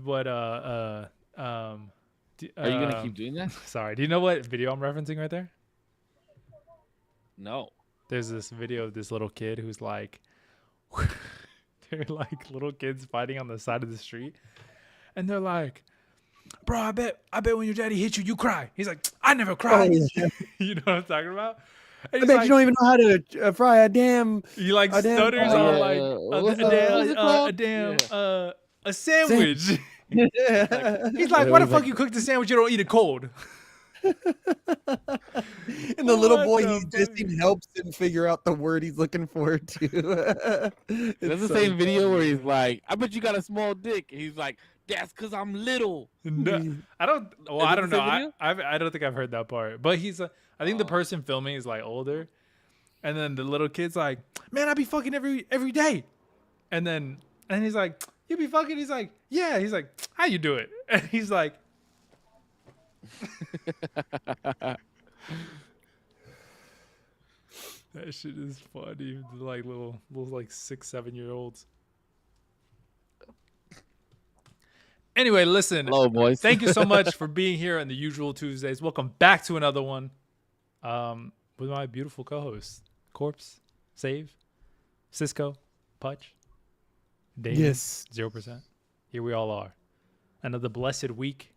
what Are you gonna keep doing that? sorry, do you know what video I'm referencing right there? No. There's this video of this little kid who's like, they're like little kids fighting on the side of the street, and they're like, "Bro, I bet when your daddy hits you, you cry." He's like, "I never Oh, cried." yeah. You know what I'm talking about? And I he's bet like, you don't even know how to fry a damn he like a damn stutters Oh on yeah. like What's it a called? damn Yeah. a sandwich. sandwich. He's like, "Why the fuck you cook the sandwich? You don't eat it cold." And the little What boy the he's fuck? dissing helps him figure out the word he's looking for too. That's the So same video funny. where he's like, "I bet you got a small dick." He's like, "That's because I'm little." No, I don't. Well, Is I it the don't know. same video? I don't think I've heard that part. But he's. I think the Oh. person filming is like older, and then the little kid's like, "Man, I be fucking every day," and he's like, "You be fucking?" He's like, "Yeah." He's like, "How you do it?" And he's like, "That shit is funny." Like little like 6, 7 year olds. Anyway, listen. Hello, boys. Thank you so much for being here on the usual Tuesdays. Welcome back to another one. With my beautiful co-hosts, Corpse, Save, Cisco, Putch, Damon, Yes. 0%. Here we all are. Another blessed week.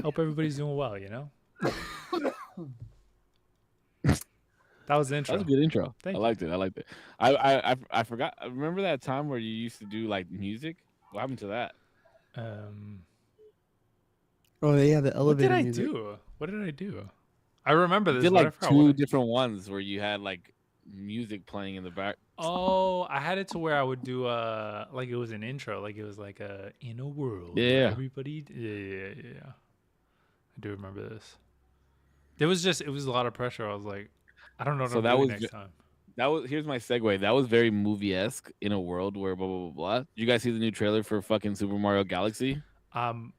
Hope everybody's doing well, you know? That was the intro. That was a good intro. Thank I you. liked it. I liked it. I forgot. I remember that time where you used to do like music. What happened to that? Oh yeah, the What elevator did I music. do? What did I do? I remember You this. did But I like forgot two what different ones where you had like music playing in the back. Oh, I had it to where I would do like it was an intro, like it was like a in a world. Where Yeah. everybody. Yeah. I do remember this. It was a lot of pressure. I was like, I don't know what So I'm that doing was next time. That was here's my segue. That was very movie-esque in a world where blah blah blah blah. Did you guys see the new trailer for fucking Super Mario Galaxy? I'm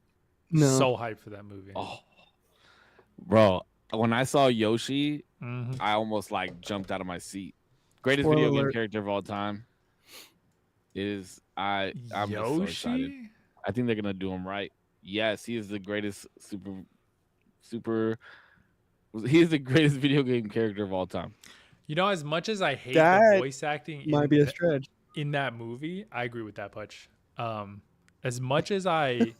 No. so hyped for that movie. Oh, bro, when I saw Yoshi, Mhm. I almost like jumped out of my seat. Greatest Spoiler video game alert. character of all time is I'm just so excited. Yoshi? I think they're gonna do him right. Yes, he is the greatest super. He is the greatest video game character of all time. You know, as much as I hate the That voice acting Might be a stretch. in that movie, I agree with that, Putch. As much as I,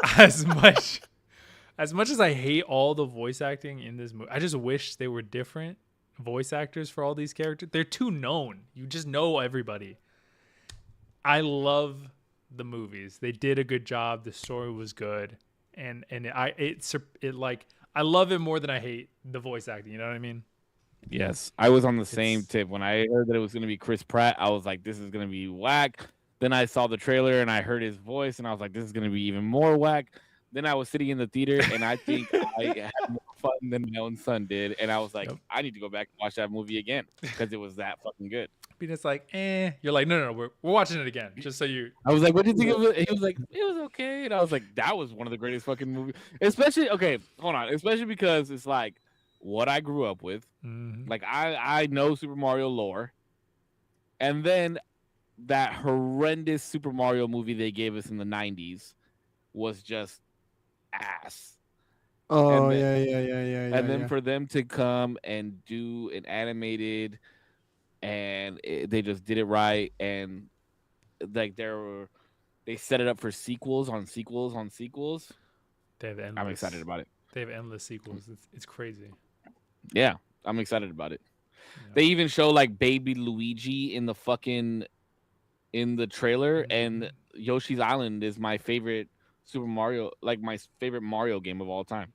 as much as I hate all the voice acting in this movie, I just wish they were different voice actors for all these characters. They're too known. You just know everybody. I love the movies. They did a good job. The story was good, and it like I love it more than I hate the voice acting. You know what I mean? Yes, I was on the same It's tip when I heard that it was going to be Chris Pratt. I was like, "This is going to be whack." Then I saw the trailer and I heard his voice, and I was like, "This is going to be even more whack." Then I was sitting in the theater, and I think I had more fun than my own son did, and I was like, Yep. "I need to go back and watch that movie again because it was that fucking good." being it's like, You're like, no, we're watching it again, just so you. I was like, "What do you think of it?" He was like, "It was okay," and I was like, "That was one of the greatest fucking movies." Especially, okay, hold on, especially because it's like what I grew up with. Mhm. Like I know Super Mario lore, and then that horrendous Super Mario movie they gave us in the 90s was just ass. Oh And then, yeah. and then for them to come and do an animated, and they just did it right, and like they set it up for sequels on sequels on sequels. They have endless. I'm excited about it. They have endless sequels. It's crazy. Yeah, I'm excited about it. Yeah. They even show like baby Luigi in the trailer, and Yoshi's Island is my favorite Super Mario, like my favorite Mario game of all time.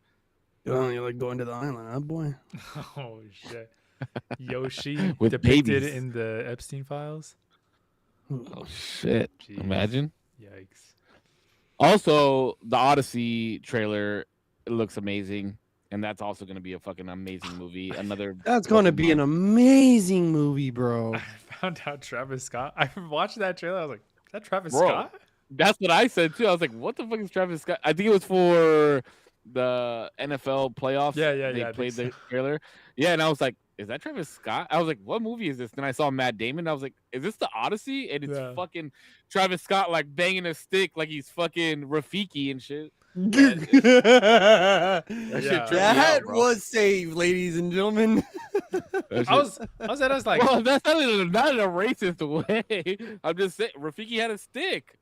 Oh, you're like going to the island, huh, boy? Oh shit. Yoshi With depicted babies. in the Epstein files. Oh shit! Jeez. Imagine. Yikes. Also, the Odyssey trailer looks amazing, and that's also going to be a fucking amazing movie. Another That's going to be an amazing movie, bro. I found out Travis Scott. I watched that trailer. I was like, is that Travis Bro. Scott? That's what I said too. I was like, "What the fuck is Travis Scott?" I think it was for the NFL playoffs. Yeah, They I think played the so. trailer. Yeah, and I was like, "Is that Travis Scott?" I was like, "What movie is this?" Then I saw Matt Damon. I was like, "Is this the Odyssey?" And it's Yeah. fucking Travis Scott like banging a stick like he's fucking Rafiki and shit. Yeah, that shit tripped me That out, bro. was saved, ladies and gentlemen. That I shit- was like, well, that's not in a racist way. I'm just saying, Rafiki had a stick.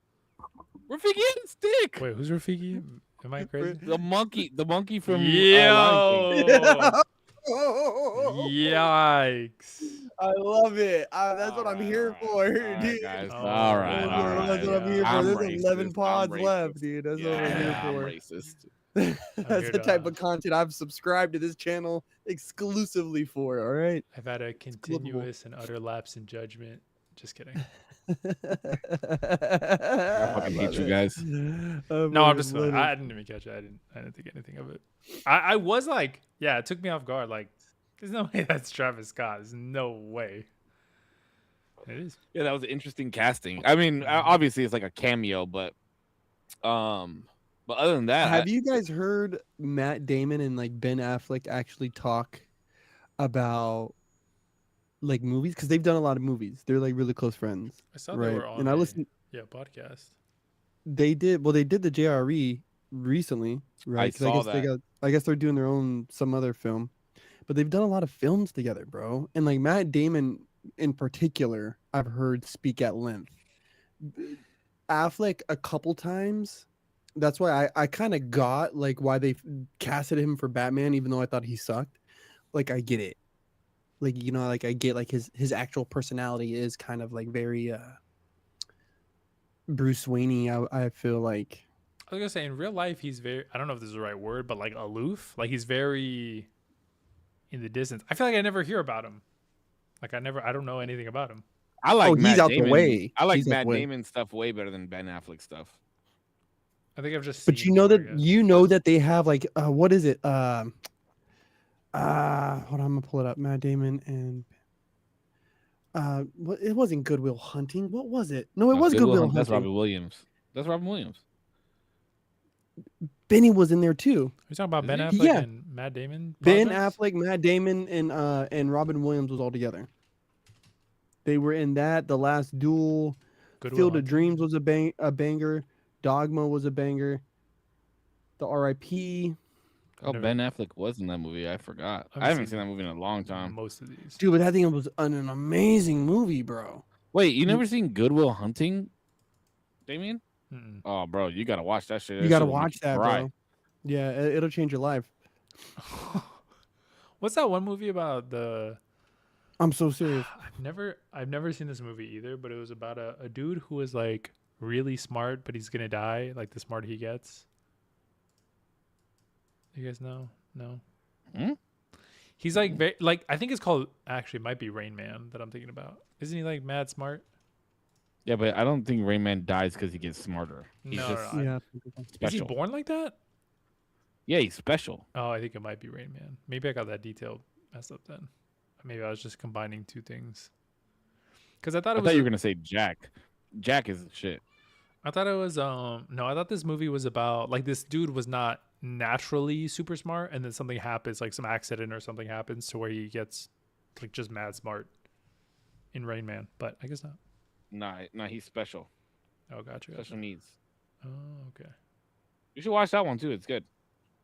Rafiki had a stick. wait, who's Rafiki? Am I crazy? The monkey from Lion King. Yo, yikes! I love it. That's what I'm here All for, right, dude. guys. Oh, all right, That's what I'm here for. I'm There's racist. 11 I'm pods racist. left, dude. That's what I'm here Yeah, I'm for. racist. That's here the type to- of content I've subscribed to this channel exclusively for. All right. I've had a continuous and utter lapse in judgment. Just kidding. I fucking hate you guys. No, I'm just. I didn't even catch it. I didn't think anything of it. I was like, yeah, it took me off guard. Like, there's no way that's Travis Scott. There's no way. It is. Yeah, that was an interesting casting. I mean, obviously it's like a cameo, but other than that, Have you guys heard Matt Damon and like Ben Affleck actually talk about like movies? Because they've done a lot of movies. They're like really close friends. I saw they Right. were on. And I listened. Yeah, podcast. They did. Well, they did the JRE recently, right? 'Cause saw I guess I guess they're doing their own some other film, but they've done a lot of films together, bro. And like Matt Damon in particular, I've heard speak at length. Affleck a couple times. That's why I kind of got like why they casted him for Batman, even though I thought he sucked. Like I get it. Like, you know, like I get like his actual personality is kind of like very Bruce Wayne. I feel like. I was gonna say in real life he's very. I don't know if this is the right word, but like aloof. Like he's very in the distance. I feel like I never hear about him. Like I don't know anything about him. I like he's Matt out Damon. the way. I like He's out Matt the way. Damon stuff way better than Ben Affleck stuff. I think I've just. But seen you know more, I that guess. they have like what is it? Hold on, I'm gonna pull it up. Matt Damon and it wasn't Good Will Hunting. What was it? No, it was Good Will Hunting. That's Hunting. Robin Williams. That's Robin Williams. Benny was in there too. We're talking about Is Ben he? Affleck Yeah. and Matt Damon. Ben projects? Affleck, Matt Damon, and Robin Williams was all together. They were in that. The Last Duel. Good Will Field of Hunting. Dreams was a banger. Dogma was a banger. The R.I.P. Oh, Never- Ben Affleck was in that movie. I forgot. I've I haven't seen seen that movie in a long time. Most of these. Dude, but that thing was an amazing movie, bro. Wait, you never seen Good Will Hunting, Damien? Mm-mm. Oh, bro, you gotta watch that shit. You gotta shit will make watch you that, cry. bro. Yeah, it'll change your life. What's that one movie about the? I'm so serious. I've never seen this movie either, but it was about a dude who was like really smart, but he's gonna die. Like the smarter he gets. You guys know? No. Hmm? He's like very like I think it's called actually it might be Rain Man that I'm thinking about. Isn't he like mad smart? Yeah, but I don't think Rain Man dies because he gets smarter. He's No, just no, Yeah. Is he special. born like that? Yeah, he's special. Oh, I think it might be Rain Man. Maybe I got that detail messed up then. Maybe I was just combining two things. Because I thought I it was. thought you were gonna say Jack. Jack is shit. I thought it was no, I thought this movie was about like this dude was not naturally super smart and then something happens, like some accident or something happens to where he gets like just mad smart in Rain Man. But I guess not. Nah, he's special. Oh, gotcha. Special needs. Oh, okay. You should watch that one too. It's good.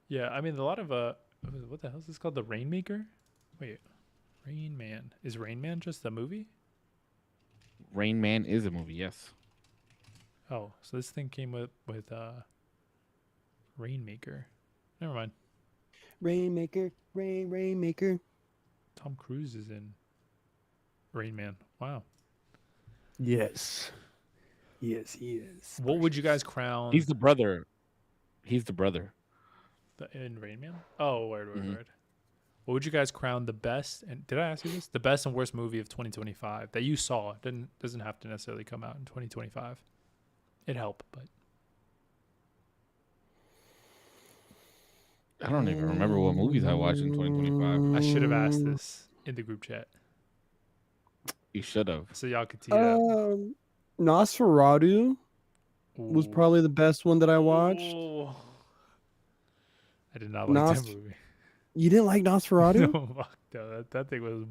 Yeah, I mean a lot of what the hell is this called? The Rainmaker? Wait. Rain Man. Is Rain Man just a movie? Rain Man is a movie, yes. Oh, so this thing came with Rainmaker. Never mind. Rainmaker, Rainmaker. Tom Cruise is in Rain Man. Wow. Yes. Yes, he is. What would you guys crown He's the brother. He's the brother. in Rain Man? Oh, word. Mhm. What would you guys crown the best? And did I ask you this? The best and worst movie of 2025 that you saw? Doesn't have to necessarily come out in 2025. It helped, but I don't even remember what movies I watched in 2025. I should have asked this in the group chat You should have. so y'all could tee it up. Nosferatu was Ooh. probably the best one that I watched. Ooh. I I did not like that Nos- movie. You didn't like Nosferatu? No, fuck no. That thing was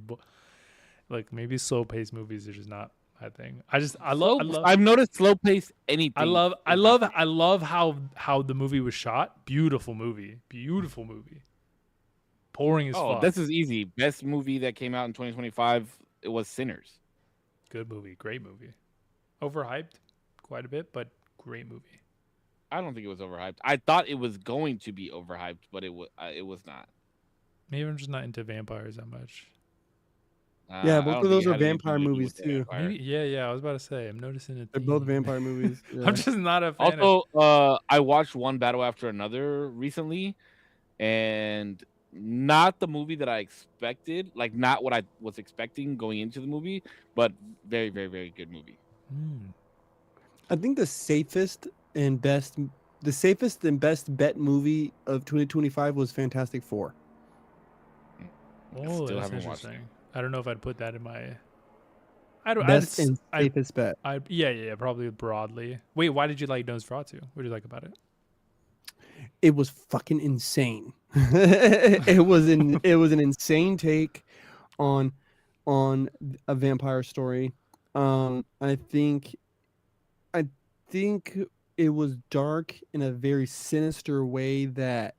like maybe slow paced movies are just not my thing. I've noticed slow pace anything. I love how the movie was shot. Beautiful movie. Boring as Oh, fuck. this is easy. Best movie that came out in 2025. It was Sinners. Good movie. Great movie. Overhyped quite a bit, but great movie. I don't think it was overhyped. I thought it was going to be overhyped, but it was not. Maybe I'm just not into vampires that much. Yeah, I both don't of think those it are had anything vampire to do movies with the too. vampire. Maybe, yeah. I was about to say I'm noticing it. They're both vampire movies. Yeah. I'm just not a fan. Also, I watched One Battle After Another recently, and not the movie that I expected. Like, not what I was expecting going into the movie, but very, very, very good movie. I think the safest and best bet movie of 2025 was Fantastic Four. Oh, Still that's haven't watched it. interesting. I don't know if I'd put that in my. Best and safest bet. Yeah, probably broadly. Wait, why did you like Nosferatu? What did you like about it? It was fucking insane. it was an insane take on a vampire story. I think it was dark in a very sinister way that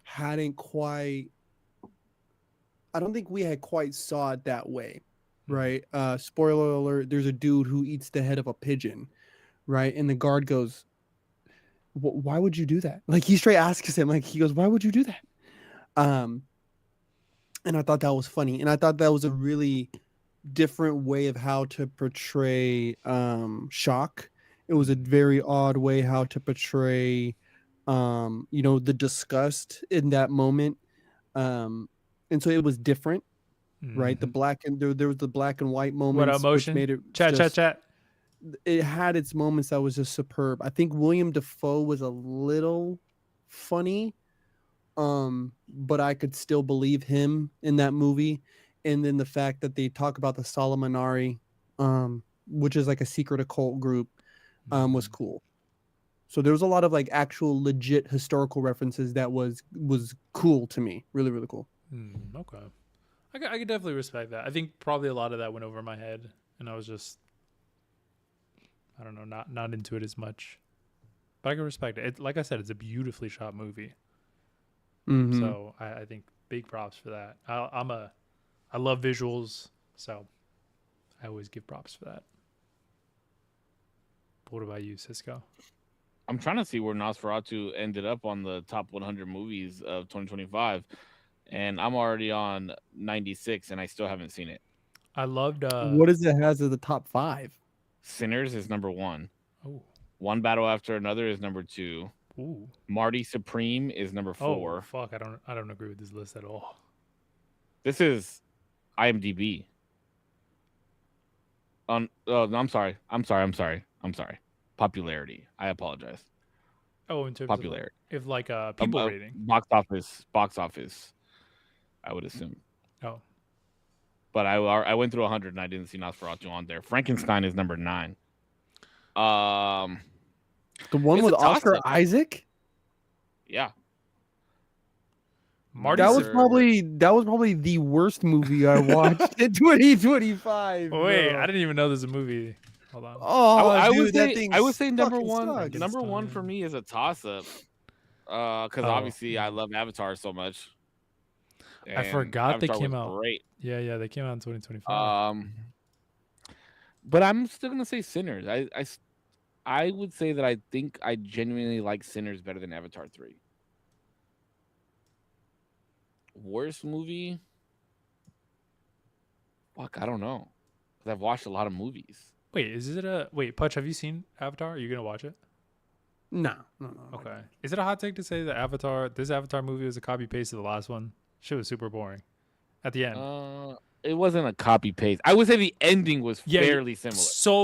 hadn't quite. I don't think we had quite saw it that way, right? Spoiler alert: there's a dude who eats the head of a pigeon, right? And the guard goes, "Why would you do that?" Like he straight asks him, like he goes, "Why would you do that?" And I thought that was funny, and I thought that was a really different way of how to portray shock. It was a very odd way how to portray, the disgust in that moment. And so it was different, right? The black and there was the black and white moments. What emotion? Which made it Chat. It had its moments that was just superb. I think William Dafoe was a little funny, but I could still believe him in that movie. And then the fact that they talk about the Solomonari, which is like a secret occult group, was cool. So there was a lot of like actual legit historical references that was cool to me. Really, really cool. Okay. I could definitely respect that. I think probably a lot of that went over my head, and I was just, I don't know, not into it as much. But I can respect it. Like I said, it's a beautifully shot movie. Mm-hmm. So I think big props for that. I love visuals, so I always give props for that. But what about you, Cisco? I'm trying to see where Nosferatu ended up on the top 100 movies of 2025, and I'm already on 96, and I still haven't seen it. I loved. What does it has as the top 5? Sinners is number 1. Oh. One Battle After Another is number 2. Ooh. Marty Supreme is number 4. Oh fuck! I don't agree with this list at all. This is IMDb. I'm sorry. Popularity. I apologize. Oh, in terms Popularity. of like people rating, box office. I would assume. Oh, but I went through 100 and I didn't see Nosferatu on there. Frankenstein is number 9. The one with Oscar Isaac? Yeah. That was probably the worst movie I watched in 2025. Wait, bro. I didn't even know there's a movie. Hold on. Oh, I dude, would say number one. sucks. Number one for me is a toss up. Because obviously I love Avatar so much. I forgot Avatar they came out. Great. Yeah, they came out in 2025. But I'm still gonna say Sinners. I would say that I think I genuinely like Sinners better than Avatar 3. Worst movie? Fuck, I don't know. Because I've watched a lot of movies. Wait, Putch, have you seen Avatar? Are you gonna watch it? No. Okay. Is it a hot take to say that this Avatar movie was a copy paste of the last one? Shit was super boring. At the end. It wasn't a copy paste. I would say the ending was fairly similar.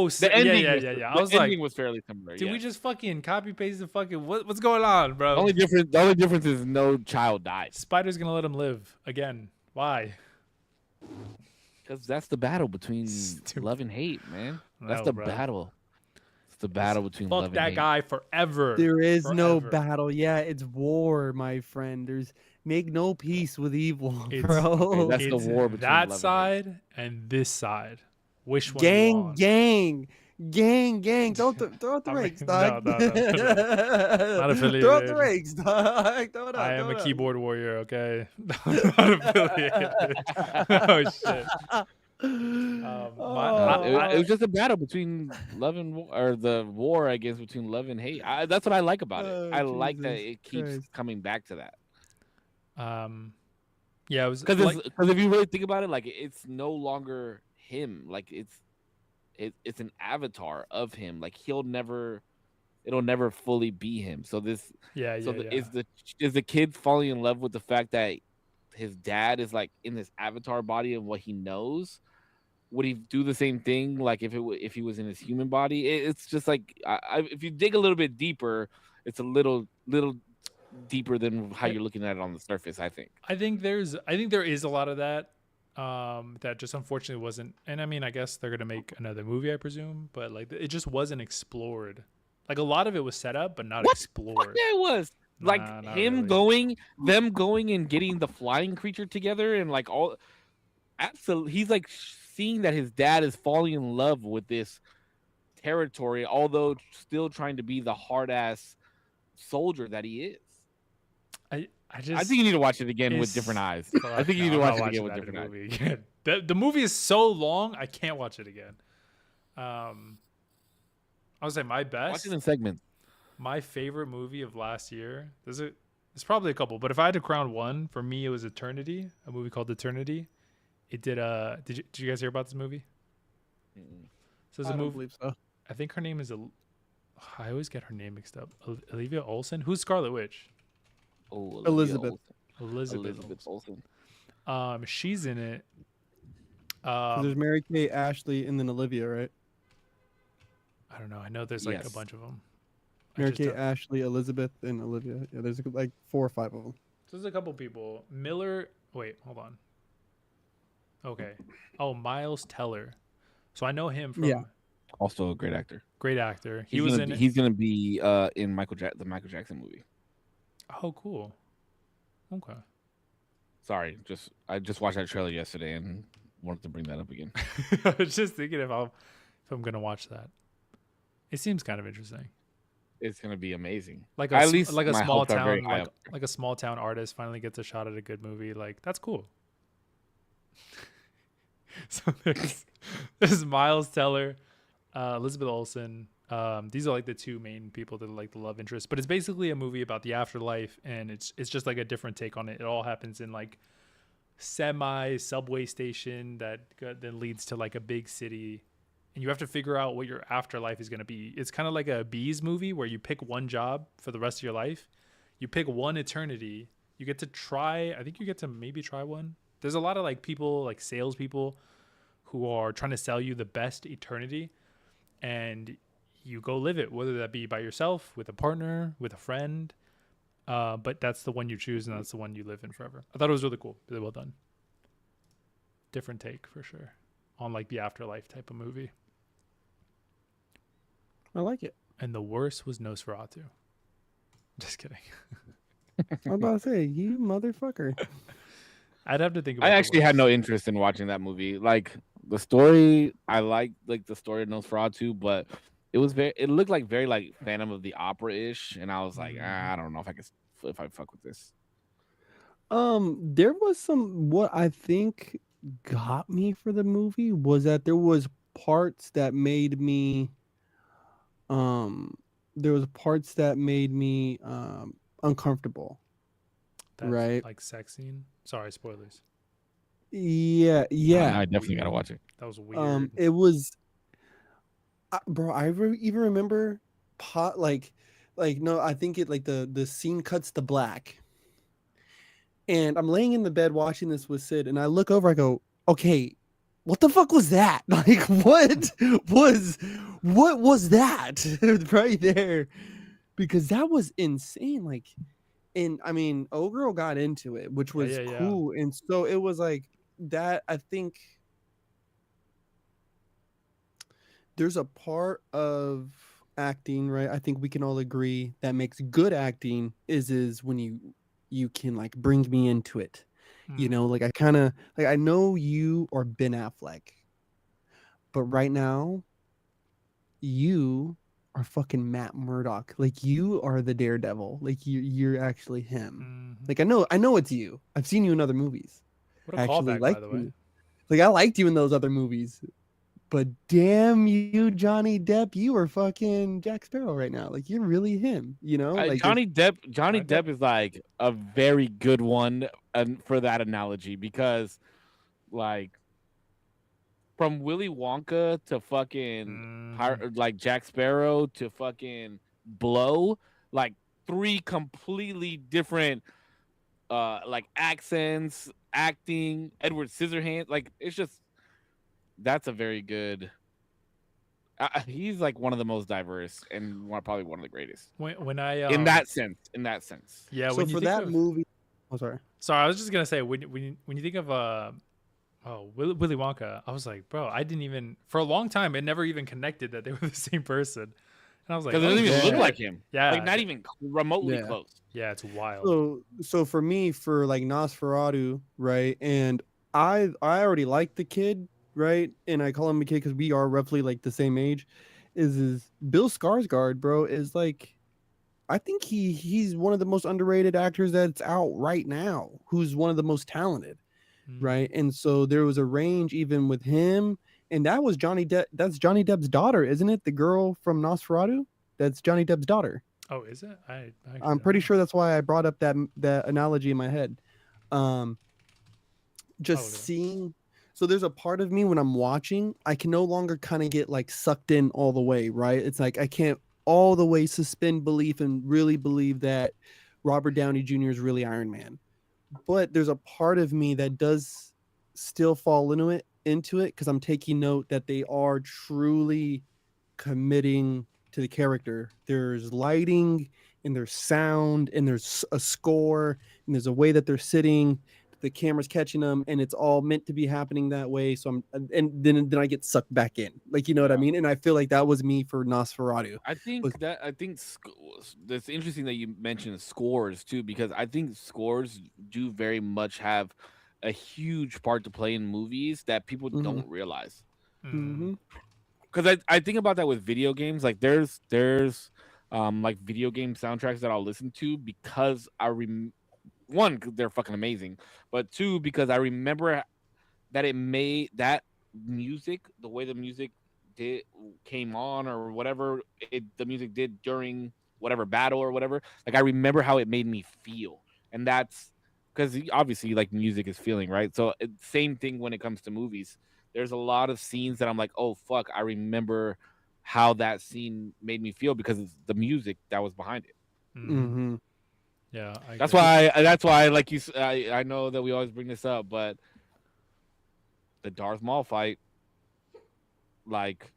The ending, yeah. I was like, the ending was fairly similar. Did we just fucking copy paste the fucking what's going on, bro? The only difference is no child died. Spider's gonna let him live again. Why? Because that's the battle between love and hate, man. That's the battle. It's a battle between Fuck love and that hate. guy forever. There is no Forever. battle. Yeah, it's war, my friend. There's make no peace with evil, It's bro. Okay, that's the it's war between that love and hate. side and this side. Which one you Gang, on? gang, gang, gang. Throw out the I mean, rakes, dog. no. Not Throw out the affiliated. rakes, dog. Throw it I out. am Throw a it out. keyboard warrior, okay? Not affiliated. Oh shit. It Oh, was just a battle between love and war, or the war, I guess, between love and hate. That's what I like about it. I like that Jesus it keeps Christ. coming back to that. Yeah, it was Because like if you really think about it, like it's no longer him. Like it's an avatar of him. Like it'll never fully be him. So is the kid falling in love with the fact that his dad is like in this avatar body of what he knows? Would he do the same thing like if he was in his human body? It's just like if you dig a little bit deeper, it's a little deeper than how you're looking at it on the surface. I think. I think there is a lot of that that just unfortunately wasn't, and I mean I guess they're gonna make another movie, I presume, but like it just wasn't explored. Like a lot of it was set up but not explored. Yeah, it was like not them going and getting the flying creature together, and like all. Absolutely, he's like seeing that his dad is falling in love with this territory, although still trying to be the hard ass soldier that he is. I I think you need to watch it again with different eyes. I think you need to watch it again with different eyes. The movie is so long, I can't watch it again. I would say my best. Watch it in segments. My favorite movie of last year. There's probably a couple, but if I had to crown one, for me it was Eternity, a movie called Eternity. It did. Did you guys hear about this movie? So it's a I don't movie. believe so. I think her name is. I always get her name mixed up. Olivia Olsen. Who's Scarlet Witch? Oh, Elizabeth. Elizabeth Olsen. She's in it. There's Mary Kay, Ashley, and then Olivia, right? I don't know. I know there's like a bunch of them. Mary Kay, Ashley, Elizabeth, and Olivia. Yeah, there's like 4 or 5 of them. So there's a couple people. Miller. Wait, hold on. Okay. Oh, Miles Teller. So I know him from. Also a great actor. Great actor. He's gonna be in the Michael Jackson movie. Oh, cool. Okay. Sorry, I just watched that trailer yesterday and wanted to bring that up again. I was just thinking if I'm gonna watch that. It seems kind of interesting. It's gonna be amazing. Like at least like a my small hopes are very town, high up. like a small town artist finally gets a shot at a good movie. Like that's cool. So there's Miles Teller, Elizabeth Olsen. These are like the two main people that are like the love interest. But it's basically a movie about the afterlife, and it's just like a different take on it. It all happens in like semi subway station that then leads to like a big city, and you have to figure out what your afterlife is going to be. It's kind of like a Bees movie where you pick one job for the rest of your life. You pick one eternity. You get to try. I think you get to maybe try one. There's a lot of like people, like salespeople, who are trying to sell you the best eternity, and you go live it, whether that be by yourself, with a partner, with a friend. But that's the one you choose, and that's the one you live in forever. I thought it was really cool. Really well done. Different take for sure on like the afterlife type of movie. I like it. And the worst was Nosferatu. Just kidding. I'm about to say, you motherfucker. I'd have to think about I the actually had worst. no interest in watching that movie. Like the story, I like the story of Nosferatu, but it looked like very like Phantom of the Opera ish, and I was like, I don't know if I fuck with this. There was what I think got me for the movie was that there was parts that made me uncomfortable. That's right? like sex scene. Sorry, spoilers. Yeah. I definitely gotta watch it. That was weird. It was, bro. I even remember no. I think it like the scene cuts to black, and I'm laying in the bed watching this with Sid, and I look over. I go, okay, what the fuck was that? Like, what was that right there? Because that was insane. Like, and I mean, old girl got into it, which was cool, and so it was like that. I think there's a part of acting, right? I think we can all agree that makes good acting is when you can like bring me into it. You Mm. know, like I kind of like I know you are Ben Affleck, but right now you are fucking Matt Murdock. Like you are the Daredevil. Like you're actually him. Hmm. Like I know it's you. I've seen you in other movies. What a I actually callback, by liked the way. you. Like I liked you in those other movies. But damn you, Johnny Depp, you are fucking Jack Sparrow right now. Like you're really him, you know? Like there's Johnny I got. Depp is like a very good one for that analogy because like from Willy Wonka to fucking Hmm. like Jack Sparrow to fucking Blow, like three completely different like accents, acting, Edward Scissorhands, like it's just that's a very good he's like one of the most diverse and probably one of the greatest When I in that sense. yeah, so when you for think that of, movie. Oh, sorry. sorry, I was just gonna say when you think of Willy Wonka, I was like, bro, I didn't even for a long time it never even connected that they were the same person, and I was like, Because it oh doesn't even look Yeah. like shit, him. Like yeah, not even remotely Yeah. close. yeah, it's wild. So for me, for like Nosferatu, right? And I already like the kid, right? And I call him a kid because we are roughly like the same age. Is Bill Skarsgård, bro, is like I think he's one of the most underrated actors that's out right now, who's one of the most talented, right? Hmm. And so there was a range even with him, and that was Johnny Depp. That's Johnny Depp's daughter, isn't it? The girl from Nosferatu. That's Johnny Depp's daughter. Oh, is it? I actually I'm don't pretty know. sure that's why I brought up that analogy in my head. Um, I'll just look it up. seeing. So there's a part of me when I'm watching, I can no longer kind of get like sucked in all the way, right? It's like I can't all the way suspend belief and really believe that Robert Downey Jr. is really Iron Man. But there's a part of me that does still fall into it because I'm taking note that they are truly committing to the character. There's lighting and there's sound and there's a score and there's a way that they're sitting. The camera's catching them, and it's all meant to be happening that way. So and then I get sucked back in, like you know what I Yeah. mean. And I feel like that was me for Nosferatu. Was I think that's interesting that you mentioned scores too, because I think scores do very much have a huge part to play in movies that people mm-hmm, don't realize. Mm. mm-hmm, Because I think about that with video games. Like there's like video game soundtracks that I'll listen to because one, 'cause they're fucking amazing, but two, because I remember that it made that music, the way the music did came on or whatever the music did during whatever battle or whatever. Like I remember how it made me feel, and that's because obviously like music is feeling, right? So same thing when it comes to movies. There's a lot of scenes that I'm like, oh fuck, I remember how that scene made me feel because it's the music that was behind it. Hmm. mm-hmm. Yeah, I That's get it. why. That's why. Like I know that we always bring this up, but the Darth Maul fight, like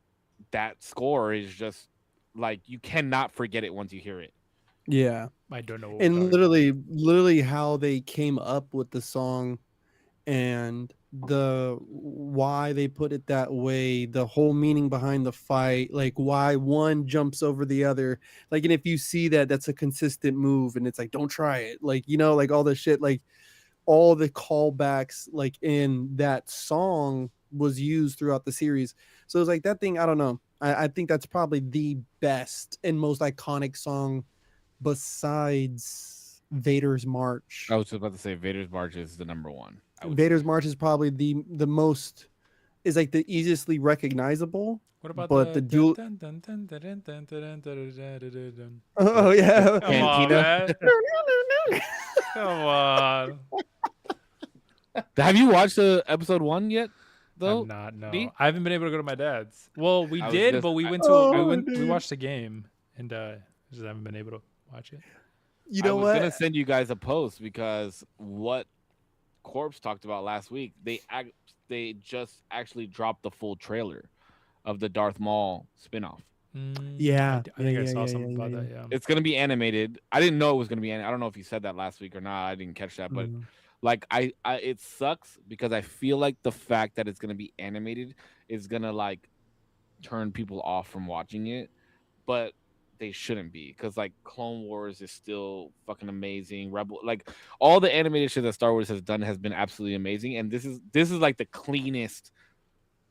that score is just like you cannot forget it once you hear it. Yeah. I don't know what we're And talking about. literally how they came up with the song and the why they put it that way, the whole meaning behind the fight, like why one jumps over the other, like, and if you see that that's a consistent move and it's like don't try it, like you know, like all the shit, like all the callbacks like in that song was used throughout the series. So it's like that thing, I don't know, I think that's probably the best and most iconic song besides Vader's I March. was just about to say Vader's March is the number one. I would say. Vader's March is probably the most is like the easily recognizable, What about but the the dun dual. dun dun dun dun dun dun dun dun dun dun dun dun? Oh The yeah. Come on, Cantina. man. Come on. Have you watched the episode one yet? I've Though, not. No, D. I haven't been able to go to my dad's. Well, we I was did, just but we I, went to Oh, we dude. watched a game, and just haven't been able to watch it. You I know was gonna what? send you guys a post because what Corpse talked about last week, they just actually dropped the full trailer of the Darth Maul spinoff. Yeah. I Yeah. think I Yeah. saw Yeah. something Yeah. about Yeah. that. Yeah. It's gonna be animated. I didn't know it was gonna be. I don't know if you said that last week or not. I didn't catch that, but Mm. like it sucks because I feel like the fact that it's gonna be animated is gonna like turn people off from watching it. but they shouldn't be, because like Clone Wars is still fucking amazing. Rebel, like all the animated shit that Star Wars has done has been absolutely amazing, and this is like the cleanest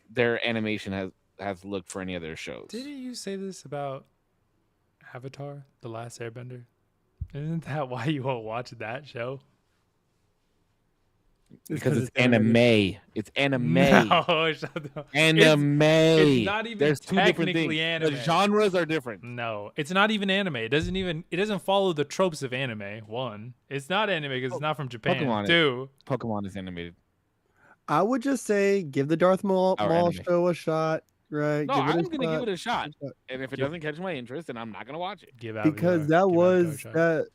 their animation has looked for any of their shows. Didn't you say this about Avatar: The Last Airbender? Isn't that why you won't watch that show? Because it's anime. It's anime. No, shut up. Anime. It's not even There's two different technically things. anime. The genres are different. No, it's not even anime. It doesn't follow the tropes of anime. One, it's not anime because it's not from Japan. Pokemon Two, Pokemon is animated. I would just say give the Darth Maul anime. show a shot, right? No, I'm gonna give it a shot. And if it Give- doesn't catch my interest, then I'm not gonna watch it. Because that was that.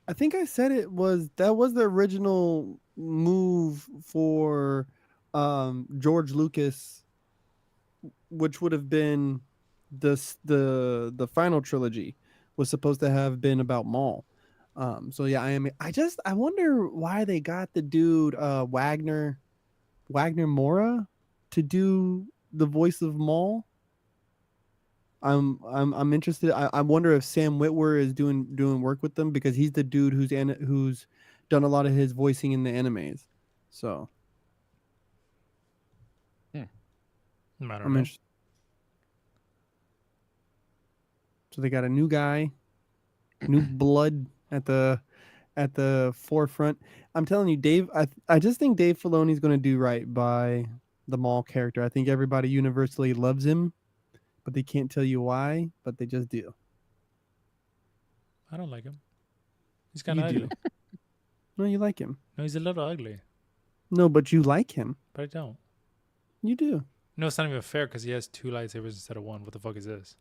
I think I said that was the original move for George Lucas, which would have been the final trilogy was supposed to have been about Maul. So yeah, I wonder why they got the dude Wagner Mora to do the voice of Maul. I'm interested. I wonder if Sam Witwer is doing work with them, because he's the dude who's done a lot of his voicing in the animes. So I don't I'm know. interested. So they got a new guy, new blood at the forefront. I'm telling you, Dave. I just think Dave Filoni's going to do right by the Maul character. I think everybody universally loves him, but they can't tell you why, but they just do. I don't like him. He's kind of You do. ugly. No, you like him. No, he's a little ugly, No, but you like him. but I don't. You do. No, it's not even fair because he has 2 lightsabers instead of 1. What the fuck is this?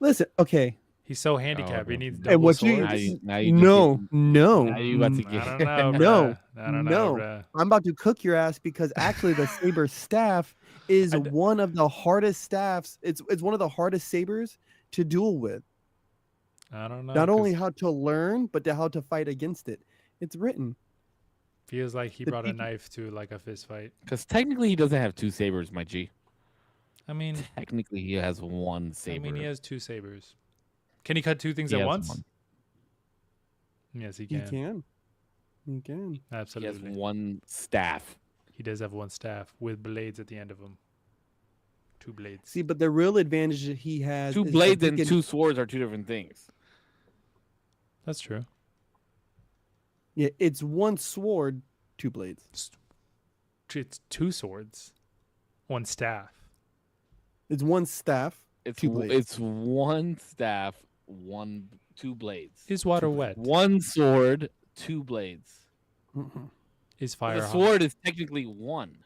Listen, okay. He's so handicapped. He okay. needs And double what you- swords. Now you No, just no. Now you about to I get don't know. No, bruh. I don't know, no. bruh. I'm about to cook your ass, because actually the saber staff is one of the hardest staffs. It's one of the hardest sabers to duel with. I don't know. Not only 'cause how to learn, but how to fight against it. It's written. feels like he the brought a people- knife to like a fist fight. because technically he doesn't have 2 sabers, my G. I mean, Technically he has 1 saber. he has 2 sabers. Can he cut 2 things He at has once? one. Yes, he You can. can. You can. He has Absolutely. 1 staff. He does have 1 staff with blades at the end of him. 2 blades. See, but the real advantage that he has 2 is that blades he and can- 2 swords are 2 different things. That's true. Yeah, it's 1 sword, 2 blades. It's 2 swords, 1 staff. It's 1 staff. It's 2 blades. It's 1 staff, 2 blades. Is water wet? 1 sword, 2 blades. Mhm. Is But fire the hot? sword is technically 1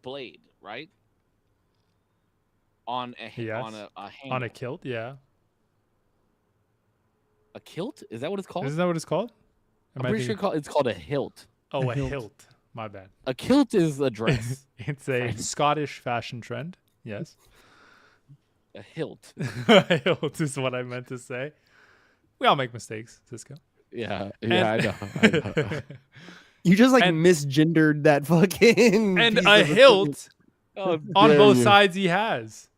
blade, right? On a Yes. on a hand. On a kilt? Yeah. A kilt? Is that what it's called? Isn't that what it's called? I'm Am I pretty sure thinking- it's called a hilt. Oh, A a hilt. hilt. My bad. A kilt is a dress. It's a Scottish fashion trend. Yes. A hilt. A hilt is what I meant to say. We all make mistakes, Cisco. Yeah, And- I know. I know. You just like And- misgendered that fucking And piece a of hilt Oh, on dare both you. sides he has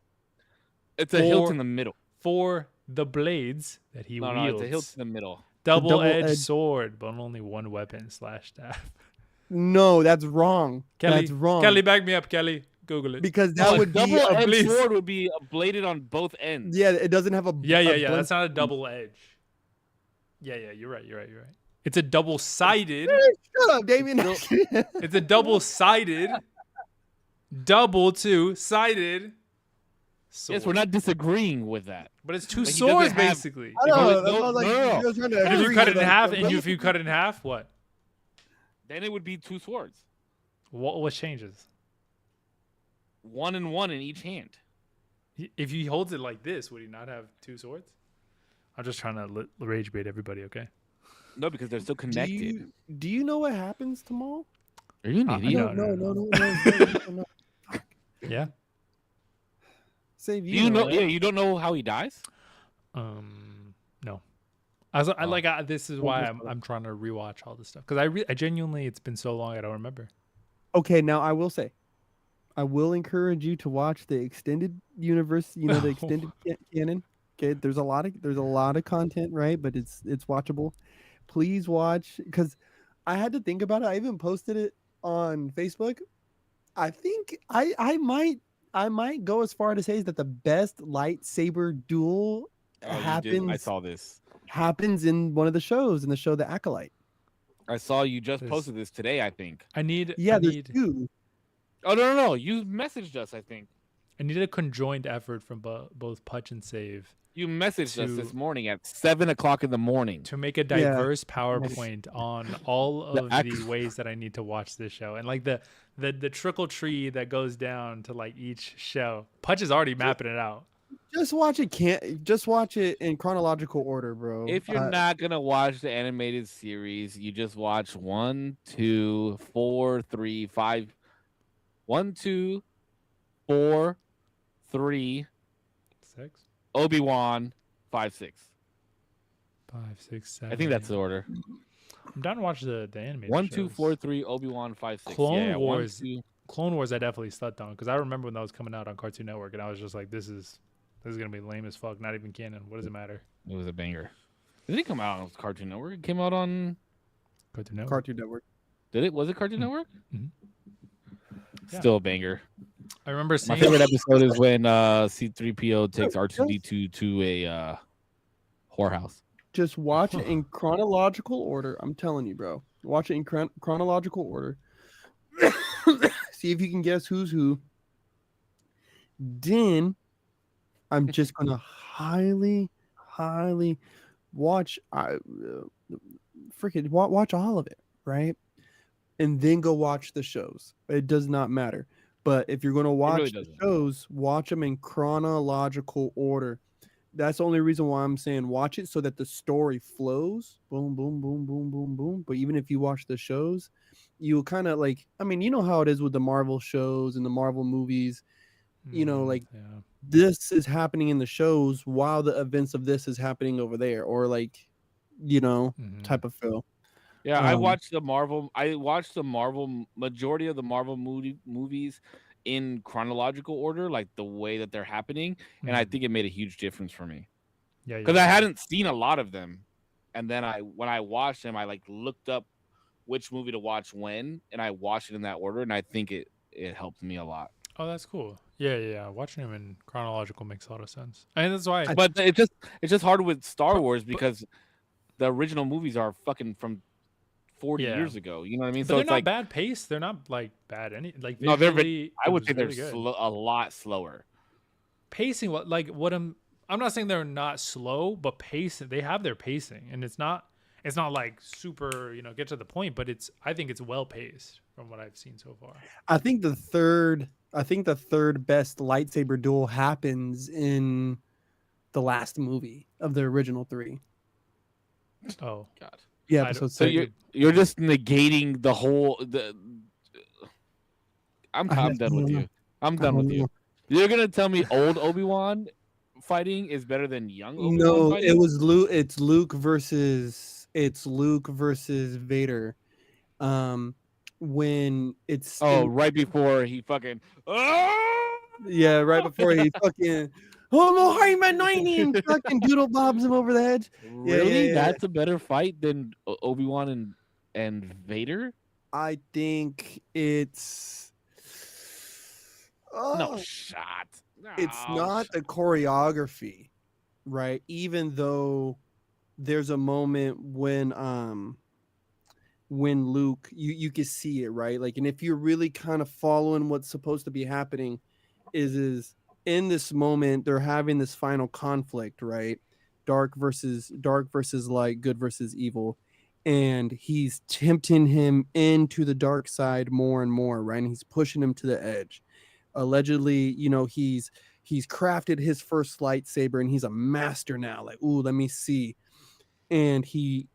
It's a hilt for- in the middle. for the blades that he No, wields. it's a hilt in the middle. Double-edged double-edged- sword, but only 1 weapon / staff. No, that's wrong. Kelly, That's wrong. Kelly, back me up, Kelly. Google it. Because that No, would be a double-edged please. sword would be bladed on both ends. yeah. It doesn't have a Yeah. a That's blunt- not a double edge. Yeah. You're right. It's a double-sided. Shut up, Damien. It's a double-sided. Two-sided. Sword. Yes, we're not disagreeing with that. But it's 2 Like, he swords doesn't have- basically. I know. No, That sounds like no. you're trying to And if you agree cut it with in us, half, but and if you cut it in half, what? Then it would be 2 swords. What changes? 1 and 1 in each hand. If he holds it like this, would he not have 2 swords? I'm just trying to rage bait everybody, okay? No, because they're still connected. do you know what happens to Maul? Are you an I idiot? know. No. Yeah. Save Do you. you know? right? Yeah, you don't know how he dies. No. This is why I'm trying to rewatch all this stuff because I genuinely it's been so long I don't remember. Okay, now I will say, I will encourage you to watch the extended universe. You know, the extended canon. Okay, there's a lot of content, right? But it's watchable. Please watch because I had to think about it. I even posted it on Facebook. I think I might go as far to say is that the best lightsaber duel Oh, you did. I happens saw this. happens in one of the shows in the show The Acolyte. I saw you just There's- posted this today, I think. I need Yeah, I there's need two. Oh, no. You messaged us, I think. I need a conjoined effort from both Putch and Save You messaged us To- this morning at 7:00 in the morning. to make a Yeah. diverse PowerPoint on all of the act- ways that I need to watch this show and like the trickle tree that goes down to like each show. Putch is already mapping it out. Just watch it. Just watch it in chronological order, bro. If you're not gonna watch the animated series, you just watch 1, 2, 4, 3, 5. 1, 2, 4, 3, 6, Obi-Wan, 5, 6. 5, 6, 7. I think that's the order. I'm down to watch the animated 1, 2, shows. 4, 3, Obi-Wan, 5, 6. Clone yeah, Wars. 1, 2. Clone Wars I definitely slept on because I remember when that was coming out on Cartoon Network and I was just like, this is gonna be lame as fuck. Not even canon. What does it matter? It was a banger. Did it come out on Cartoon Network? It came out on. Cartoon Network. Cartoon Network. Did it? Was it Cartoon Network? Mhm. Yeah. Still a banger. I remember My seeing favorite episode is when C-3PO takes R2-D2 to a whorehouse. Just watch it in chronological order. I'm telling you, bro. Watch it in chronological order. See if you can guess who's who. Then I'm just gonna highly watch. Freaking watch all of it, right? And then go watch the shows. It does not matter. But if you're gonna watch really the doesn't. shows, watch them in chronological order. That's the only reason why I'm saying watch it so that the story flows. Boom, boom, boom, boom, boom, boom. But even if you watch the shows, you kind of like, I mean, you know how it is with the Marvel shows and the Marvel movies. You know, like yeah. this is happening in the shows while the events of this is happening over there, or like, you know, Mhm. type of feel. Yeah, I Um, watched the Marvel majority of the Marvel movies in chronological order, like the way that they're happening, and I Mhm. think it made a huge difference for me Yeah, because I hadn't seen a lot of them, and then when I watched them, I like looked up which movie to watch when, and I watched it in that order, and I think it helped me a lot. Oh, that's cool. Yeah. Watching them in chronological makes a lot of sense. And that's why. But it's just hard with Star Wars because the original movies are fucking from 40 Yeah. years ago. You know what I mean? But So they're it's not like bad pace. They're not like bad any like no, they're visually. I it would was say they're really good. a lot slower. Pacing. What I'm not saying they're not slow, but pacing. They have their pacing, and it's not like super. Get to the point, but I think it's well paced from what I've seen so far. I think the third best lightsaber duel happens in the last movie of the original three. Oh, God. Yeah, I episode don't- So six. you're just negating the whole I'm done with you. I'm done with you. You're gonna tell me old Obi-Wan fighting is better than young Obi-Wan No, fighting? it was Luke. It's Luke versus Vader. When it's right before he fucking yeah, right before he fucking oh no, I'm anointing fucking doodle bobs him over the edge. Really? yeah. That's a better fight than Obi-Wan and Vader? I think it's No oh, shot. it's No not shot. the choreography, right? Even though there's a moment when Luke, you can see it, right? Like, and if you're really kind of following what's supposed to be happening, is in this moment they're having this final conflict, right? Dark versus light, good versus evil, and he's tempting him into the dark side more and more, right? And he's pushing him to the edge. Allegedly, he's crafted his first lightsaber and he's a master now. Like, ooh, let me see. And he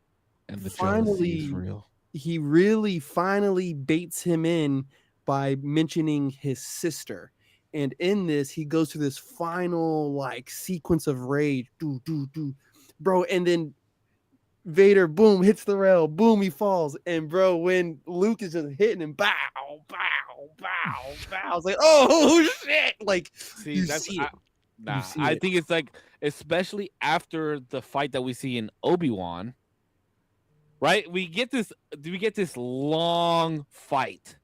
And the jealousy is finally real. he really finally baits him in by mentioning his sister. And in this, he goes through this final like sequence of rage, bro. And then Vader, boom, hits the rail, boom, he falls. And bro, when Luke is just hitting him, bow, bow, bow, bow, I was like, oh shit! Like See, you that's see it. nah. see I it. think it's like, especially after the fight that we see in Obi-Wan, right? We get this long fight,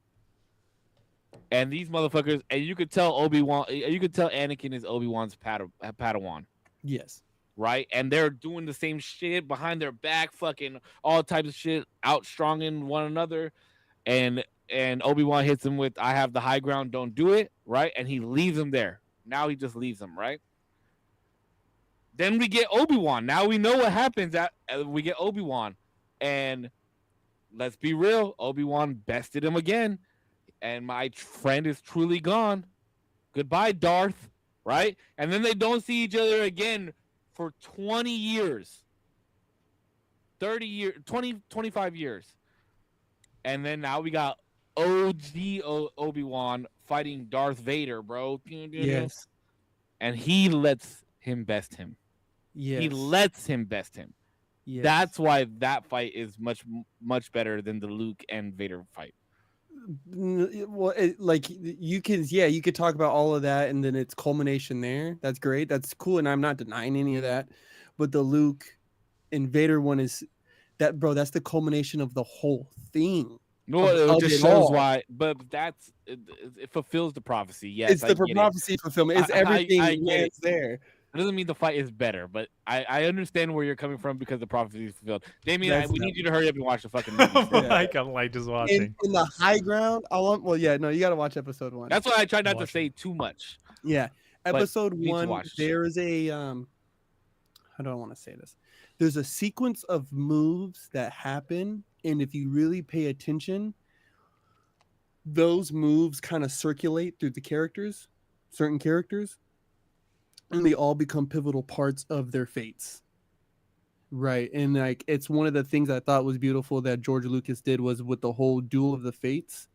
and these motherfuckers, and you could tell Anakin is Obi-Wan's Padawan, Yes. right? And they're doing the same shit behind their back, fucking all types of shit, outstronging one another, and Obi-Wan hits him with, "I have the high ground, don't do it," right? And he leaves him there. Now he just leaves him, right? Then we get Obi-Wan. Now we know what happens we get Obi-Wan, and let's be real, Obi-Wan bested him again, and my friend is truly gone. Goodbye, Darth, right? And then they don't see each other again for 20 years, 30 years, 20, 25 years. And then now we got OG Obi-Wan fighting Darth Vader, bro. Yes. And he lets him best him. Yes. He lets him best him. Yes. That's why that fight is much better than the Luke and Vader fight. Well, like you could talk about all of that, and then its culmination there. That's great. That's cool, and I'm not denying any of that. But the Luke and Vader one is that, bro. That's the culmination of the whole thing. No, it just shows why. But it fulfills the prophecy. Yes, it's the prophecy fulfillment. It's everything when it's there. It doesn't mean the fight is better, but I understand where you're coming from because the prophecy is fulfilled. Damien, we need you to hurry up and watch the fucking movie. I'm like just watching. In the high ground, you got to watch episode 1. That's why I try not to say too much. Yeah, episode 1. There is a how do I want to say this? There's a sequence of moves that happen, and if you really pay attention, those moves kind of circulate through the characters, certain characters. And they all become pivotal parts of their fates. Right. And like it's one of the things I thought was beautiful that George Lucas did was with the whole Duel of the Fates.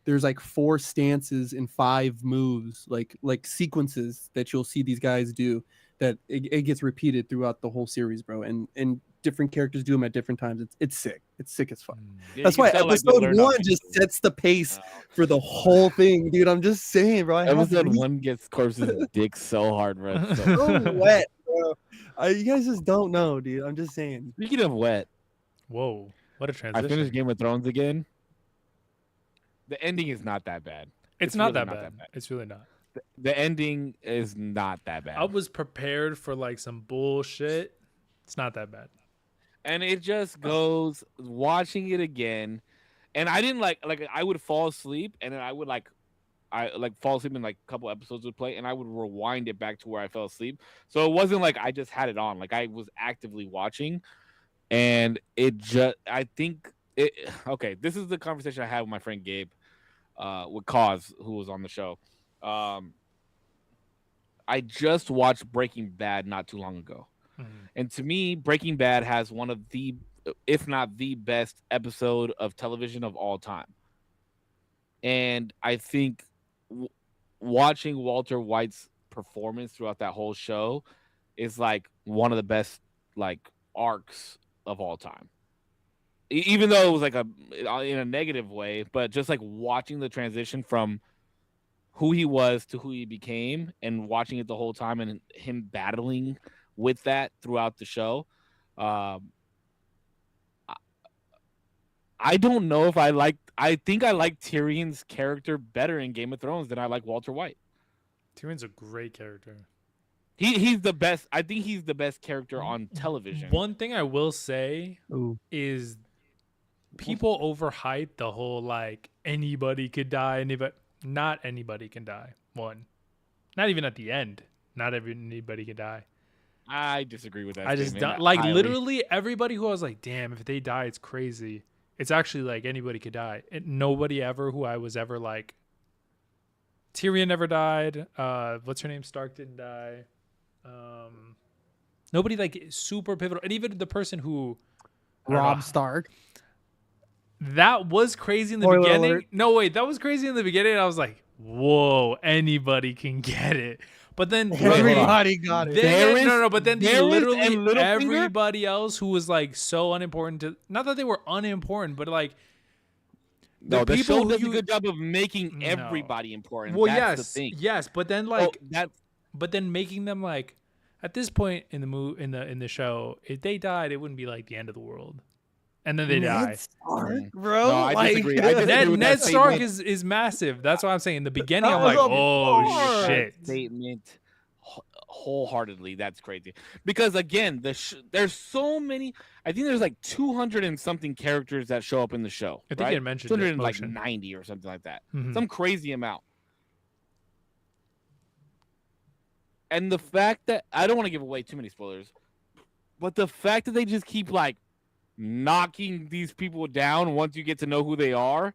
There's like 4 stances and 5 moves, like sequences that you'll see these guys do that it gets repeated throughout the whole series, bro. And different characters do them at different times. It's sick. It's sick as fuck. Yeah, that's why episode 1 just sets the pace for the whole thing, dude. I'm just saying, bro. Episode 1 gets Corpse's dick so hard, bro. So wet, bro. You guys just don't know, dude. I'm just saying. Speaking of wet, whoa, what a transition! I finished Game of Thrones again. The ending is not that bad. It's not really that bad. It's really not. The ending is not that bad. I was prepared for like some bullshit. It's not that bad. And it just goes watching it again, and I didn't like I would fall asleep, and then I would fall asleep and like a couple episodes would play, and I would rewind it back to where I fell asleep. So it wasn't like I just had it on, like I was actively watching, and I think okay, this is the conversation I had with my friend Gabe, with Cause, who was on the show. I just watched Breaking Bad not too long ago. And to me, Breaking Bad has one of the, if not the best episode of television of all time. And I think watching Walter White's performance throughout that whole show is like one of the best like arcs of all time. Even though it was like in a negative way, but just like watching the transition from who he was to who he became and watching it the whole time and him battling with that throughout the show. I don't know if I think I like Tyrion's character better in Game of Thrones than I like Walter White. Tyrion's a great character. He's the best. I think he's the best character on television. One thing I will say is people overhype the whole like anybody could die, not anybody can die. One. Not even at the end. Not anybody can die. I disagree with that. I just don't, like highly. Literally everybody who I was like, damn, if they die, it's crazy. It's actually like anybody could die. Nobody ever who I was ever like. Tyrion never died. What's her name? Stark didn't die. Nobody like super pivotal, and even the person who Robb Stark. That was crazy in the beginning. Alert. No, wait, that was crazy in the beginning. I was like, whoa, anybody can get it. But then Everybody got it. But then Varys literally and Littlefinger? everybody else who was like so unimportant to, not that they were unimportant, but like No, the people show who does a you- good job of making No. everybody important. well, That's yes, the thing. yes, but then Oh, like that's but then making them like at this point in the show, if they died, it wouldn't be like the end of the world, and then they die. Ned Stark, Mm. bro. No, I like, disagree. I disagree with Ned that Stark statement. is massive. That's what I'm saying. In the beginning, That I'm was like, a oh bar. shit. Statement wholeheartedly. That's crazy because again, there's so many. I think there's like 200 and something characters that show up in the show. I think right? you mentioned it, 290 or something like that. Mhm. Some crazy amount. And the fact that I don't want to give away too many spoilers, but the fact that they just keep like knocking these people down once you get to know who they are,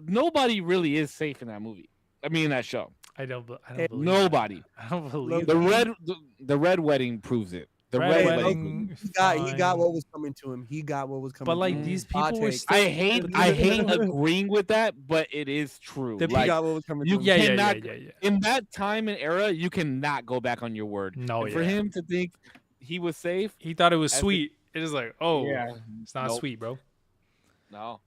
nobody really is safe in that movie. I mean, in that show, I don't believe nobody. that. I don't believe The that. red wedding proves it. The Red red Wedding, wedding. he got what was coming to him. He got what was coming. But like to him. these Hot people were take. still, I hate agreeing with that, but it is true. He Like, got what was coming you to him. cannot- yeah. in that time and era, you cannot go back on your word. No, And for yeah. him to think he was safe, He thought it was As sweet. It is like, oh, yeah, it's not Nope. sweet, bro. no.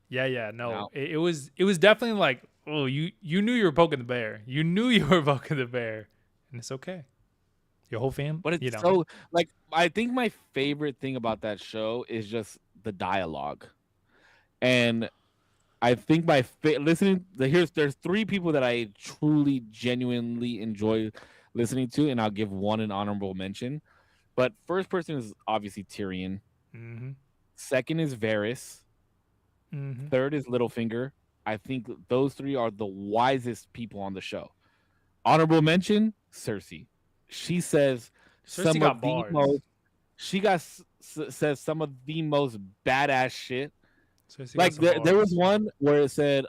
Yeah, no. No. It was definitely like, oh, you knew you were poking the bear. You knew you were poking the bear, and it's okay. Your whole fam, But it's you know. so like I think my favorite thing about that show is just the dialogue, and I think my listening. There's three people that I truly, genuinely enjoy listening to, and I'll give one an honorable mention. But first person is obviously Tyrion. Mm-hmm. Second is Varys. Mm-hmm. Third is Littlefinger. I think those three are the wisest people on the show. Honorable mention, Cersei. She says Cersei some got of the bars. most. She got says some of the most badass shit. So it's Like got some there was bars. one where it said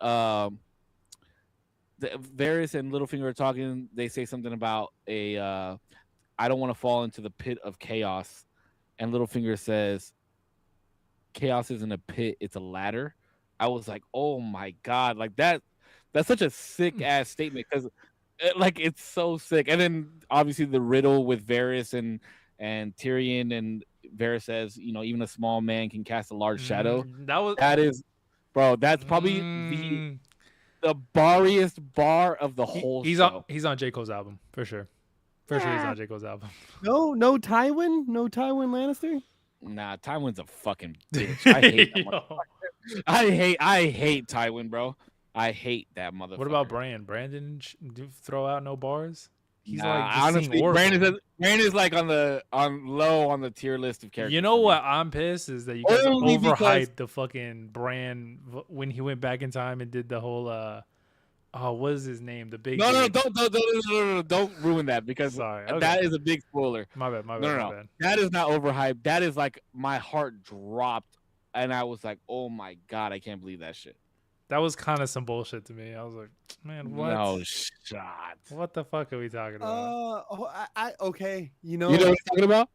Varys and Littlefinger are talking. They say something about I don't want to fall into the pit of chaos, and Littlefinger says chaos isn't a pit, it's a ladder. I was like, oh my god, like that's such a sick ass statement because like it's so sick. And then obviously the riddle with Varys and Tyrion, and Varys says, you know, even a small man can cast a large shadow. That is, bro, that's probably the barriest bar of the whole he's show. he's on J. Cole's album for sure. For sure, he's on J. Cole's album. No Tywin Lannister. Nah, Tywin's a fucking bitch. I hate that Yo. motherfucker. I hate Tywin, bro. I hate that motherfucker. What about Bran? Bran didn't throw out no bars. He's Nah, like the honestly, scene orphan. Bran is like on low on the tier list of characters. You know for me. what? I'm pissed is that you guys Only overhyped because- the fucking Bran when he went back in time and did the whole what is his name? The big No, dude. don't ruin that because Sorry. Okay. that is a big spoiler. My bad. My No. bad. That is not overhyped. That is like my heart dropped, and I was like, oh my god, I can't believe that shit. That was kind of some bullshit to me. I was like, man, what? No shot. What the fuck are we talking about? I okay. You know. You know what I'm talking about?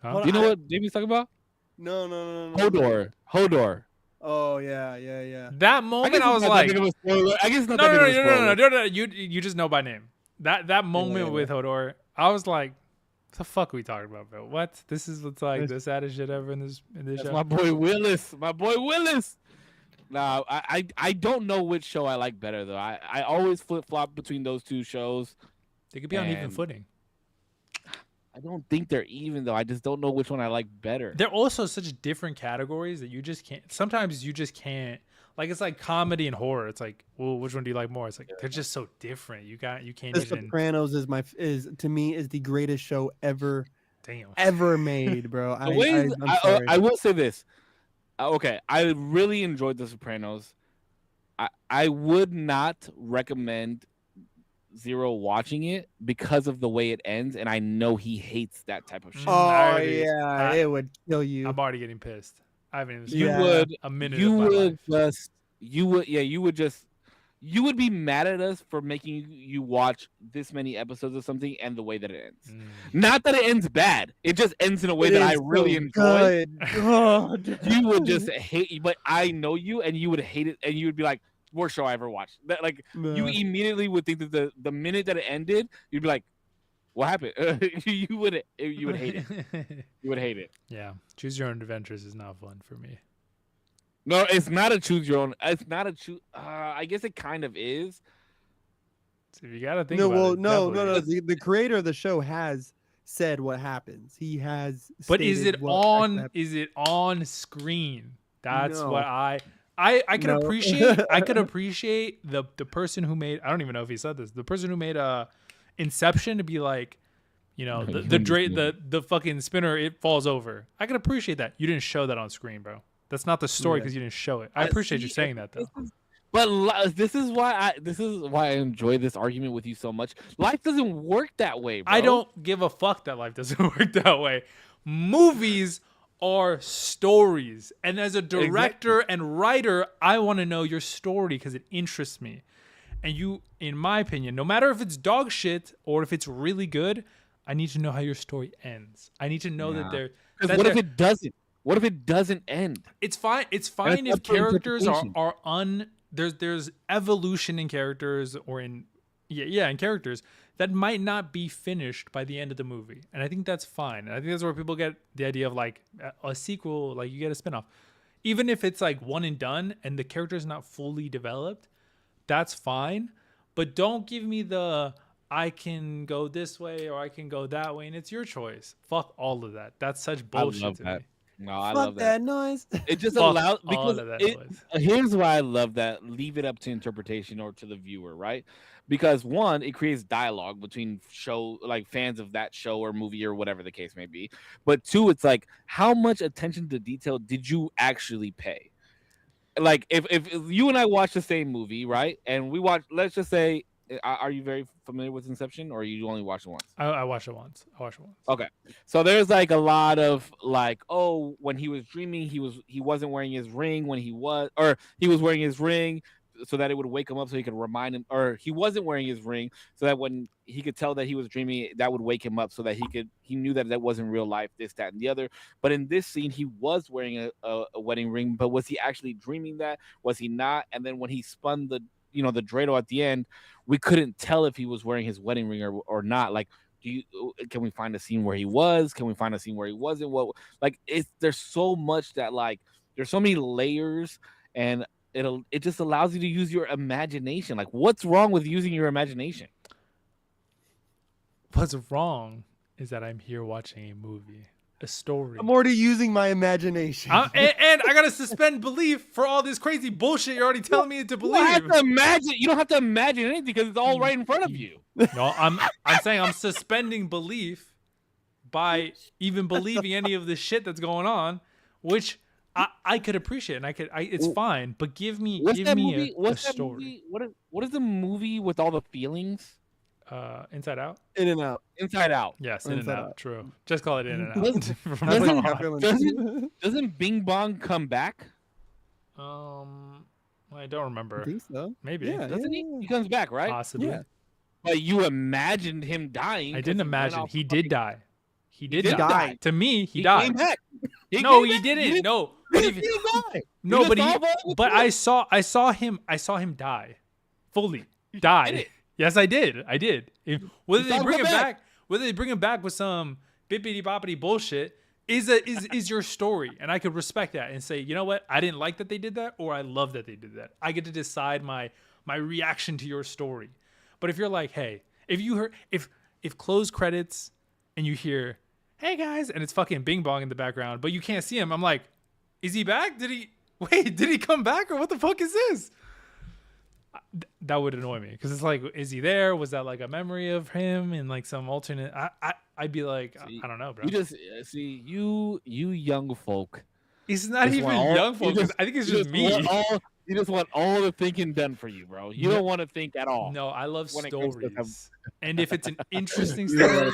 Huh? hold Do you on, know what Jamie's talking about? No. Hodor. Oh yeah. That moment, I was it's not like, that big of a spoiler. I guess it's not no. that big of a spoiler. You just know by name. That moment with Hodor, I was like, what the fuck are we talking about, bro? What? This is what's like the saddest shit ever in this That's show. my boy Willis. My boy Willis. Nah, I don't know which show I like better though. I always flip flop between those two shows. They could be on even And- footing. I don't think they're even though. I just don't know which one I like better. They're also such different categories that you just can't. Sometimes you just can't. Like it's like comedy and horror. It's like, well, which one do you like more? It's like they're just so different. You can't The even. Sopranos is to me is the greatest show ever Damn. made, bro. The way I'm sorry. I will say this. Okay, I really enjoyed The Sopranos. I would not recommend Zero watching it because of the way it ends, and I know he hates that type of shit. Oh already- yeah, it would kill you. I'm already getting pissed. I haven't even. You Yeah. would a minute. you of my would life. just you would be mad at us for making you watch this many episodes of something and the way that it ends. Not that it ends bad. It just ends in a way It that I is really so enjoy. good. God. You would just hate, but I know you, and you would hate it, and you would be like, worst show I ever watched. That like you No. immediately would think that the minute that it ended, you'd be like, "What happened?" you would hate it. You would hate it. Yeah, choose your own adventures is not fun for me. No, it's not a choose your own. It's not a choose. I guess it kind of is. So if you gotta think No, about well, it, no. definitely. The creator of the show has said what happens. He has. But is stated it what actually on? happened. Is it on screen? That's No. what I could No. appreciate. I could appreciate the person who made. I don't even know if he said this. The person who made Inception to be like, you know, No, the fucking spinner, it falls over. I could appreciate that. You didn't show that on screen, bro. That's not the story Yeah. because you didn't show it. I appreciate you saying that though. But this is why I enjoy this argument with you so much. Life doesn't work that way, bro. I don't give a fuck that life doesn't work that way. Movies are stories. And as a director and writer, I want to know your story because it interests me. And you, in my opinion, no matter if it's dog shit or if it's really good, I need to know how your story ends. I need to know that they're. Because what if it doesn't? What if it doesn't end? It's fine. It's fine if characters are there's evolution in characters or in characters that might not be finished by the end of the movie, and I think that's fine. And I think that's where people get the idea of like a sequel, like you get a spinoff, even if it's like one and done and the character is not fully developed. That's fine, but don't give me the I can go this way or I can go that way and it's your choice. Fuck all of that. That's such bullshit to me. No, I Fuck love that. noise. It just Fuck allows all because of that it, noise. here's why I love that. Leave it up to interpretation or to the viewer, right? Because one, it creates dialogue between fans of that show or movie or whatever the case may be. But two, it's like how much attention to detail did you actually pay? Like if you and I watch the same movie, right? And we watch, let's just say, are you very familiar with Inception, or you only watched it once? I watched it once. Okay, so there's like a lot of like, oh, when he was dreaming, he wasn't wearing his ring when he was wearing his ring so that it would wake him up so he could remind him, or he wasn't wearing his ring so that when he could tell that he was dreaming, that would wake him up so that he knew that wasn't real life, this, that, and the other. But in this scene, he was wearing a wedding ring, but was he actually dreaming that? Was he not? And then when he spun the dreidel at the end, we couldn't tell if he was wearing his wedding ring or not. Like, can we find a scene where he was? Can we find a scene where he wasn't? What, like, there's so much that, like, there's so many layers, and it just allows you to use your imagination. Like, what's wrong with using your imagination? What's wrong is that I'm here watching a movie, a story. I'm already using my imagination. And I gotta suspend belief for all this crazy bullshit you're already telling me to believe. You don't have to imagine anything because it's all right in front of you. No, I'm saying I'm suspending belief by even believing any of the shit that's going on, which I could appreciate, and it's fine. But give me a story. What is the movie with all the feelings? Inside Out. In and Out. Inside Out. Yes, In and Out. True. Just call it In and Out. Doesn't Bing Bong come back? I don't remember. I think so. Maybe. Yeah, doesn't he? He comes back, right? Possibly. Yeah. But you imagined him dying. I didn't imagine. He did die. He did did die. die. To me, he died. Came back. He didn't. He No. didn't die. No, but I saw him die fully. Die. Yes, I did. Whether they bring him back with some bippity boppity bullshit is your story, and I could respect that and say, you know what, I didn't like that they did that, or I love that they did that. I get to decide my reaction to your story. But if you're like, hey, if closed credits and you hear, hey guys, and it's fucking Bing Bong in the background, but you can't see him, I'm like, is he back? Did he come back, or what the fuck is this? That would annoy me because it's like, is he there? Was that like a memory of him in like some alternate? I'd be like, I don't know, bro. You just see you young folk. He's not even young folk. I think it's just me. You just want all the thinking done for you, bro. You don't want to think at all. No, I love stories, and if it's an interesting story,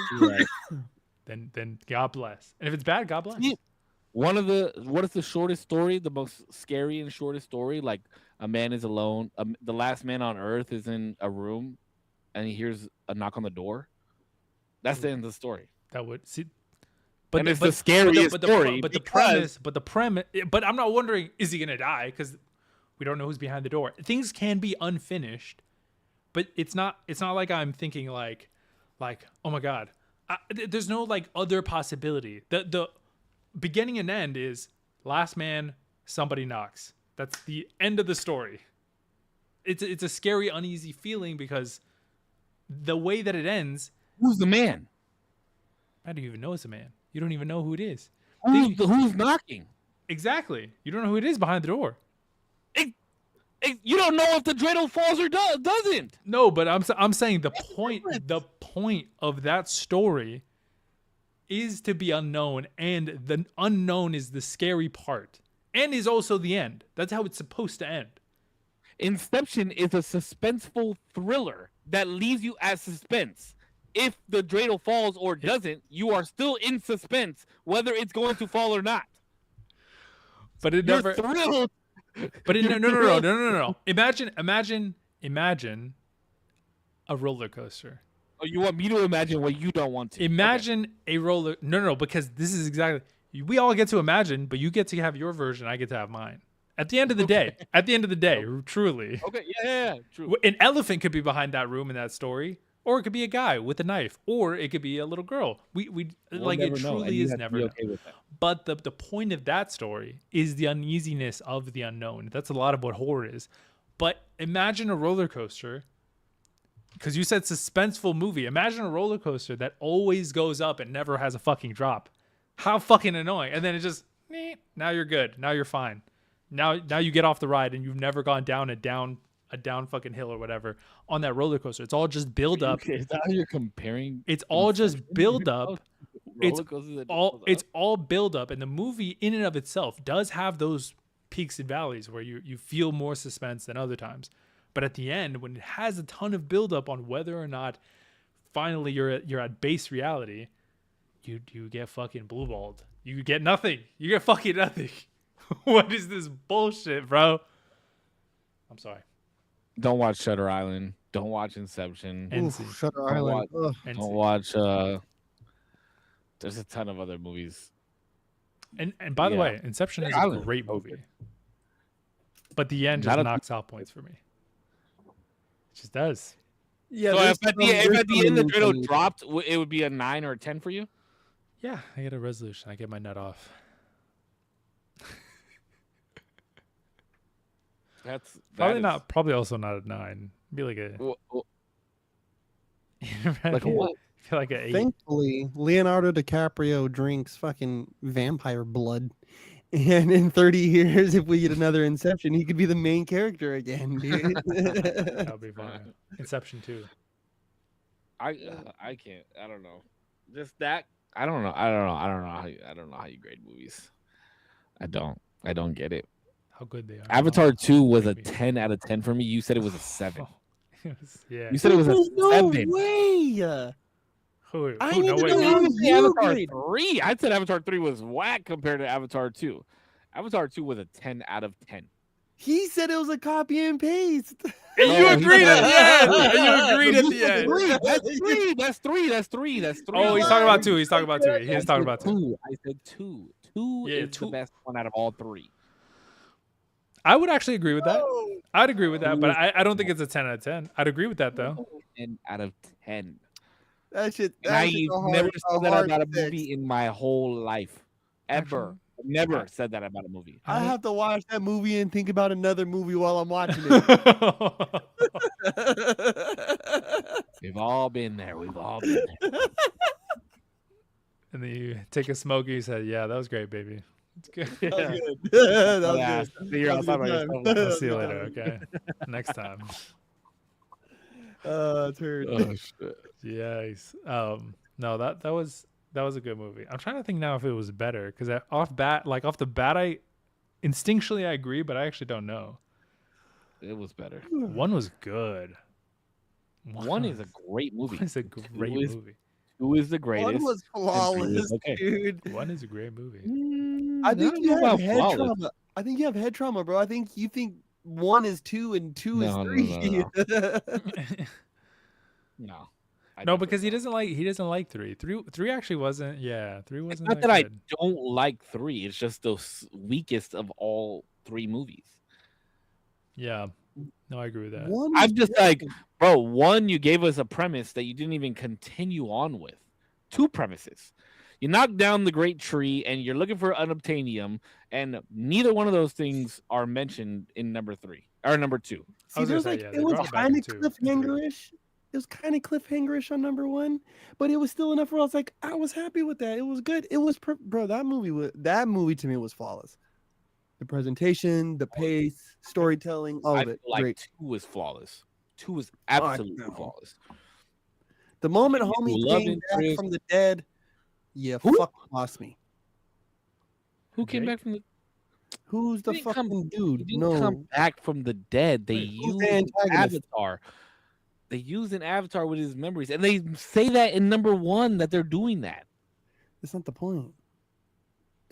then God bless. And if it's bad, God bless. What is the shortest story? The most scary and shortest story? Like, a man is alone. The last man on earth is in a room, and he hears a knock on the door. That's the end of the story. That would see. But it's the scariest story. But the premise. But I'm not wondering, is he gonna die? Because We don't know who's behind the door. Things can be unfinished, but it's not like I'm thinking like oh my god, there's no like other possibility. The beginning and end is last man, somebody knocks. That's the end of the story. It's a scary, uneasy feeling because the way that it ends. Who's the man? I don't even know it's a man. You don't even know who it is. Who's knocking? Exactly. You don't know who it is behind the door. You don't know if the dreidel falls or doesn't. No, but I'm saying the point of that story is to be unknown, and the unknown is the scary part, and is also the end. That's how it's supposed to end. Inception is a suspenseful thriller that leaves you at suspense. If the dreidel falls or doesn't, you are still in suspense whether it's going to fall or not. But it You're never. thrilled. But no. Imagine a roller coaster. Oh, you want me to imagine what you don't want to? Imagine a roller. No, because this is exactly. We all get to imagine, but you get to have your version. I get to have mine. At the end of the day, truly. Okay, yeah, true. An elephant could be behind that room in that story, or it could be a guy with a knife, or it could be a little girl. We'll like it truly is never. Okay with that. But the point of that story is the uneasiness of the unknown. That's a lot of what horror is. But imagine a roller coaster, because you said suspenseful movie. Imagine a roller coaster that always goes up and never has a fucking drop. How fucking annoying. And then it just, now you're good. Now you're fine. Now you get off the ride and you've never gone down a down fucking hill or whatever on that roller coaster. It's all just build up. Okay, is that how you're comparing? It's all just build up. It's all build up, and the movie in and of itself does have those peaks and valleys where you feel more suspense than other times. But at the end, when it has a ton of build up on whether or not finally you're at base reality, you get fucking blue balled. You get nothing. You get fucking nothing. What is this bullshit, bro? I'm sorry. Don't watch Shutter Island. Don't watch Inception. Shutter Island. Don't watch. There's a ton of other movies. And by the way, Inception is a great movie. But the end just knocks out points for me. It just does. Yeah. So if at the end the dreidel dropped, it would be a 9 or a 10 for you? Yeah, I get a resolution. I get my nut off. That's probably not. Probably also not a 9. Be like a. Like a what? I feel like an 8. Thankfully, Leonardo DiCaprio drinks fucking vampire blood. And in 30 years, if we get another Inception, he could be the main character again, dude. That'll be fine. Inception 2. I can't. I don't know. Just that. I don't know. I don't know how you grade movies. I don't get it. How good they are. Avatar 2 was a 10 out of 10 for me. You said it was a 7. Yeah. You said it was a 7. No way. Who I need no to way. know how you Avatar grade. 3. I said Avatar 3 was whack compared to Avatar 2. Avatar 2 was a 10 out of 10. He said it was a copy and paste. And you agreed at the end. And you agreed at the end. That's three. Oh, he's talking about 2. He is talking about 2. I said 2. 2 is the best one out of all 3. I would actually agree with that. I'd agree with that, but I don't think it's a 10 out of 10. I'd agree with that, though. 10 out of 10. That shit. I've never said that about a movie in my whole life. Ever. I've never said that about a movie. I have to watch that movie and think about another movie while I'm watching it. We've all been there. And then you take a smoke and you said, yeah, that was great, baby. It's good. Yeah. That was good. I'll see you later, okay? Next time. It's hurt. Oh, shit. Yes. No, that was a good movie. I'm trying to think now if it was better because off the bat, I instinctually I agree, but I actually don't know. It was better. 1 was good. 1 is a great movie. 1 is a great movie. 2 is the greatest. 1 was flawless, okay. dude. 1 is a great movie. I think you have head trauma. I think you have head trauma, bro. I think you think 1 is 2 and 2 is 3. No. No, because he doesn't like 3. 3 actually wasn't. Yeah, 3 wasn't. It's not that I don't like 3. It's just the weakest of all 3 movies. Yeah. No, I agree with that. One I'm was just like, bro, one, you gave us a premise that you didn't even continue on with. Two premises. You knocked down the great tree and you're looking for unobtainium, and neither one of those things are mentioned in number 3 or number 2. I See, was gonna there's say, like yeah, it they was dropped it back kind in of 2 and 3. cliffhanger-ish. It was kind of cliffhanger-ish on number 1, but it was still enough where I was like, I was happy with that. It was good. It was bro. That movie to me was flawless. The presentation, the pace, storytelling, all I of it, feel like great. 2 was flawless. 2 was Oh, absolutely no. flawless. The moment You homie love came back interest. from the dead, yeah, Who? fuck lost me. Who came Jake? back from the Who's the He didn't come- fucking He dude? didn't come No, back from the dead. They Wait, who's used the an antagonist? avatar. They used an avatar with his memories, and they say that in number 1 that they're doing that. That's not the point.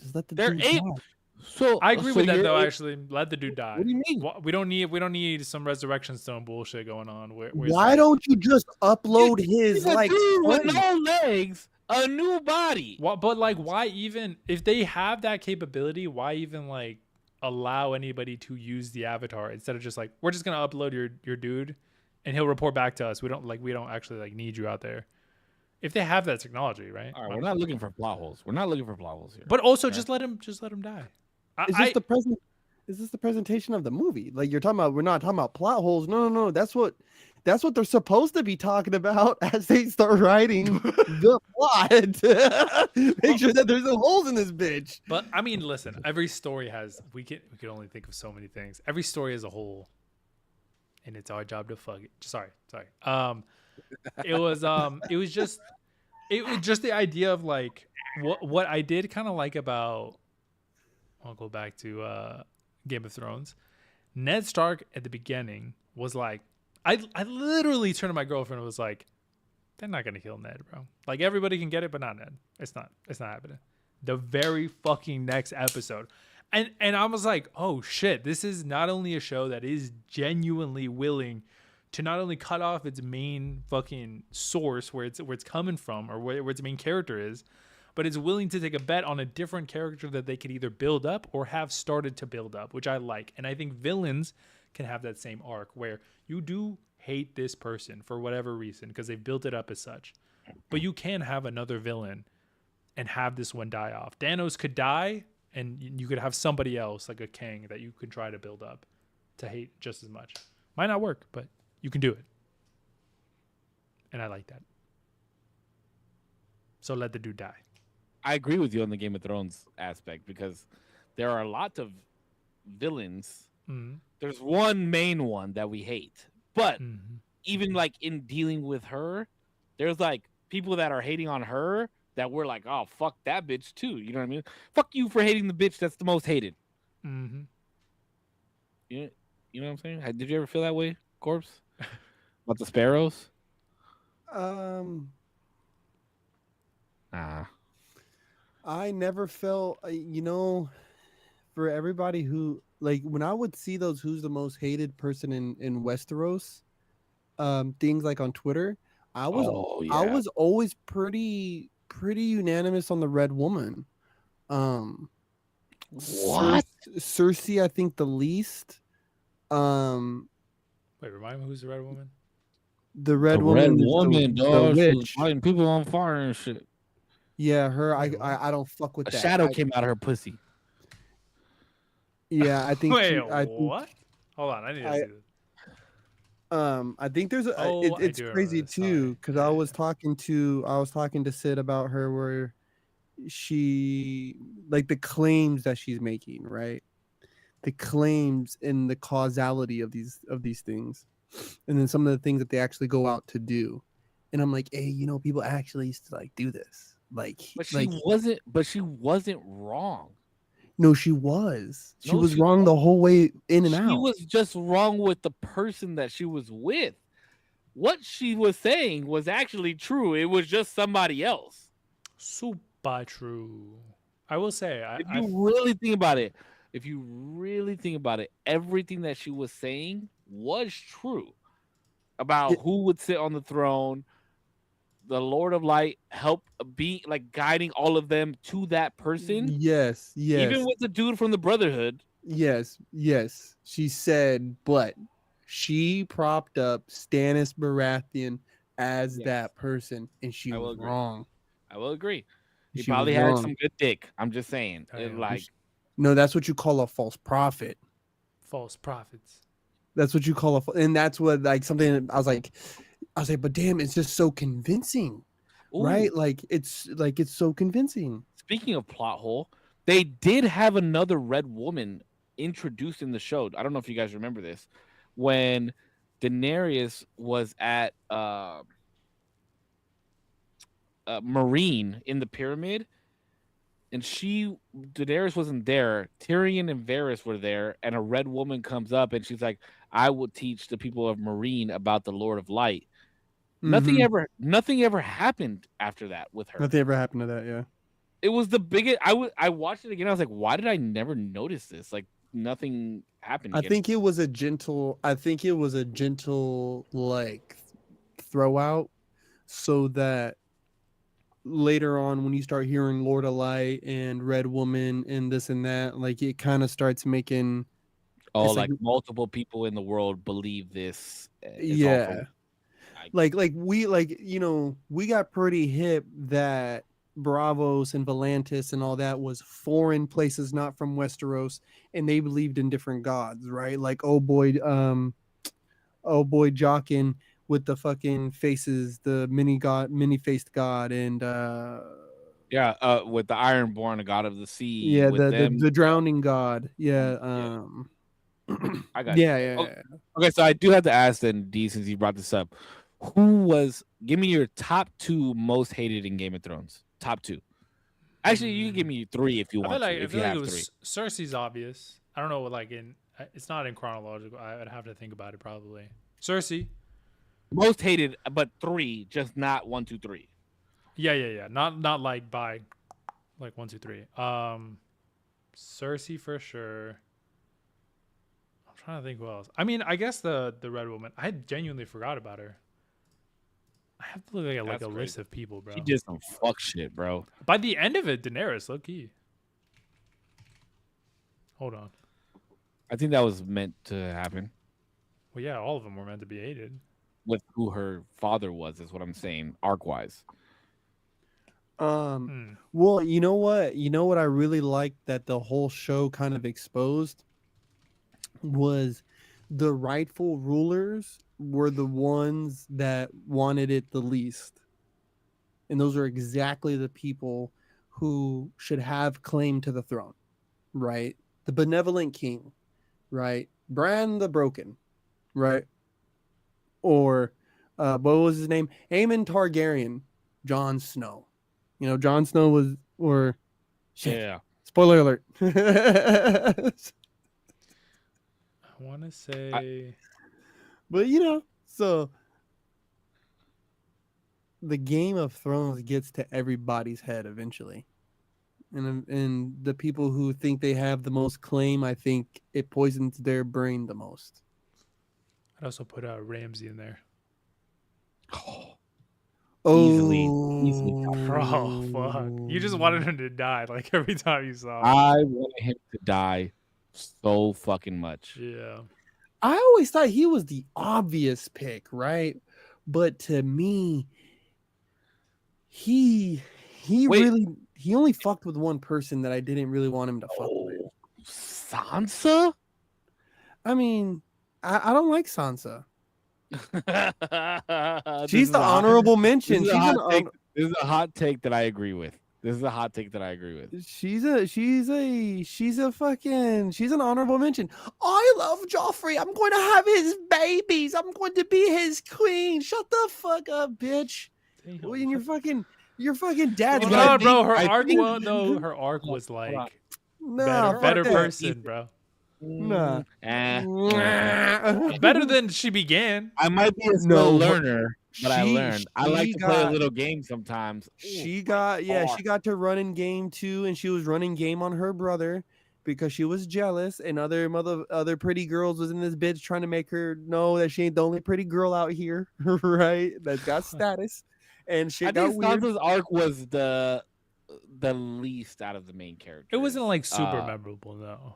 Just let the They're dude able. die. So I agree so with that you're though. able- Actually, let the dude die. What do you mean? We don't need some resurrection stone bullshit going on. Where's Why don't you just upload He's his a like dude with story? no legs, a new body. But like, why even if they have that capability? Why even like allow anybody to use the avatar instead of just like we're just gonna upload your dude, and he'll report back to us. We don't actually like need you out there. If they have that technology, right? All right, we're not looking for plot holes. We're not looking for plot holes here. But also Okay. just let him die. Is this the presentation of the movie? Like you're talking about? We're not talking about plot holes. No. That's what they're supposed to be talking about as they start writing the plot. Make sure that there's no holes in this bitch. But I mean, listen. Every story has we can only think of so many things. Every story as a whole, and it's our job to fuck it. Sorry. It was just the idea of like what I did kind of like about. I'll go back to Game of Thrones. Ned Stark at the beginning was like, I literally turned to my girlfriend and was like, they're not gonna kill Ned, bro. Like everybody can get it, but not Ned. It's not happening. The very fucking next episode. And I was like, oh shit, this is not only a show that is genuinely willing to not only cut off its main fucking source where it's coming from or where its main character is, but it's willing to take a bet on a different character that they could either build up or have started to build up, which I like. And I think villains can have that same arc where you do hate this person for whatever reason because they've built it up as such. But you can have another villain and have this one die off. Thanos could die and you could have somebody else like a king that you could try to build up to hate just as much. Might not work, but you can do it. And I like that. So let the dude die. I agree with you on the Game of Thrones aspect because there are a lot of villains. Mm-hmm. There's one main one that we hate, but Mm-hmm. even like in dealing with her, there's like people that are hating on her that we're like, oh fuck that bitch too. You know what I mean? Fuck you for hating the bitch that's the most hated. Mm-hmm. You know what I'm saying? Did you ever feel that way, Corpse? About the sparrows? Nah. I never felt, for everybody who like when I would see those who's the most hated person in Westeros, things like on Twitter, I was always pretty unanimous on the red woman. What? Cersei, I think the least. Wait, remind me who's the red woman? The red woman, dog. the She was witch. lighting people on fire and shit. Yeah, her. Wait, I don't fuck with A that. shadow came out of her pussy. Yeah, I think. Wait, I think, what? Hold on, I need to see this. I think there's Oh, I it's do remember crazy this. too because I Yeah, was talking to Sid about her where she like the claims that she's making, right? The claims and the causality of these things, and then some of the things that they actually go out to do. And I'm like, hey, people actually used to like do this, like, But she wasn't wrong. no, she was No, she wrong the whole way in and She out. was just wrong with the person that she was with. What she was saying was actually true. It was just somebody else. super true. I will say, If you really think about it, everything that she was saying was true about who would sit on the throne. The Lord of Light help be like guiding all of them to that person. Yes. Even with the dude from the Brotherhood. Yes, yes. She said, but she propped up Stannis Baratheon as Yes, that person, and she I will was agree. wrong. I will agree. He She was probably had wrong. some good dick. I'm just saying. Damn. Like, No, that's what you call a false prophet. False prophets. That's what you call and that's what like something I was like, but damn, it's just so convincing, ooh. right? It's so convincing. Speaking of plot hole, they did have another red woman introduced in the show. I don't know if you guys remember this. When Daenerys was at Marine in the pyramid, and Daenerys wasn't there. Tyrion and Varys were there, and a red woman comes up and she's like, "I will teach the people of Marine about the Lord of Light." Mm-hmm. Nothing ever happened after that with her. Nothing ever happened to that, yeah. It was the biggest. I watched it again. I was like, why did I never notice this? Like nothing happened I again. think it was a gentle like throw out so that later on when you start hearing Lord of Light and Red Woman and this and that, like it kind of starts making Oh, it's like like multiple people in the world believe this. It's all for yeah. like, We got pretty hip that Bravos and Volantis and all that was foreign places not from Westeros, and they believed in different gods, right? Like oh boy Jockin with the fucking faces, the mini faced god, and yeah, with the Ironborn, the god of the sea, yeah, with them. the drowning god, yeah, Yeah, I got you. yeah, Oh, yeah. okay, so I do have to ask then, D, since you brought this up, give me your top two most hated in Game of Thrones? Top two. Actually, you can give me three if you I feel want to, like I if feel you like it have three. was Cersei's obvious. I don't know, like it's not in chronological. I'd have to think about it probably. Cersei. Most hated, but three, just not one, two, three. Yeah. Not like by like 1, 2, 3. Cersei for sure. I'm trying to think who else. I mean, I guess the Red Woman. I genuinely forgot about her. I have to look at like That's a list crazy. of people, bro. She did some fuck shit, bro. By the end of it, Daenerys, low key. Hold on. I think that was meant to happen Well, yeah, all of them were meant to be hated. with who her father was, is what I'm saying, arc wise. Well, you know what? You know what I really liked that the whole show kind of exposed was the rightful rulers were the ones that wanted it the least. And those are exactly the people who should have claim to the throne, right? The benevolent king, right? Bran the Broken, right? Or what was his name? Aemon Targaryen, Jon Snow. You know, Jon Snow was, or shit. Yeah. Spoiler alert. I want to say. But you know, so the Game of Thrones gets to everybody's head eventually. And the people who think they have the most claim, I think it poisons their brain the most. I'd also put Ramsey in there. Easily Bro, fuck. You just wanted him to die like every time you saw him. I wanted him to die so fucking much. Yeah. I always thought he was the obvious pick, right? But to me, he only fucked with one person that I didn't really want him to fuck with. Sansa? I mean, I don't like Sansa. This She's is the a hot- honorable mention. This is a hot take that I agree with. She's an honorable mention. I love Joffrey. I'm going to have his babies. I'm going to be his queen. Shut the fuck up, bitch. Damn. And your fucking dad's Hold on, bro. Her arc was like better person, bro. Nah. Better than she began. I might be a slow learner, but I learned. I like to play a little game sometimes. She got to run in game 2, and she was running game on her brother because she was jealous, and other pretty girls was in this bitch trying to make her know that she ain't the only pretty girl out here, right? That's got status. And shit got weird. Sansa's arc was the least out of the main characters. It wasn't like super memorable, though.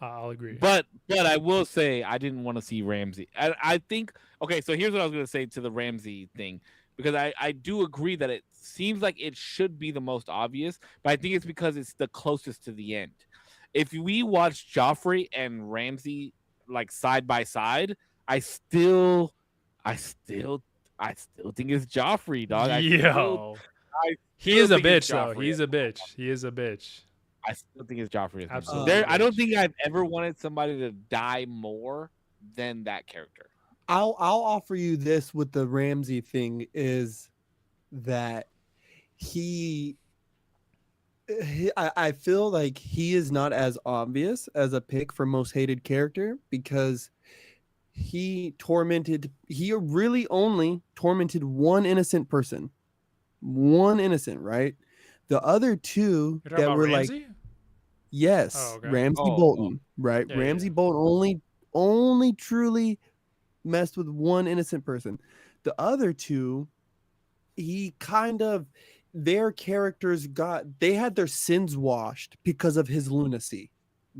I'll agree. But I will say I didn't want to see Ramsey. I think okay, so here's what I was gonna say to the Ramsey thing. Because I do agree that it seems like it should be the most obvious, but I think it's because it's the closest to the end. If we watch Joffrey and Ramsey like side by side, I still I still think it's Joffrey, dog. Yo, I he still is a think it's bitch though. Joffrey. He's a bitch. He is a bitch. I still think it's Joffrey. Absolutely. There, I don't bitch. think I've ever wanted somebody to die more than that character. I'll offer you this with the Ramsey thing is that I feel like he is not as obvious as a pick for most hated character because he really only tormented one innocent person. One innocent, right? The other two You're talking that about were Ramsey? yes, Oh, okay. Ramsey Bolton, right? Yeah, Ramsey yeah. Bolton only truly messed with one innocent person. The other two, he kind of their characters they had their sins washed because of his lunacy,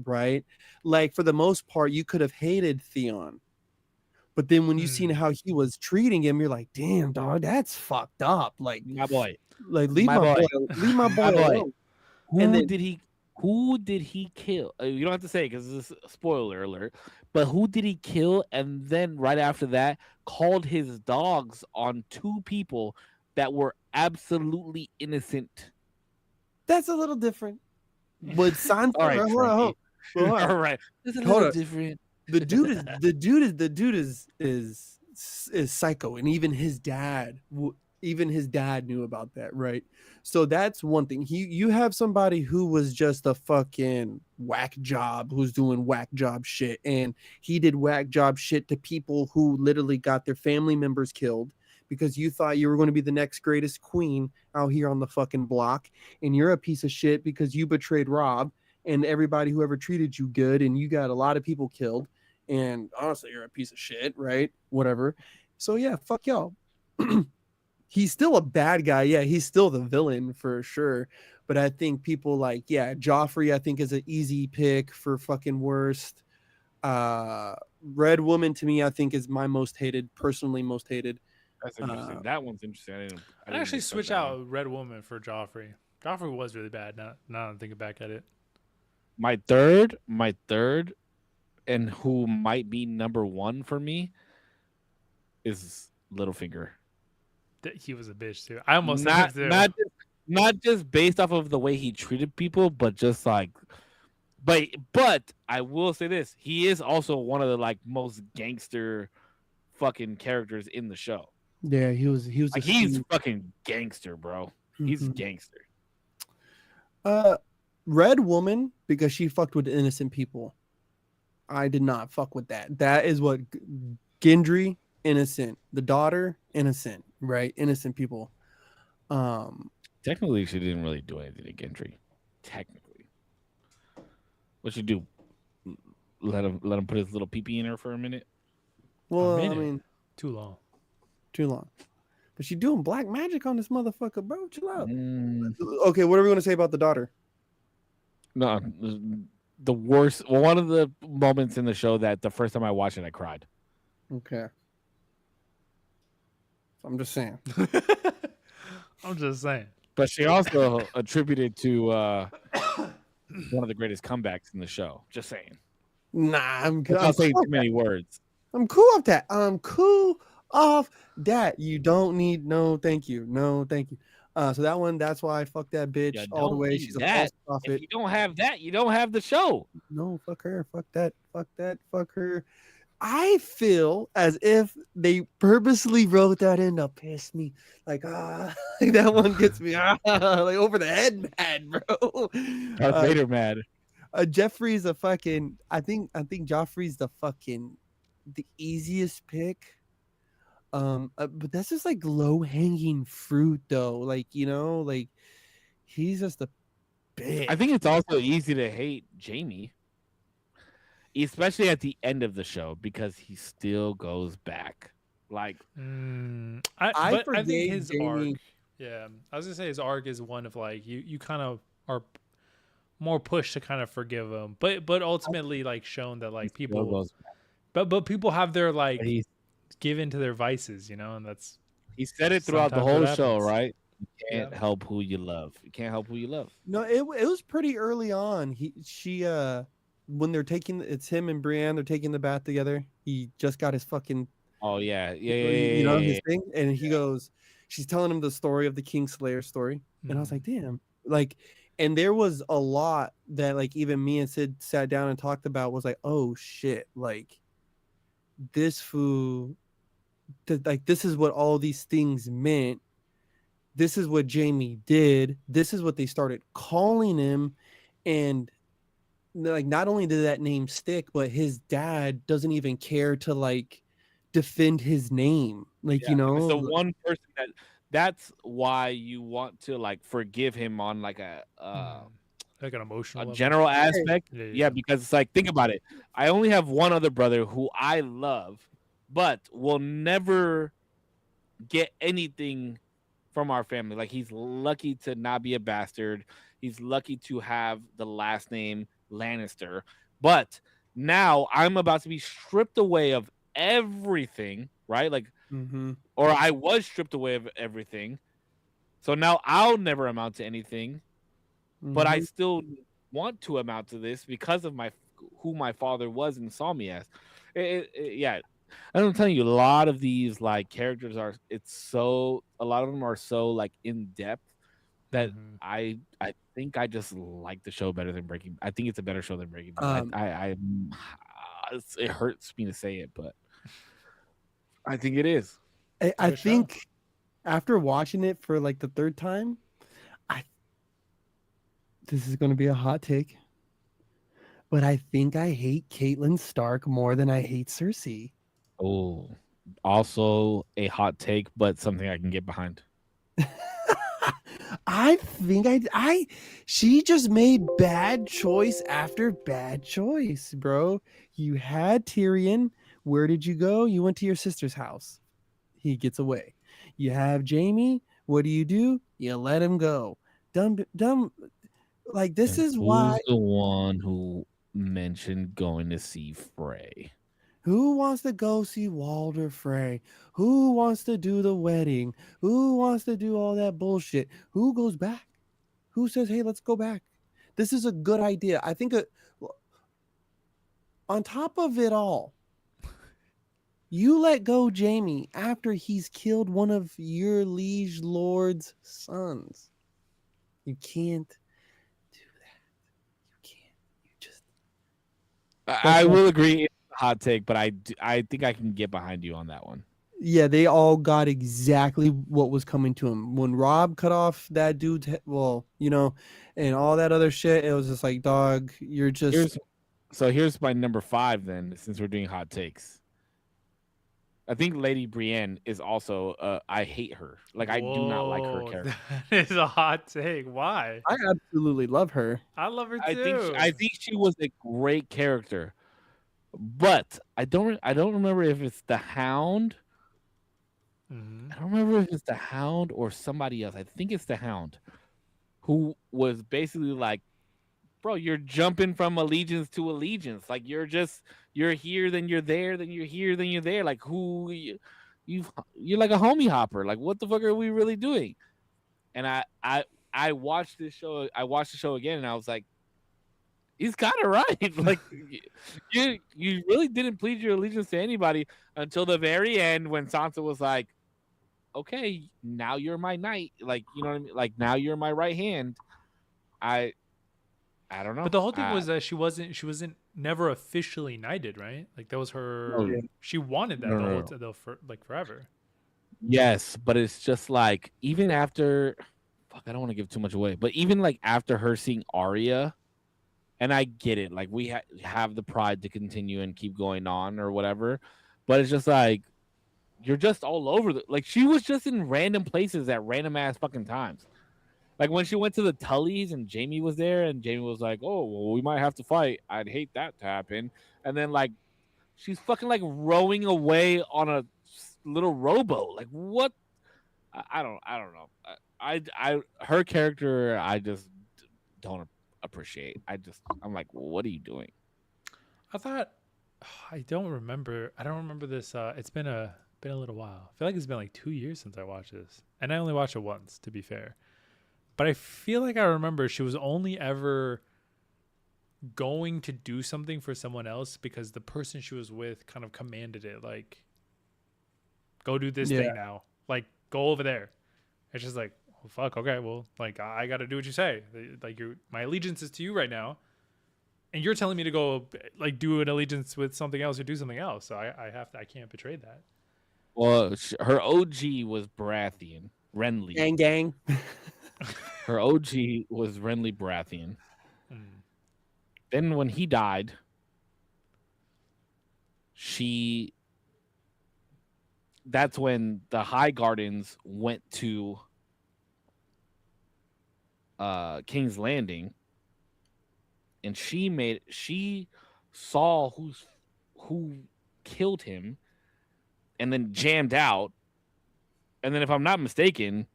right? Like for the most part, you could have hated Theon. But then when you seen how he was treating him, you're like, damn, dog, that's fucked up. Like My boy. leave My boy. leave my boy My boy. alone. And then Who did he kill? You don't have to say because this is a spoiler alert. But who did he kill? And then right after that, called his dogs on two people that were absolutely innocent. that's a little different. But Sansa, All right, hold on. all right. It's a Hold little on. different. The dude is psycho, and even his dad knew about that, right? So that's one thing. You have somebody who was just a fucking whack job, who's doing whack job shit, and he did whack job shit to people who literally got their family members killed because you thought you were going to be the next greatest queen out here on the fucking block, and you're a piece of shit because you betrayed Rob and everybody who ever treated you good, and you got a lot of people killed. And honestly, you're a piece of shit, right? Whatever. So yeah, fuck y'all. He's still a bad guy. Yeah, he's still the villain for sure. But I think people like, yeah, Joffrey, I think is an easy pick for fucking worst. Red Woman to me, I think is my personally most hated. That's interesting. That one's interesting. I didn't actually expect switch that out one. Red Woman for Joffrey. Joffrey was really bad. Now I'm thinking back at it. My third, and who might be number one for me is Littlefinger. He was a bitch too. I almost said him too. Not just based off of the way he treated people, but just like, but I will say this: he is also one of the like most gangster fucking characters in the show. Yeah, he was Like, he's fucking gangster, bro. He's gangster. Red Woman because she fucked with innocent people. I did not fuck with that. That is what Gendry, innocent. The daughter, innocent. Right? Innocent people. Technically, she didn't really do anything to Gendry. Technically, what you do? Let him put his little pee-pee in her for a minute. Well, I mean, too long. But she doing black magic on this motherfucker, bro. Chill out. Okay, what are we gonna say about the daughter? No, the worst. One of the moments in the show that the first time I watched it, I cried. Okay. I'm just saying. But she also attributed to one of the greatest comebacks in the show. Just saying. Nah, I'm good. Without saying too many words. I'm cool off that. You don't need no thank you. No, thank you. So that one, that's why I fuck that bitch all the way. She's a false prophet. If you don't have that, you don't have the show. No, fuck her. Fuck that. Fuck her. I feel as if they purposely wrote that in to piss me. Like, like that one gets me like over the head mad, bro. Darth Vader mad. Jeffrey's a fucking. I think Joffrey's the easiest pick. But that's just like low hanging fruit, though. Like, like he's just a bitch. I think it's also easy to hate Jamie, especially at the end of the show, because he still goes back. Like, I think his arc. Yeah, I was gonna say his arc is one of like you kind of are more push to kind of forgive him, but ultimately like shown that like Still people, goes but people have their back. like given to their vices, and that's He said it throughout the sometimes what whole show, happens. right? You Yeah. can't help who you love. You can't help who you love. No, it was pretty early on. She when they're taking it's him and Brienne, they're taking the bath together. He just got his fucking Oh yeah, his thing, and he goes, she's telling him the story of the Kingslayer story, and I was like, damn, like, and there was a lot that like even me and Sid sat down and talked about was like, oh shit, like this fool, like this is what all these things meant. This is what Jamie did. This is what they started calling him, and like not only did that name stick, but his dad doesn't even care to like defend his name, like yeah. And it's the one person that's why you want to like forgive him on like like an emotional a level. general aspect. Yeah. Because it's like, think about it. I only have one other brother who I love, but will never get anything from our family. Like, he's lucky to not be a bastard. He's lucky to have the last name Lannister. But now I'm about to be stripped away of everything, right? Like, or I was stripped away of everything. So now I'll never amount to anything. But I still want to amount to this because of who my father was and saw me as. Yeah, I'm telling you, a lot of these like characters a lot of them are so like in depth that I think I just like the show better than Breaking. I think it's a better show than Breaking Bad. It hurts me to say it, but I think it is. I think after watching it for like the third time, this is going to be a hot take, but I think I hate Caitlin Stark more than I hate Cersei. Oh, also a hot take, but something I can get behind. I think she just made bad choice after bad choice, bro. You had Tyrion. Where did you go? You went to your sister's house. He gets away. You have Jamie. What do? You let him go. Dumb. Like, this is why. Who's the one who mentioned going to see Frey? Who wants to go see Walder Frey? Who wants to do the wedding? Who wants to do all that bullshit? Who goes back? Who says, hey, let's go back? This is a good idea. I think on top of it all, you let go Jamie after he's killed one of your liege lord's sons. You can't do that. You can't. You just. I will agree. It's a hot take, but I think I can get behind you on that one. Yeah, they all got exactly what was coming to him. When Rob cut off that dude's head, and all that other shit, it was just like, dog, you're just. Here's my number 5 then, since we're doing hot takes. I think Lady Brienne is also I hate her. Like, I do not like her character. That is a hot take. Why? I absolutely love her. I love her too. I think she was a great character. But I don't remember if it's the Hound. I don't remember if it's the Hound or somebody else. I think it's the Hound, who was basically like, bro, you're jumping from allegiance to allegiance. Like, you're here, then you're there, then you're here, then you're there. Like, you're like a homie hopper. Like, what the fuck are we really doing? And I watched this show. I watched the show again, and I was like, he's kind of right. Like, you really didn't plead your allegiance to anybody until the very end, when Sansa was like, okay, now you're my knight. Like, you know what I mean? Like, now you're my right hand. I don't know. But the whole thing was that she wasn't never officially knighted, right? Like, that was her. Oh, yeah. She wanted that the whole like forever. Yes, but it's just like, even after, fuck, I don't want to give too much away, but even like after her seeing Arya, and I get it, like, we have the pride to continue and keep going on or whatever, but it's just like, you're just all over like, she was just in random places at random ass fucking times. Like, when she went to the Tullys and Jamie was there, and Jamie was like, oh, well, we might have to fight. I'd hate that to happen. And then, like, she's fucking, like, rowing away on a little rowboat. Like, what? I don't know. Her character, I just don't. appreciate. I'm like, well, what are you doing? I thought I don't remember. I don't remember this. It's been a little while. I feel like it's been like 2 years since I watched this, and I only watched it once, to be fair. But I feel like I remember she was only ever going to do something for someone else because the person she was with kind of commanded it, like, go do this thing now, like, go over there. It's just like, well, fuck, okay, well, like, I got to do what you say. Like, my allegiance is to you right now, and you're telling me to go like do an allegiance with something else or do something else. So I can't betray that. Well, her OG was Baratheon, Renly. Gang, gang. Her OG was Renly Baratheon. Then when he died, that's when the High Gardens went to King's Landing, and she saw who killed him, and then jammed out. And then, if I'm not mistaken,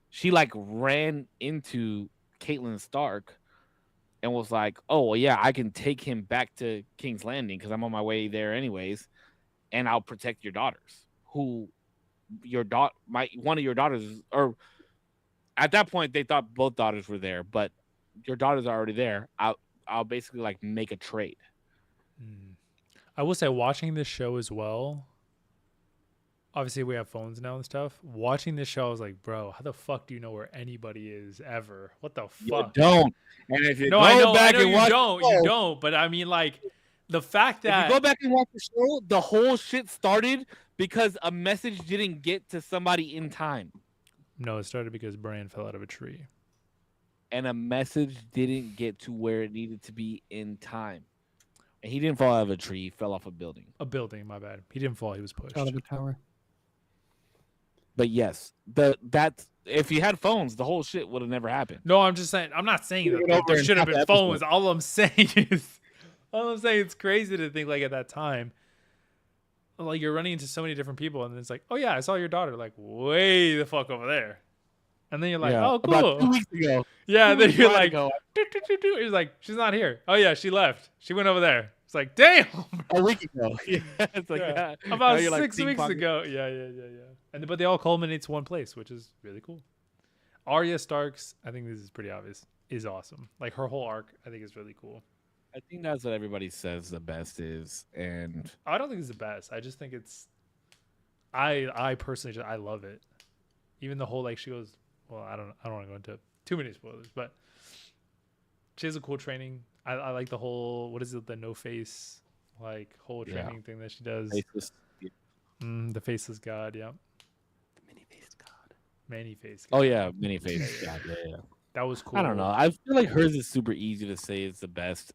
she like ran into Catelyn Stark and was like, "Oh, well, yeah, I can take him back to King's Landing because I'm on my way there anyways, and I'll protect your daughters." Who one of your daughters, or at that point they thought both daughters were there, but your daughters are already there. I'll basically like make a trade. I will say, watching this show as well, obviously we have phones now and stuff. Watching this show, I was like, bro, how the fuck do you know where anybody is ever? What the fuck? You don't. And if you no, go I know, back I know and you watch don't. the show, You don't. But I mean, like, the fact that if you go back and watch the show, the whole shit started because a message didn't get to somebody in time. No, it started because Bran fell out of a tree. And a message didn't get to where it needed to be in time. And he didn't fall out of a tree. He fell off a building. A building, my bad. He didn't fall. He was pushed. Out of a tower. But yes, that's if you had phones, the whole shit would have never happened. No, I'm just saying. I'm not saying that there should have been phones. All I'm saying it's crazy to think like at that time, like you're running into so many different people, and it's like, oh yeah, I saw your daughter like way the fuck over there, and then you're like, oh cool. About 2 weeks ago. Yeah, then you're like, he's like, she's not here. Oh yeah, she left. She went over there. It's like, damn. A week ago. Yeah, it's like about 6 weeks ago. Yeah. And but they all culminate to one place, which is really cool. Arya Stark's, I think this is pretty obvious, is awesome. Like her whole arc, I think is really cool. I think that's what everybody says the best is, and I don't think it's the best. I just think it's. I personally I love it. Even the whole like she goes. Well, I don't want to go into too many spoilers, but she has a cool training. I like the whole, what is it, the no face like whole training thing that she does. Faceless, the faceless god, yeah. The many-faced god. Many-faced. Oh yeah, many-faced god. Yeah. That was cool. I don't know. I feel like hers is super easy to say it's the best.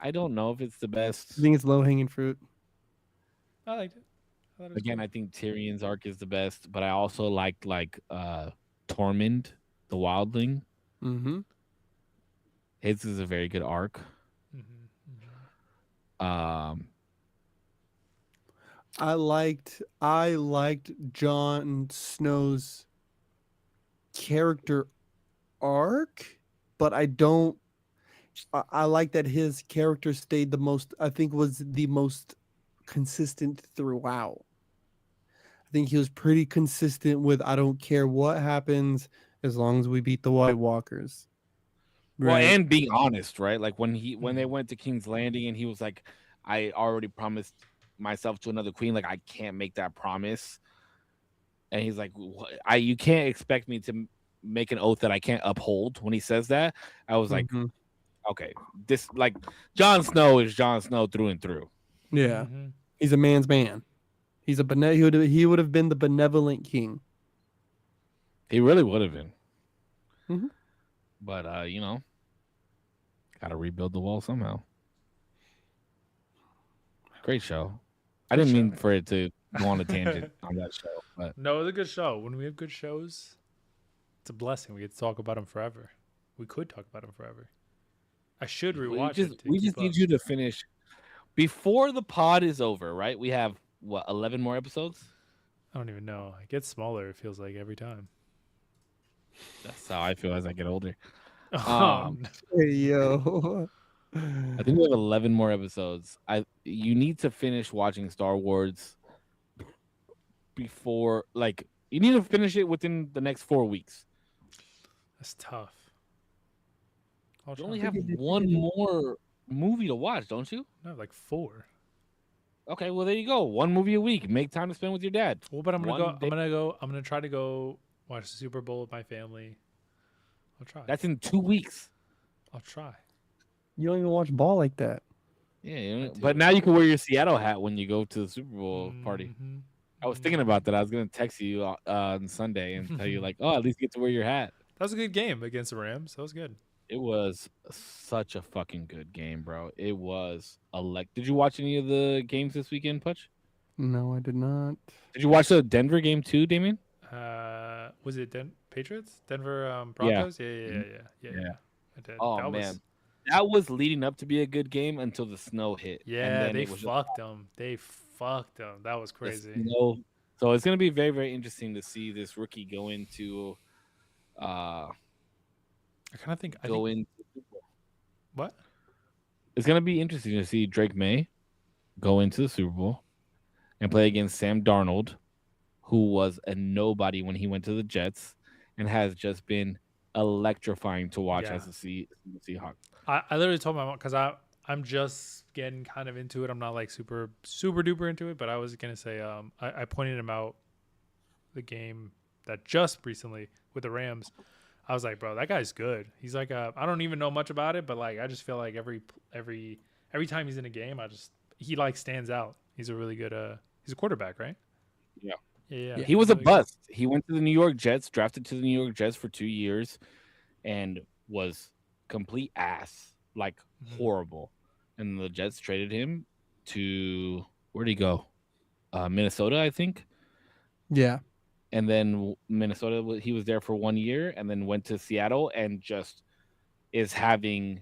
I don't know if it's the best. I think it's low-hanging fruit. I liked it. Again, cool. I think Tyrion's arc is the best, but I also liked Tormund, the wildling. Mm-hmm. His is a very good arc. I liked Jon Snow's character arc, but I like that his character stayed the most, I think was the most consistent throughout. I think he was pretty consistent with, I don't care what happens as long as we beat the White Walkers. Right? Well, and being honest, right? Like when they went to King's Landing and he was like, I already promised myself to another queen, like I can't make that promise. And he's like, you can't expect me to make an oath that I can't uphold. When he says that, I was like, okay, this, like, Jon Snow is Jon Snow through and through. Yeah. He's a man's man. He would have been the benevolent king. He really would have been. Mm-hmm. But gotta rebuild the wall somehow. Great show. I didn't mean for it to go on a tangent on that show. But no, it's a good show. When we have good shows, it's a blessing. We get to talk about them forever. We could talk about them forever. I should rewatch it. We just need you to finish before the pod is over, right? We have 11 more episodes? I don't even know. It gets smaller, it feels like, every time. That's how I feel as I get older. Um, Hey, yo. I think we have 11 more episodes. You need to finish watching Star Wars before, like, you need to finish it within the next 4 weeks. That's tough. I'll You try. only have one more movie to watch, don't you? No, like 4. Okay, well there you go. One movie a week. Make time to spend with your dad. Well, but I'm gonna One go. I'm day. gonna go. I'm gonna try to go watch the Super Bowl with my family. I'll try. That's in 2 weeks. I'll try. You don't even watch ball like that. Yeah, I but do. now you can wear your Seattle hat when you go to the Super Bowl party. Mm-hmm. I was thinking about that. I was gonna text you on Sunday and tell you like, oh, at least you get to wear your hat. That was a good game against the Rams. That was good. It was such a fucking good game, bro. It was Did you watch any of the games this weekend, Putch? No, I did not. Did you watch the Denver game too, Damien? Was it Patriots? Denver Yeah. Broncos? Yeah. I did. Oh that man, was that was leading up to be a good game until the snow hit. And yeah. then They it was fucked them. They fucked them. That was the crazy. snow. So it's gonna be very, very interesting to see this rookie go into I kind of think. into What? it's gonna be interesting to see Drake May go into the Super Bowl and play against Sam Darnold, who was a nobody when he went to the Jets and has just been electrifying to watch Yeah. as a Seahawk. I literally told my mom because I'm just getting kind of into it. I'm not like super duper into it, but I was gonna say I pointed him out the game that just recently with the Rams. I was like, bro, that guy's good. He's like I don't even know much about it, but like I just feel like every time he's in a game, he like stands out. He's a really good he's a quarterback, right? Yeah. Yeah. He was a really bust. He went to the New York Jets, drafted to the New York Jets for 2 years, and was complete ass, like horrible. And the Jets traded him to where'd he go? Minnesota, I think. Yeah. And then Minnesota, he was there for 1 year, and then went to Seattle, and just is having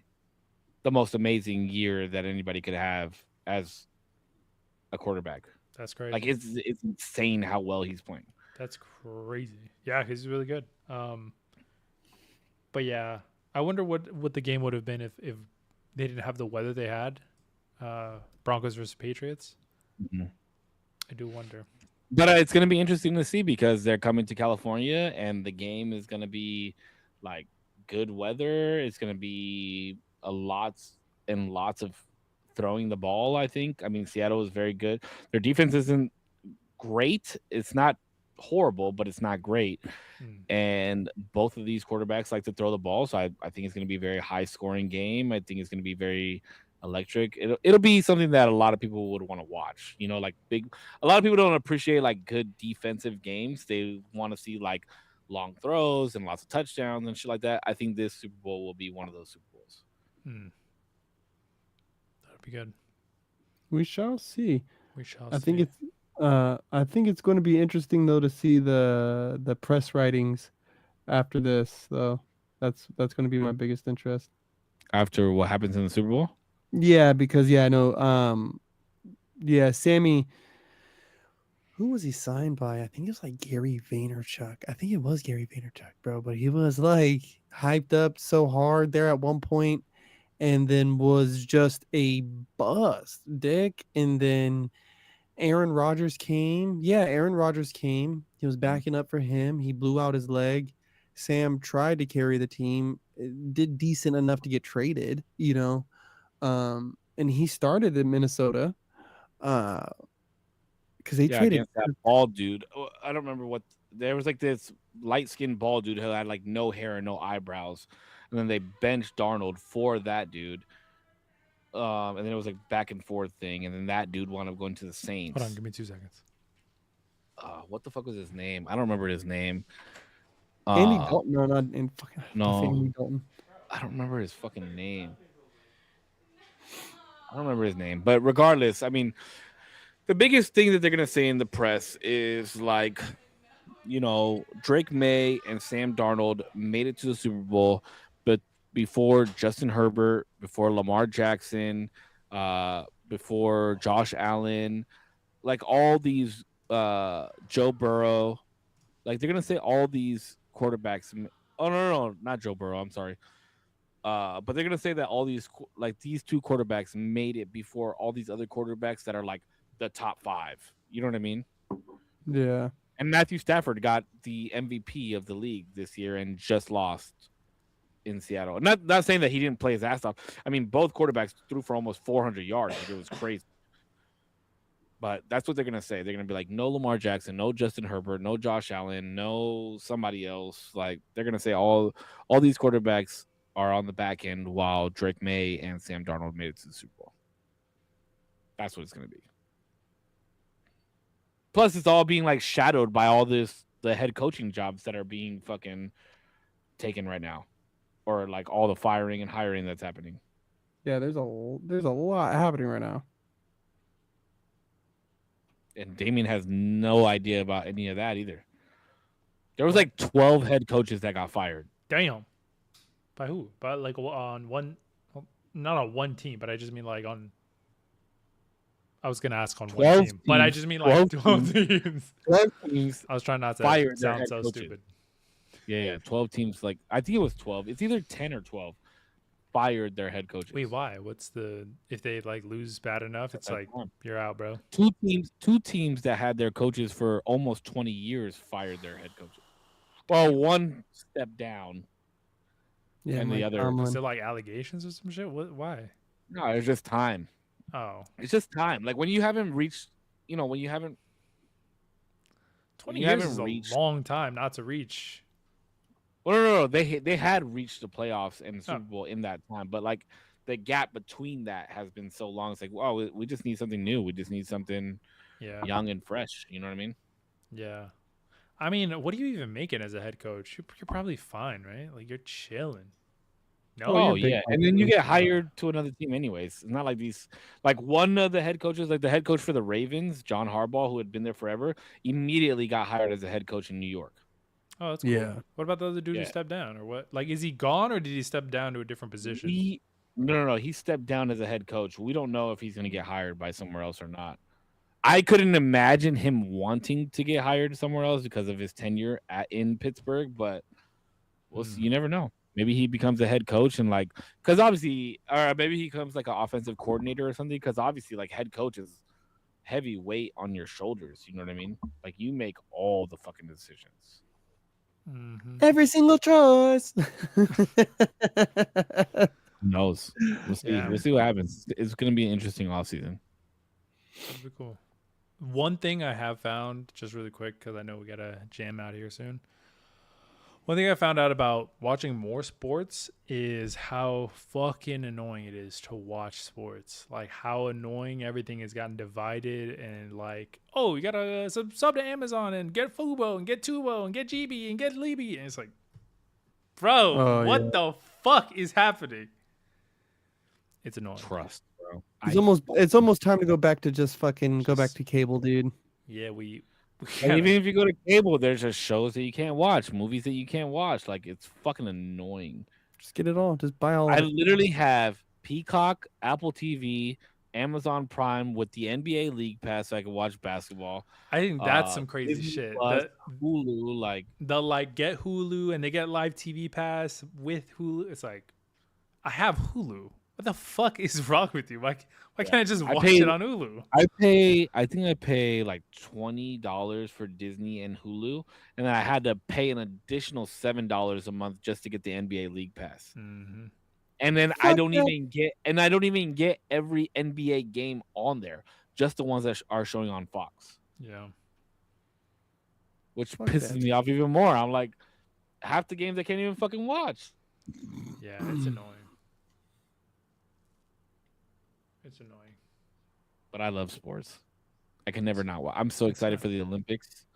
the most amazing year that anybody could have as a quarterback. That's crazy. Like it's insane how well he's playing. That's crazy. Yeah, he's really good. But yeah, I wonder what the game would have been if they didn't have the weather they had. Broncos versus Patriots. Mm-hmm. I do wonder. But it's going to be interesting to see because they're coming to California, and the game is going to be like good weather. It's going to be lots of throwing the ball. I think. I mean, Seattle is very good. Their defense isn't great. It's not horrible, but it's not great. And both of these quarterbacks like to throw the ball, so I think it's going to be a very high scoring game. I think it's going to be very electric. It'll be something that a lot of people would want to watch. You know, like a lot of people don't appreciate like good defensive games. They want to see like long throws and lots of touchdowns and shit like that. I think this Super Bowl will be one of those Super Bowls. That'd be good. We shall see. I think it's going to be interesting though to see the press writings after this though. That's going to be my biggest interest. After what happens in the Super Bowl? Yeah, because I know Sammy, who was he signed by? I think it was like Gary Vaynerchuk. I think it was Gary Vaynerchuk, bro, but he was like hyped up so hard there at one point and then was just a bust, dick. And then Aaron Rodgers came. Yeah, Aaron Rodgers came. He was backing up for him. He blew out his leg. Sam tried to carry the team, did decent enough to get traded, and he started in Minnesota because they traded against that bald dude. I don't remember what there was like this light-skinned bald dude who had like no hair and no eyebrows, and then they benched Darnold for that dude. And then it was like back and forth thing, and then that dude wound up going to the Saints. Hold on, give me 2 seconds. What the fuck was his name? I don't remember his name. Andy Dalton, no, Andy Dalton. I don't remember his fucking name. I don't remember his name, but regardless, I mean, the biggest thing that they're gonna say in the press is like, Drake May and Sam Darnold made it to the Super Bowl, but before Justin Herbert, before Lamar Jackson, before Josh Allen, like all these Joe Burrow, like they're gonna say all these quarterbacks. Oh no, not Joe Burrow. I'm sorry. But they're gonna say that all these these two quarterbacks made it before all these other quarterbacks that are like the top 5. You know what I mean? Yeah. And Matthew Stafford got the MVP of the league this year and just lost in Seattle. Not saying that he didn't play his ass off. I mean, both quarterbacks threw for almost 400 yards. Like, it was crazy. But that's what they're gonna say. They're gonna be like, no Lamar Jackson, no Justin Herbert, no Josh Allen, no somebody else. Like, they're gonna say all these quarterbacks are on the back end while Drake May and Sam Darnold made it to the Super Bowl. That's what it's gonna be. Plus, it's all being like shadowed by all the head coaching jobs that are being fucking taken right now, or like all the firing and hiring that's happening. Yeah, there's a lot happening right now. And Damien has no idea about any of that either. There was like 12 head coaches that got fired. Damn. By who? By like on one, well, not on one team, but I just mean like on. I was gonna ask on one team, but I just mean like 12 teams. 12 teams. I was trying not to sound so stupid. Yeah, 12 teams. Like, I think it was 12. It's either 10 or 12. Fired their head coaches. Wait, why? What's the if they like lose bad enough? It's like you're out, bro. Two teams that had their coaches for almost 20 years fired their head coaches. Well, one stepped down. Yeah, and the other. Is it like allegations or some shit? What? Why? No, it's just time. Oh, it's just time. Like, when you haven't reached, when you haven't. 20 years is a long time not to reach. Well, no. They had reached the playoffs and the Super Bowl in that time, but like the gap between that has been so long. It's like, wow, we just need something new. We just need something young and fresh. You know what I mean? Yeah. I mean, what are you even making as a head coach? You're probably fine, right? Like, you're chilling. No, oh yeah, and then you get hired to another team anyways. It's not like these, like one of the head coaches, like the head coach for the Ravens, John Harbaugh, who had been there forever, immediately got hired as a head coach in New York. Oh, that's cool. Yeah. What about the other dude who stepped down, or what? Like, is he gone, or did he step down to a different position? No. He stepped down as a head coach. We don't know if he's going to get hired by somewhere else or not. I couldn't imagine him wanting to get hired somewhere else because of his tenure in Pittsburgh, but we'll see. You never know. Maybe he becomes a head coach and like, because obviously, or maybe he becomes like an offensive coordinator or something. Because obviously, like, head coach is heavy weight on your shoulders. You know what I mean? Like, you make all the fucking decisions. Mm-hmm. Every single choice. Who knows? We'll see. Yeah. We'll see what happens. It's going to be an interesting offseason. That'd be cool. One thing I have found, just really quick, because I know we got to jam out here soon. One thing I found out about watching more sports is how fucking annoying it is to watch sports. Like, how annoying everything has gotten divided, and like, oh, you gotta sub to Amazon and get Fubo and get Tubo and get GB and get Libby, and it's like, bro, what the fuck is happening? It's annoying. Trust, bro. It's almost time to go back to just fucking go back to cable, dude. Yeah, even if you go to cable, there's just shows that you can't watch, movies that you can't watch. Like, it's fucking annoying. Just get it all. Just buy all. I literally have Peacock, Apple TV, Amazon Prime with the NBA League Pass, so I can watch basketball. I think that's some crazy Disney shit. Hulu, they'll get Hulu and they get live TV Pass with Hulu. It's like, I have Hulu. What the fuck is wrong with you? Why can't I just watch it on Hulu? I think I pay like $20 for Disney and Hulu, and then I had to pay an additional $7 a month just to get the NBA League Pass. Mm-hmm. And then I don't even get every NBA game on there, just the ones that are showing on Fox. Yeah. Which pisses me off even more. I'm like, half the games I can't even fucking watch. Yeah, it's annoying. It's annoying. But I love sports. I can never not watch. I'm so excited for the Olympics.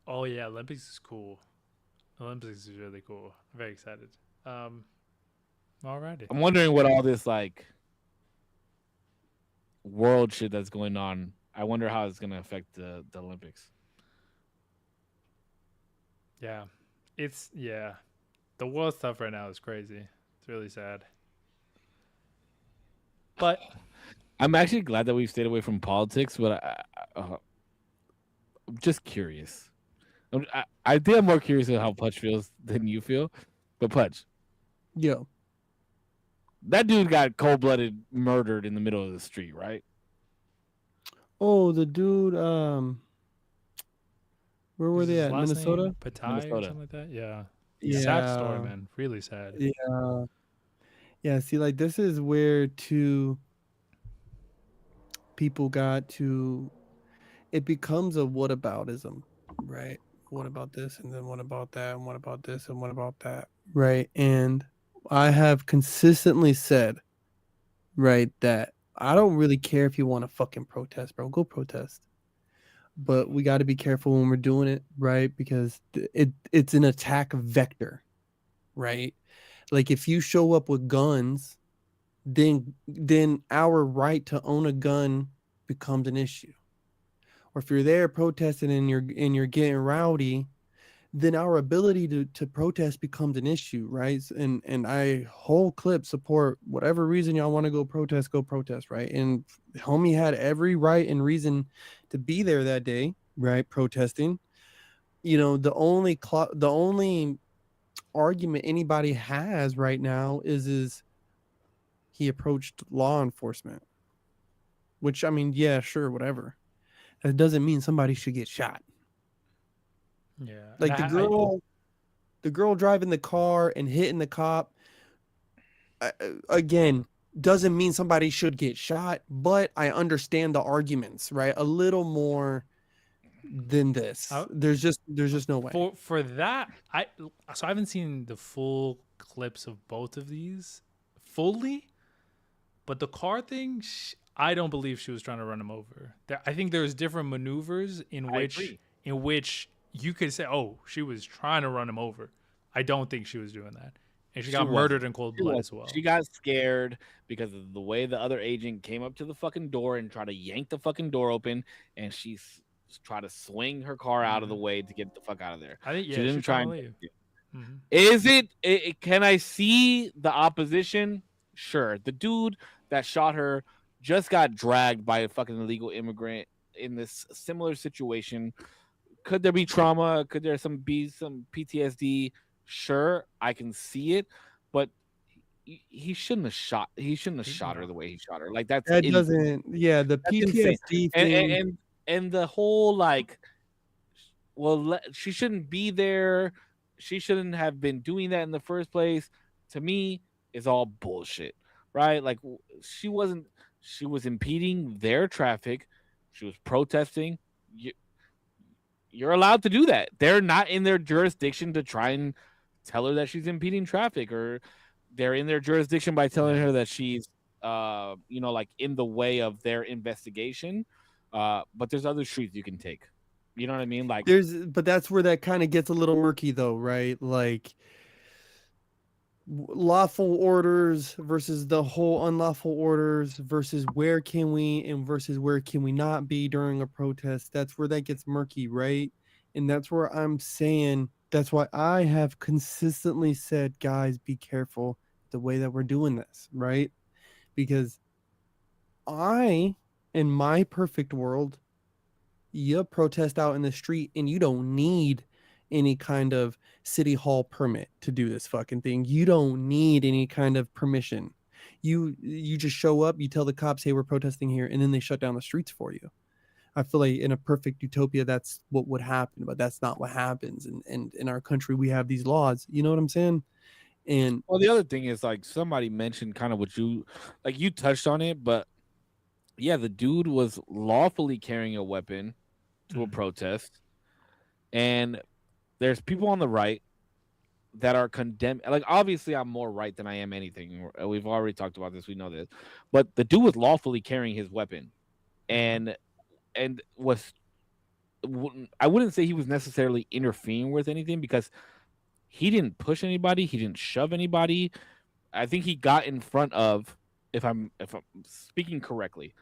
Oh, yeah. Olympics is cool. Olympics is really cool. I'm very excited. Alrighty. I'm wondering what all this, like, world shit that's going on. I wonder how it's going to affect the Olympics. Yeah. The world stuff right now is crazy. It's really sad. But I'm actually glad that we've stayed away from politics, but I'm just curious. I think I'm more curious about how Pudge feels than you feel. But Pudge, yo, That dude got cold-blooded murdered in the middle of the street, right? Oh, the dude. Where were Is they his at? last name Minnesota. Patai or Minnesota. something like that? Yeah. Yeah. Sad story, Yeah. man. Really sad. Yeah. Yeah. See, like this is where two people got to. It becomes a whataboutism, right? What about this, and then what about that, and what about this, and what about that, right? And I have consistently said, right, that I don't really care if you want to fucking protest, bro. Go protest. But we got to be careful when we're doing it, right? Because it's an attack vector, right? Like if you show up with guns, then our right to own a gun becomes an issue. Or if you're there protesting and you're getting rowdy, then our ability to protest becomes an issue, right? And I whole clip support whatever reason y'all want to go protest, right? And homie had every right and reason to be there that day, right? Protesting. You know, the only argument anybody has right now is he approached law enforcement, which I mean, yeah, sure, whatever. That doesn't mean somebody should get shot. Yeah. And Like the girl driving the car and hitting the cop, again, doesn't mean somebody should get shot, but I understand the arguments, right? A little more than this. There's just no way. For that, I haven't seen the full clips of both of these fully, but the car thing, I don't believe she was trying to run him over. I think there's different maneuvers in which you could say, "Oh, she was trying to run him over." I don't think she was doing that, and she got murdered in cold blood as well. She got scared because of the way the other agent came up to the fucking door and tried to yank the fucking door open, and she tried to swing her car out of the way to get the fuck out of there. I think she didn't try and leave. Is it? Can I see the opposition? Sure. The dude that shot her just got dragged by a fucking illegal immigrant in this similar situation. Could there be trauma? Could there be some PTSD? Sure, I can see it, but he shouldn't have shot. He shouldn't have shot her the way he shot her. Like that doesn't. Yeah, the PTSD thing and the whole like, well, she shouldn't be there. She shouldn't have been doing that in the first place. To me, is all bullshit, right? Like she wasn't. She was impeding their traffic. She was protesting. You're allowed to do that. They're not in their jurisdiction to try and tell her that she's impeding traffic, or they're in their jurisdiction by telling her that she's, like in the way of their investigation. But there's other streets you can take. You know what I mean? Like but that's where that kind of gets a little murky, though, right? Like lawful orders versus the whole unlawful orders versus where can we and versus where can we not be during a protest. That's where that gets murky, right? And that's where I'm saying, that's why I have consistently said, guys, be careful the way that we're doing this, right? Because in my perfect world, you protest out in the street and you don't need any kind of city hall permit to do this fucking thing. You don't need any kind of permission. You just show up, you tell the cops, hey, we're protesting here, and then they shut down the streets for you. I feel like in a perfect utopia, that's what would happen, but that's not what happens. And in our country, we have these laws. You know what I'm saying? And well, the other thing is, like, somebody mentioned kind of what you touched on it, but yeah, the dude was lawfully carrying a weapon to a protest, and there's people on the right that are condemned. Like, obviously, I'm more right than I am anything. We've already talked about this. We know this, but the dude was lawfully carrying his weapon, and was. I wouldn't say he was necessarily interfering with anything because he didn't push anybody. He didn't shove anybody. I think he got in front of, if I'm speaking correctly,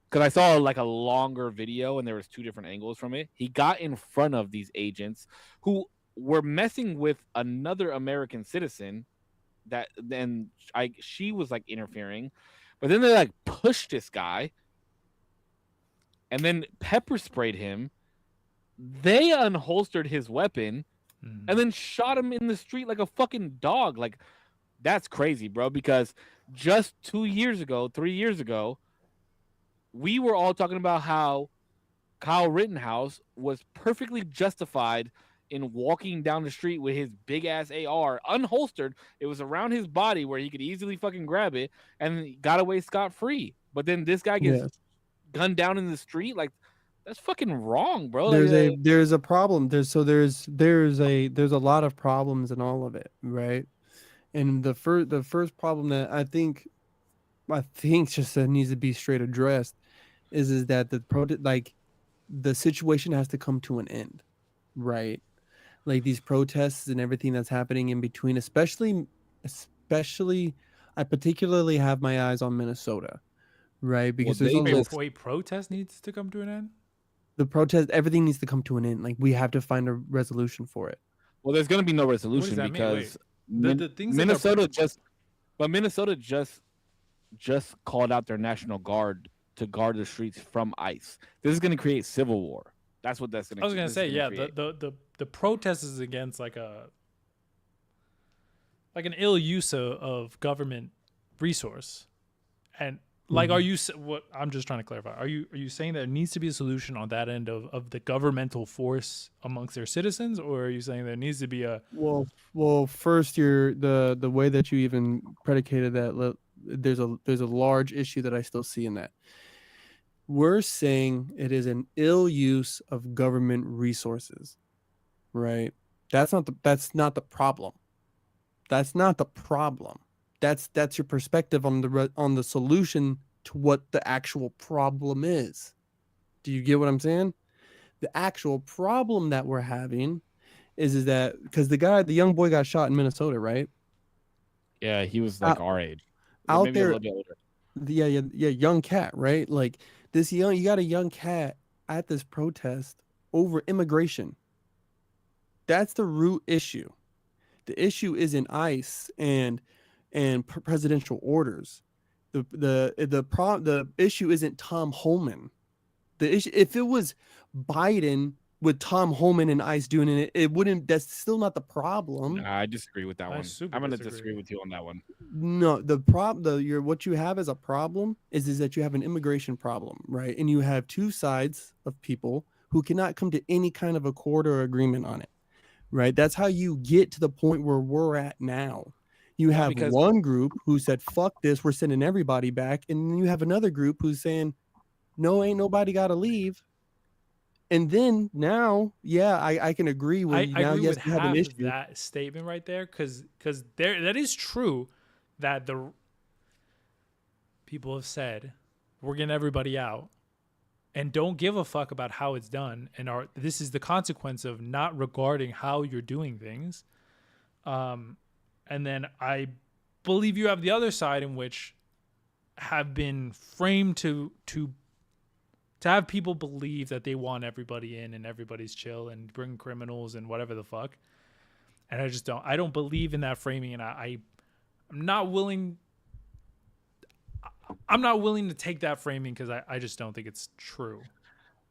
because I saw like a longer video and there was two different angles from it. He got in front of these agents who were messing with another American citizen that then she was like interfering, but then they like pushed this guy and then pepper sprayed him. They unholstered his weapon and then shot him in the street like a fucking dog. Like, that's crazy, bro, because just 2 years ago, 3 years ago, we were all talking about how Kyle Rittenhouse was perfectly justified in walking down the street with his big ass AR unholstered. It was around his body where he could easily fucking grab it and he got away scot free. But then this guy gets Yes. gunned down in the street. Like, that's fucking wrong, bro. There's a problem. There's a lot of problems in all of it, right? And the first problem that I think just that needs to be straight addressed is that the situation has to come to an end, right? Like these protests and everything that's happening in between, especially I particularly have my eyes on Minnesota, right? Well, Because there's they a just Wait, protest needs to come to an end. the protest, everything needs to come to an end. Like we have to find a resolution for it. well, there's gonna be no What does resolution that mean? Wait, because the things that are Minnesota just called out their national guard to guard the streets from ICE. This is gonna create civil war. That's what that's gonna. I was gonna this is say, gonna yeah, create. the protest is against like an ill use of government resource, and like, are you what I'm just trying to clarify? Are you saying there needs to be a solution on that end of the governmental force amongst their citizens, or are you saying there needs to be a Well, first, the way that you even predicated that. There's a large issue that I still see in that. We're saying it is an ill use of government resources, right? That's not the problem. That's not the problem. That's your perspective on the solution to what the actual problem is. Do you get what I'm saying? The actual problem that we're having is that because the young boy got shot in Minnesota, right? Yeah, he was like Out, our age, or out maybe a there, little bit older. yeah, young cat, right? Like you got a young cat at this protest over immigration. That's the root issue. The issue isn't ICE and presidential orders. The issue isn't Tom Holman. The issue, if it was Biden with Tom Holman and ICE doing it, it wouldn't. That's still not the problem. Nah, I disagree with that I one. super I'm gonna disagree. disagree with you on that one. No, the problem, what you have as a problem is that you have an immigration problem, right? And you have two sides of people who cannot come to any kind of accord or agreement on it, right? That's how you get to the point where we're at now. You Yeah, have because one group who said, fuck this, we're sending everybody back. And then you have another group who's saying, no, ain't nobody got to leave. And then now, yeah, I can agree I now, agree yes, with you have an half issue. of that statement right there, because there that is true that the people have said we're getting everybody out and don't give a fuck about how it's done, and this is the consequence of not regarding how you're doing things. And then I believe you have the other side in which have been framed to have people believe that they want everybody in and everybody's chill and bring criminals and whatever the fuck. And I don't believe in that framing, and I'm not willing to take that framing because I just don't think it's true.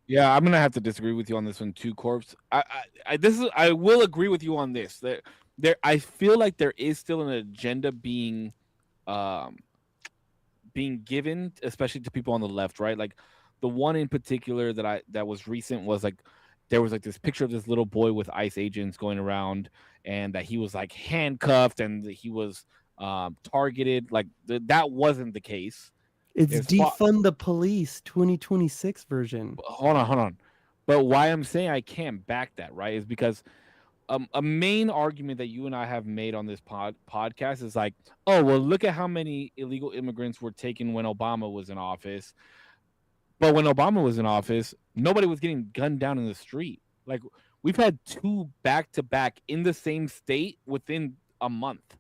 yeah, I'm gonna have to disagree with you on this one too, Corpse. I will agree with you on this. I feel like there is still an agenda um being given, especially to people on the left, right? Like the one in particular that was recent was like there was like this picture of this little boy with ICE agents going around, and that he was like handcuffed and that he was targeted. Like that wasn't the case. It's It's defund the police 2026 version. hold on. But why I'm saying I can't back that, right, is because a main argument that you and I have made on this podcast is like, oh, well, look at how many illegal immigrants were taken when Obama was in office. But when Obama was in office, nobody was getting gunned down in the street. Like, we've had two back to back in the same state within a month.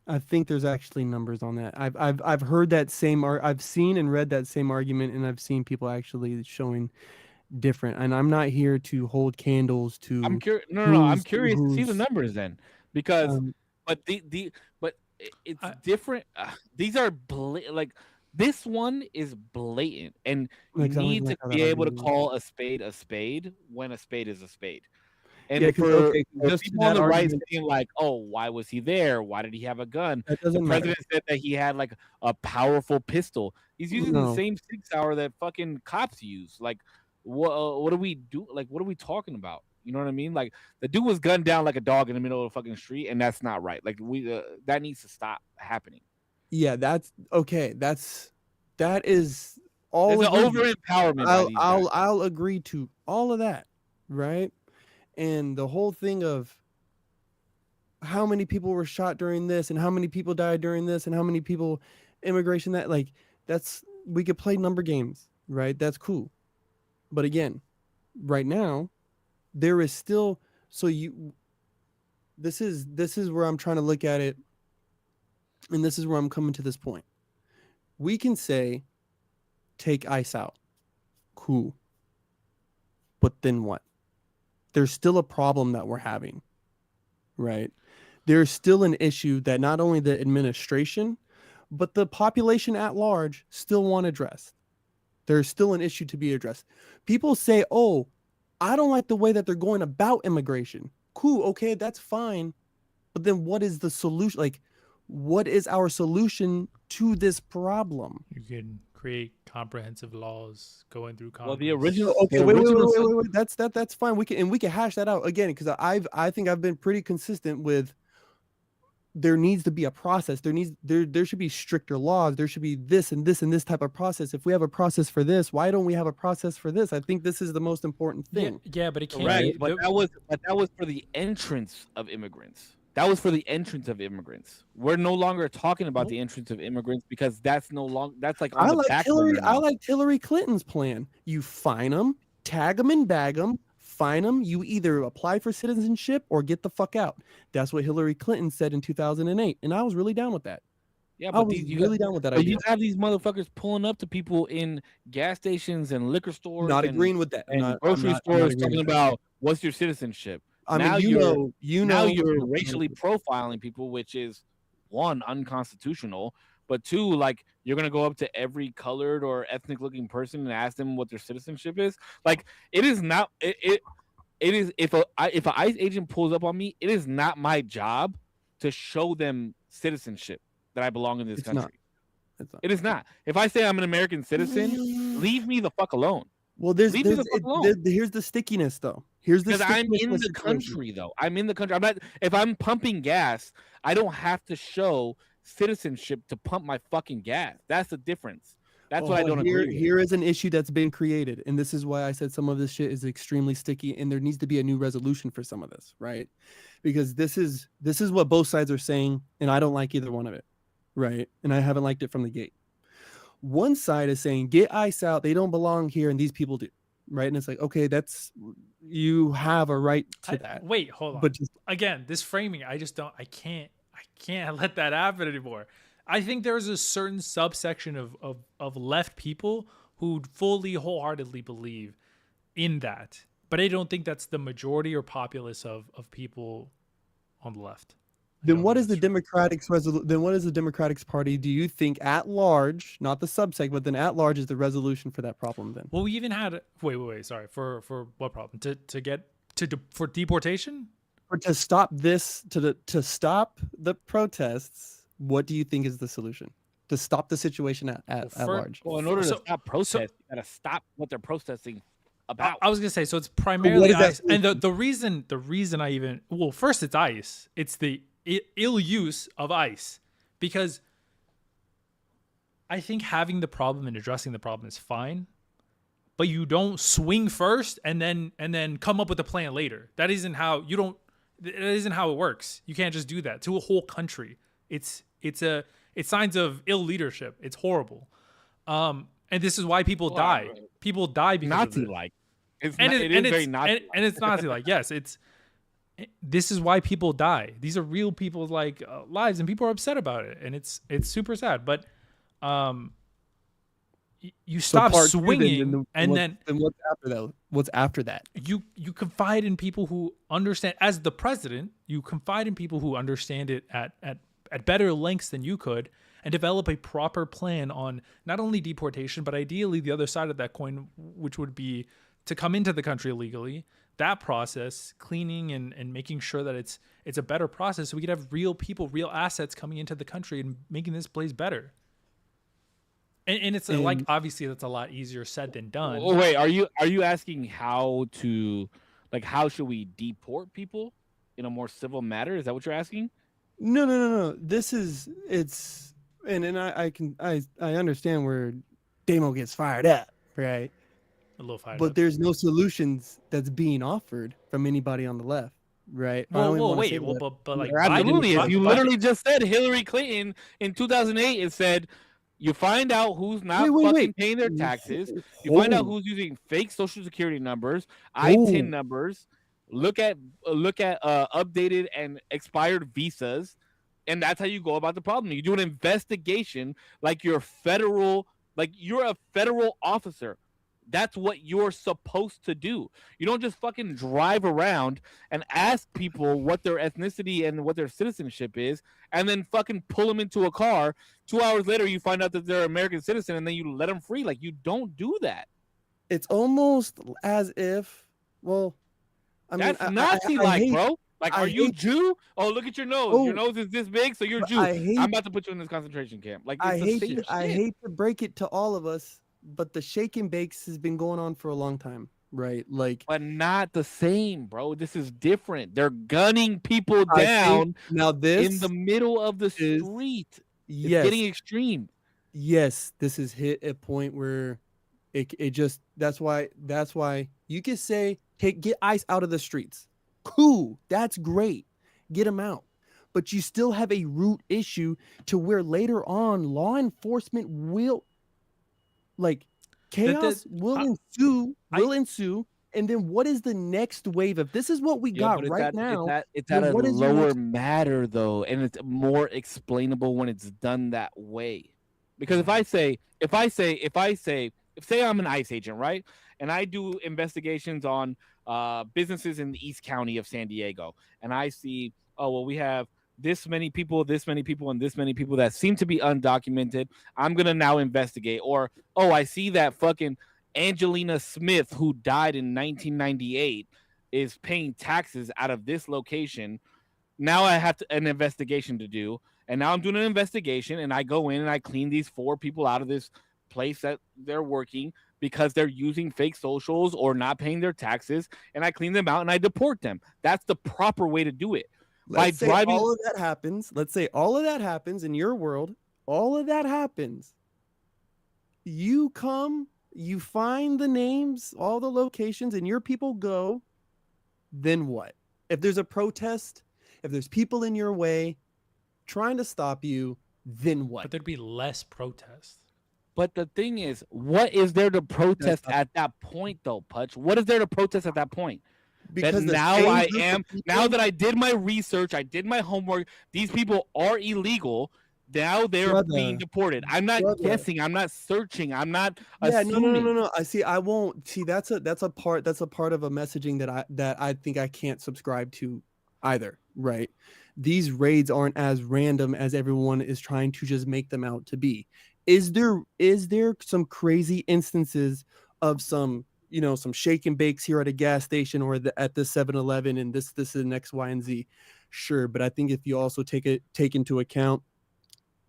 I think there's actually numbers on that. I've heard that same I've seen and read that same argument, and I've seen people actually showing different. And I'm not here to hold candles to I'm curious. No. I'm curious to see the who's numbers then, because um, but it's different. These are like this one is blatant, and you like, I don't need like to how be that able to argument. call a spade when a spade is a spade. And Yeah, 'cause, for, okay, for just to people on that the right argument, saying like, "Oh, why was he there? Why did he have a gun?" that The doesn't matter. president said that he had like a powerful pistol. He's using the No. same 6 hour that fucking cops use. Like, what do we do? Like, what are we talking about? You know what I mean? Like, the dude was gunned down like a dog in the middle of the fucking street, and that's not right. Like, that needs to stop happening. Yeah, that's okay. That is all There's an agreement. over empowerment by I'll these guys. I'll agree to all of that, right? And the whole thing of how many people were shot during this and how many people died during this and how many people immigration that like that's we could play number games, right? That's cool. But again, right now there is still so you this is where I'm trying to look at it, and this is where I'm coming to this point. We can say take ICE out. Cool. But then what? There's still a problem that we're having, right? There's still an issue that not only the administration, but the population at large still want addressed. There's still an issue to be addressed. People say, oh, I don't like the way that they're going about immigration. Cool, okay, that's fine. But then what is the solution? Like, what is our solution to this problem? You can create comprehensive laws going through Congress. Well, the original. Okay, the wait. original That's fine. We can hash that out again because I think I've been pretty consistent with. There needs to be a process. There should be stricter laws. There should be this and this and this type of process. If we have a process for this, why don't we have a process for this? I think this is the most important thing. Yeah, but it can't. Correct, be- but that was for the entrance of immigrants. That was for the entrance of immigrants. We're no longer talking about the entrance of immigrants because that's no longer that's like on I the like back Hillary. burner I now. like Hillary Clinton's plan. You fine them, tag them and bag them, fine them. You either apply for citizenship or get the fuck out. That's what Hillary Clinton said in 2008, and I was really down with that. Yeah, I but was you really down with that but idea. you have these motherfuckers pulling up to people in gas stations and liquor stores Not and, agreeing with that. and I'm grocery not stores agreeing talking with that. about what's your citizenship. I mean, now now you're racially profiling people, which is one, unconstitutional, but two, like you're gonna go up to every colored or ethnic looking person and ask them what their citizenship is. Like it is not it is if an ICE agent pulls up on me, it is not my job to show them citizenship that I belong in this It's not. country. It's not. It is not. If I say I'm an American citizen, leave me the fuck alone. Well, here's the stickiness though. Here's the Because I'm stickiness in with the situation. country, though. I'm in the country. I'm not. If I'm pumping gas, I don't have to show citizenship to pump my fucking gas. That's the difference. That's what I don't agree with. Here is an issue that's been created, and this is why I said some of this shit is extremely sticky, and there needs to be a new resolution for some of this, right? Because this is what both sides are saying, and I don't like either one of it, right? And I haven't liked it from the gate. One side is saying get ICE out, they don't belong here, and these people do, right? And it's like, okay, you have a right to that. Wait, hold on. But just, Again, this framing, I can't let that happen anymore. I think there's a certain subsection of left people who fully, wholeheartedly believe in that. But I don't think that's the majority or populace of people on the left. then what is the Democratic Then what is the Democratic Party? Do you think at large, not the subsect, but then at large is the resolution for that problem? Then well, we even had wait. Sorry, for what problem? For deportation? Or to stop this to stop the protests. What do you think is the solution to stop the situation at large? Well, in order to stop protests, you gotta stop what they're protesting about. I was gonna say, so it's primarily what is ICE, and the reason I even first it's ICE. It's the ill use of ICE, because I think having the problem and addressing the problem is fine, but you don't swing first and then come up with a plan later. That isn't how it works. You can't just do that to a whole country. It's signs of ill leadership. It's horrible. And this is why people die. People die because Nazi-like. It is very Nazi-like. And it's Nazi-like. Yes, this is why people die. These are real people's lives, and people are upset about it, and it's super sad. But you stop swinging, then what's after that? What's after that? You confide in people who understand. As the president, you confide in people who understand it at better lengths than you could, and develop a proper plan on not only deportation, but ideally the other side of that coin, which would be to come into the country illegally, that process, cleaning and making sure that it's a better process, so we could have real people, real assets coming into the country and making this place better. And it's like, And obviously that's a lot easier said than done. Oh, wait, are you asking how to, like, how should we deport people in a more civil matter? Is that what you're asking? no. This is it's and I understand where Damo gets fired up, right? A little fired But up. there's no solutions that's being offered from anybody on the left, right? I don't even want to say Wait, well, left. but like Absolutely. If you Biden, literally just said Hillary Clinton in 2008, it said you find out who's not fucking paying their taxes. You find out who's using fake social security numbers, ITIN numbers. Look at updated and expired visas, and that's how you go about the problem. You do an investigation like you're a federal officer. That's what you're supposed to do. You don't just fucking drive around and ask people what their ethnicity and what their citizenship is, and then fucking pull them into a car. 2 hours later, you find out that they're an American citizen, and then you let them free. Like, you don't do that. It's almost as if, well, I mean, That's Nazi-like, bro. Like, are you Jew? Oh, look at your nose. Oh, your nose is this big, so you're Jew. I'm about to put you in this concentration camp. Like, it's the same shit. I hate to break it to all of us, but the shake and bakes has been going on for a long time, right? Like, but not the same, bro. This is different. They're gunning people down now. This in the middle of the street. Yes, it's getting extreme. Yes, this has hit a point where it just that's why you could say get ICE out of the streets. Cool, that's great. Get them out. But you still have a root issue to where later on law enforcement will, like, chaos will ensue. And then what is the next wave? If this is what we got right now, it's at a lower matter though, and it's more explainable when it's done that way. Because if say I'm an ICE agent, right, and I do investigations on businesses in the East County of San Diego, and I see, oh well, we have this many people, and this many people that seem to be undocumented. I'm gonna now investigate. Or, oh, I see that fucking Angelina Smith, who died in 1998, is paying taxes out of this location. Now I have an investigation to do, and now I'm doing an investigation, and I go in and I clean these 4 people out of this place that they're working because they're using fake socials or not paying their taxes, and I clean them out and I deport them. That's the proper way to do it. Let's say all of that happens. Let's say all of that happens in your world. All of that happens. You come, you find the names, all the locations, and your people go. Then what? If there's a protest, if there's people in your way trying to stop you, then what? But there'd be less protest. But the thing is, what is there to protest at that point, though, Putch? What is there to protest at that point? Because now that I did my research, I did my homework, these people are illegal. Now they're being deported. I'm not guessing. I'm not searching. I'm not assuming. No. I won't see. That's a part of a messaging that I think I can't subscribe to either. Right? These raids aren't as random as everyone is trying to just make them out to be. Is there some crazy instances of some shake and bakes here at a gas station or at the 7-Eleven and this and X, Y, and Z? Sure, but I think if you also take into account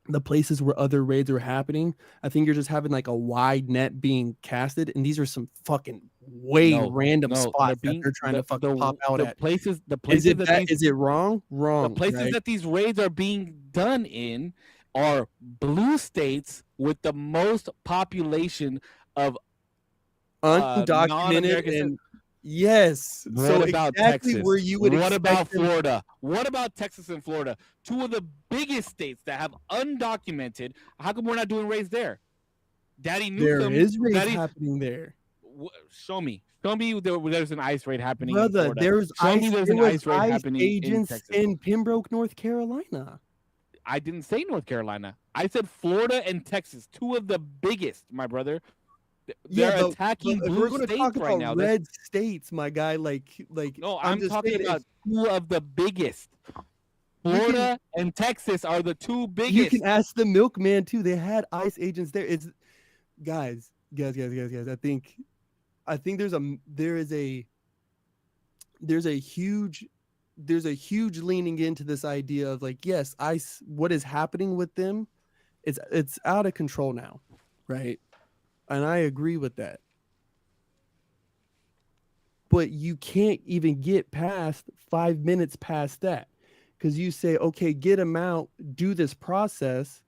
the places where other raids are happening, I think you're just having like a wide net being casted, and these are some fucking random spots that they're trying to fucking pop out at. Is it wrong? Wrong. The places that these raids are being done in are blue states with the most population of undocumented and yes. What about Texas? Where you would what about Florida? What about Texas and Florida? 2 of the biggest states that have undocumented. How come we're not doing raids there? Daddy Newsom. There is raids happening there. Show me there's an ICE raid happening. Brother, there's an ICE raid happening agents in Pembroke, North Carolina. I didn't say North Carolina. I said Florida and Texas, 2 of the biggest, my brother. They're attacking blue states right now. Red states, my guy. No, I'm talking about 2 of the biggest. Florida and Texas are the 2 biggest. You can ask the milkman too. They had ICE agents there. It's guys. I think there is a there's a huge leaning into this idea of like, yes, what is happening with them, it's out of control now, right? And I agree with that. But you can't even get past 5 minutes past that, because you say, okay, get them out, do this process.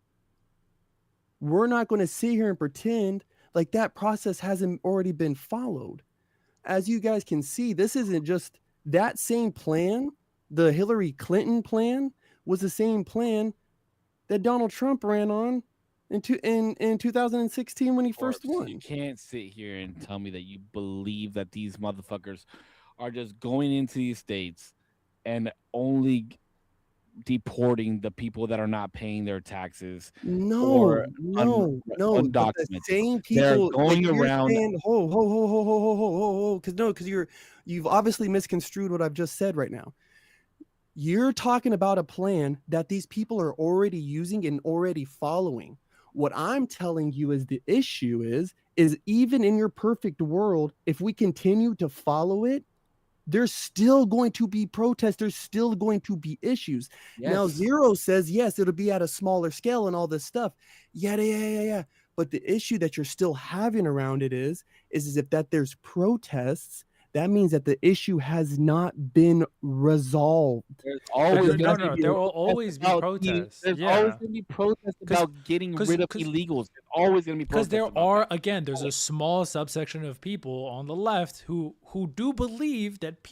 We're not going to sit here and pretend like that process hasn't already been followed. As you guys can see, this isn't just that same plan. The Hillary Clinton plan was the same plan that Donald Trump ran on in 2016 when he first won. You can't sit here and tell me that you believe that these motherfuckers are just going into these states and only deporting the people that are not paying their taxes. No. But the same people going around. Because you've obviously misconstrued what I've just said right now. You're talking about a plan that these people are already using and already following. What I'm telling you is the issue is even in your perfect world, if we continue to follow it, there's still going to be protests. There's still going to be issues. Yes. Now, Zero says, yes, it'll be at a smaller scale and all this stuff. Yeah. But the issue that you're still having around it is if that there's protests, that means that the issue has not been resolved. There will always be protests. There's always going to be protests about getting rid of illegals. There's always going to be protests. Because there's a small subsection of people on the left who do believe that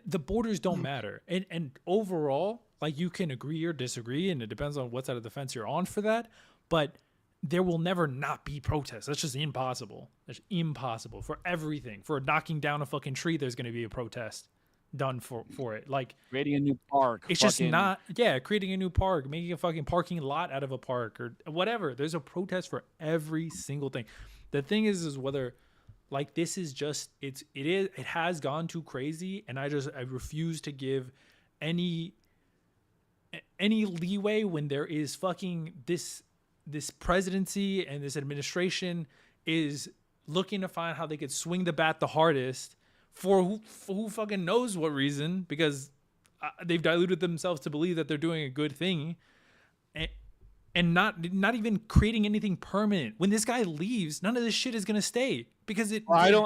the borders don't matter. And overall, like, you can agree or disagree, and it depends on what side of the fence you're on for that. But there will never not be protests. That's just impossible. That's impossible for everything. For knocking down a fucking tree, there's going to be a protest done for it. Like creating a new park. It's just not, creating a new park, making a fucking parking lot out of a park or whatever. There's a protest for every single thing. The thing is whether, like, this is just, it has gone too crazy, and I refuse to give any leeway when there is fucking this presidency and this administration is looking to find how they could swing the bat the hardest for who fucking knows what reason, because they've diluted themselves to believe that they're doing a good thing, and not even creating anything permanent. When this guy leaves, none of this shit is gonna stay, because I don't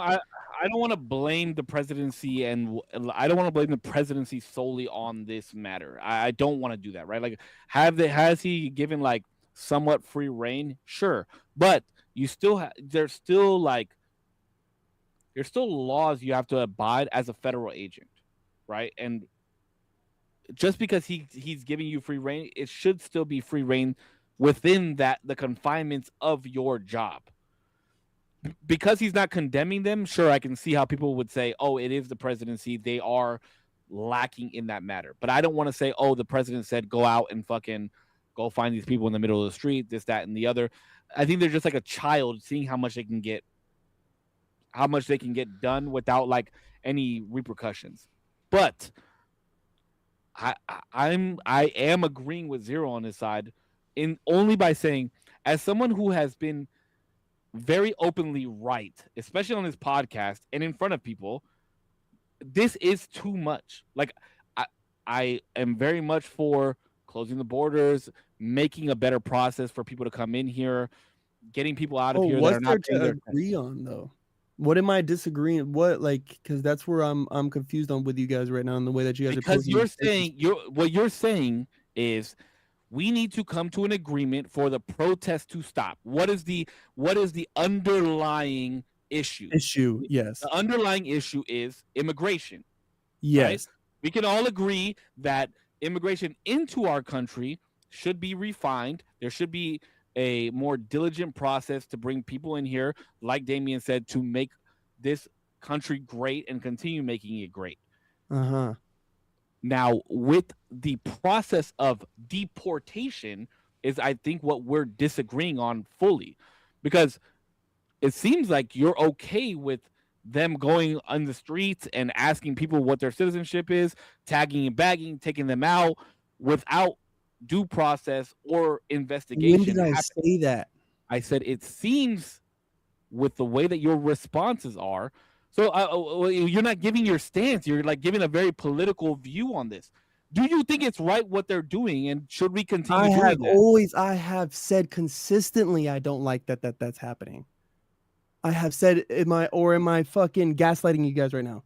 want to blame the presidency, and I don't want to blame the presidency solely on this matter. I don't want to do that, right? Like, has he given like somewhat free reign? Sure, but you still there's still laws you have to abide as a federal agent, right? And just because he's giving you free reign, it should still be free reign within the confinements of your job. Because he's not condemning them, sure, I can see how people would say, oh, it is the presidency, they are lacking in that matter. But I don't want to say, oh, the president said go out and fucking go find these people in the middle of the street, this, that, and the other. I think they're just like a child seeing how much they can get done without like any repercussions. But I am agreeing with Zero on this side, in only by saying, as someone who has been very openly right, especially on this podcast and in front of people, this is too much. Like, I am very much for closing the borders, making a better process for people to come in here, getting people out of here that are not paying their agree on though. What am I disagreeing? What, like, because that's where I'm confused on with you guys right now in the way that you guys are. Because what you're saying is we need to come to an agreement for the protest to stop. What is the underlying issue? Yes. The underlying issue is immigration. Yes. Right? We can all agree that immigration into our country should be refined. There should be a more diligent process to bring people in here, like Damien said, to make this country great and continue making it great. Uh-huh. Now, with the process of deportation is, I think, what we're disagreeing on fully, because it seems like you're okay with them going on the streets and asking people what their citizenship is, tagging and bagging, taking them out without due process or investigation. When did I say that? I said it seems, with the way that your responses are, So you're not giving your stance. You're like giving a very political view on this. Do you think it's right what they're doing, and should we continue doing that? I have said consistently I don't like that's happening. I have said am I fucking gaslighting you guys right now?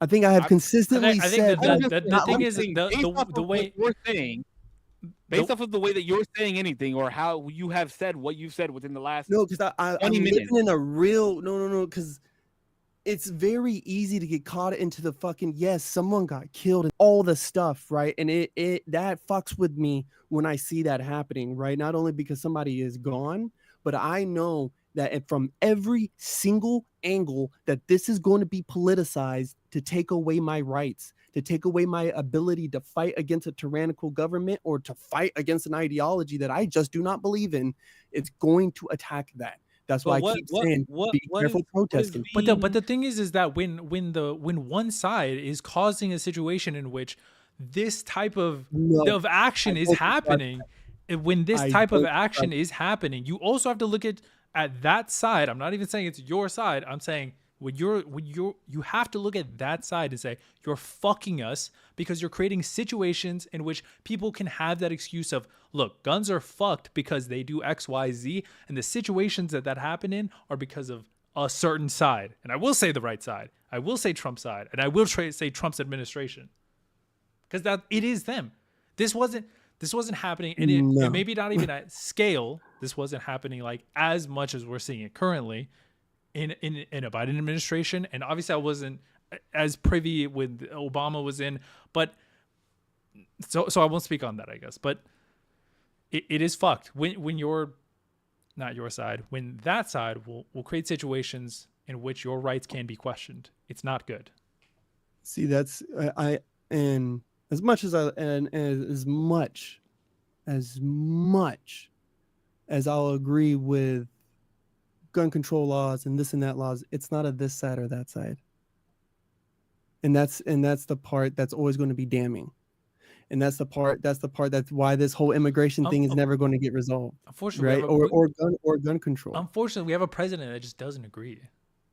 I think I have consistently I think said the thing is the way you're saying, based off of the way that you're saying anything, or how you have said what you've said within the last no, because I'm living in a real no, because it's very easy to get caught into the fucking yes, someone got killed and all the stuff, right? And it that fucks with me when I see that happening, right? Not only because somebody is gone, but I know that from every single angle that this is going to be politicized to take away my rights, to take away my ability to fight against a tyrannical government or to fight against an ideology that I just do not believe in. It's going to attack that. That's why I keep saying be careful protesting. But the thing is that when one side is causing a situation in which this type of action is happening, when this type of action is happening, you also have to look at that side. I'm not even saying it's your side. I'm saying you have to look at that side and say you're fucking us because you're creating situations in which people can have that excuse of, look, guns are fucked because they do X, Y, Z, and the situations that happen in are because of a certain side. And I will say the right side. I will say Trump's side, and I will say Trump's administration because that it is them. This wasn't happening, and it maybe not even at scale. This wasn't happening like as much as we're seeing it currently in a Biden administration. And obviously I wasn't as privy when Obama was in, but so I won't speak on that, I guess. But it is fucked when you're not your side, when that side will create situations in which your rights can be questioned. It's not good. See, that's and as much as I'll agree with gun control laws and this and that laws, it's not a this side or that side. And that's the part that's always going to be damning. And that's why this whole immigration thing is never going to get resolved. Unfortunately, right? Or gun control. Unfortunately, we have a president that just doesn't agree.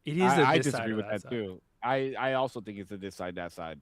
It is I disagree with that too. I also think it's a this side, that side.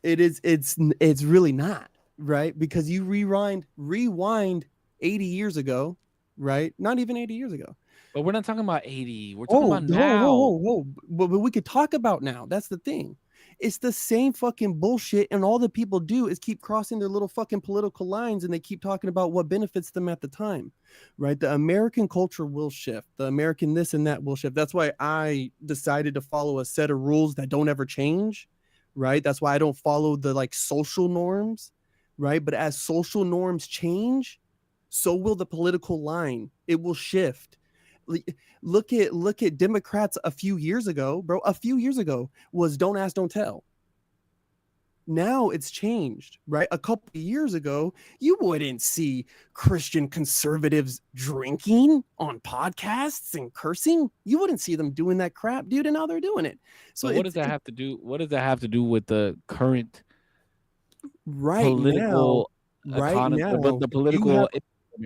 It's really not, right? Because you rewind 80 years ago, right? Not even 80 years ago. But we're not talking about 80. We're talking about now. But we could talk about now. That's the thing. It's the same fucking bullshit, and all the people do is keep crossing their little fucking political lines, and they keep talking about what benefits them at the time, right? The American culture will shift. The American this and that will shift. That's why I decided to follow a set of rules that don't ever change, right? That's why I don't follow the like social norms, right? But as social norms change, so will the political line. It will shift. Look at Democrats a few years ago, bro. A few years ago was don't ask, don't tell. Now it's changed, right? A couple of years ago, you wouldn't see Christian conservatives drinking on podcasts and cursing. You wouldn't see them doing that crap, dude, and now they're doing it. So what does that have to do? What does that have to do with the current political economy, the political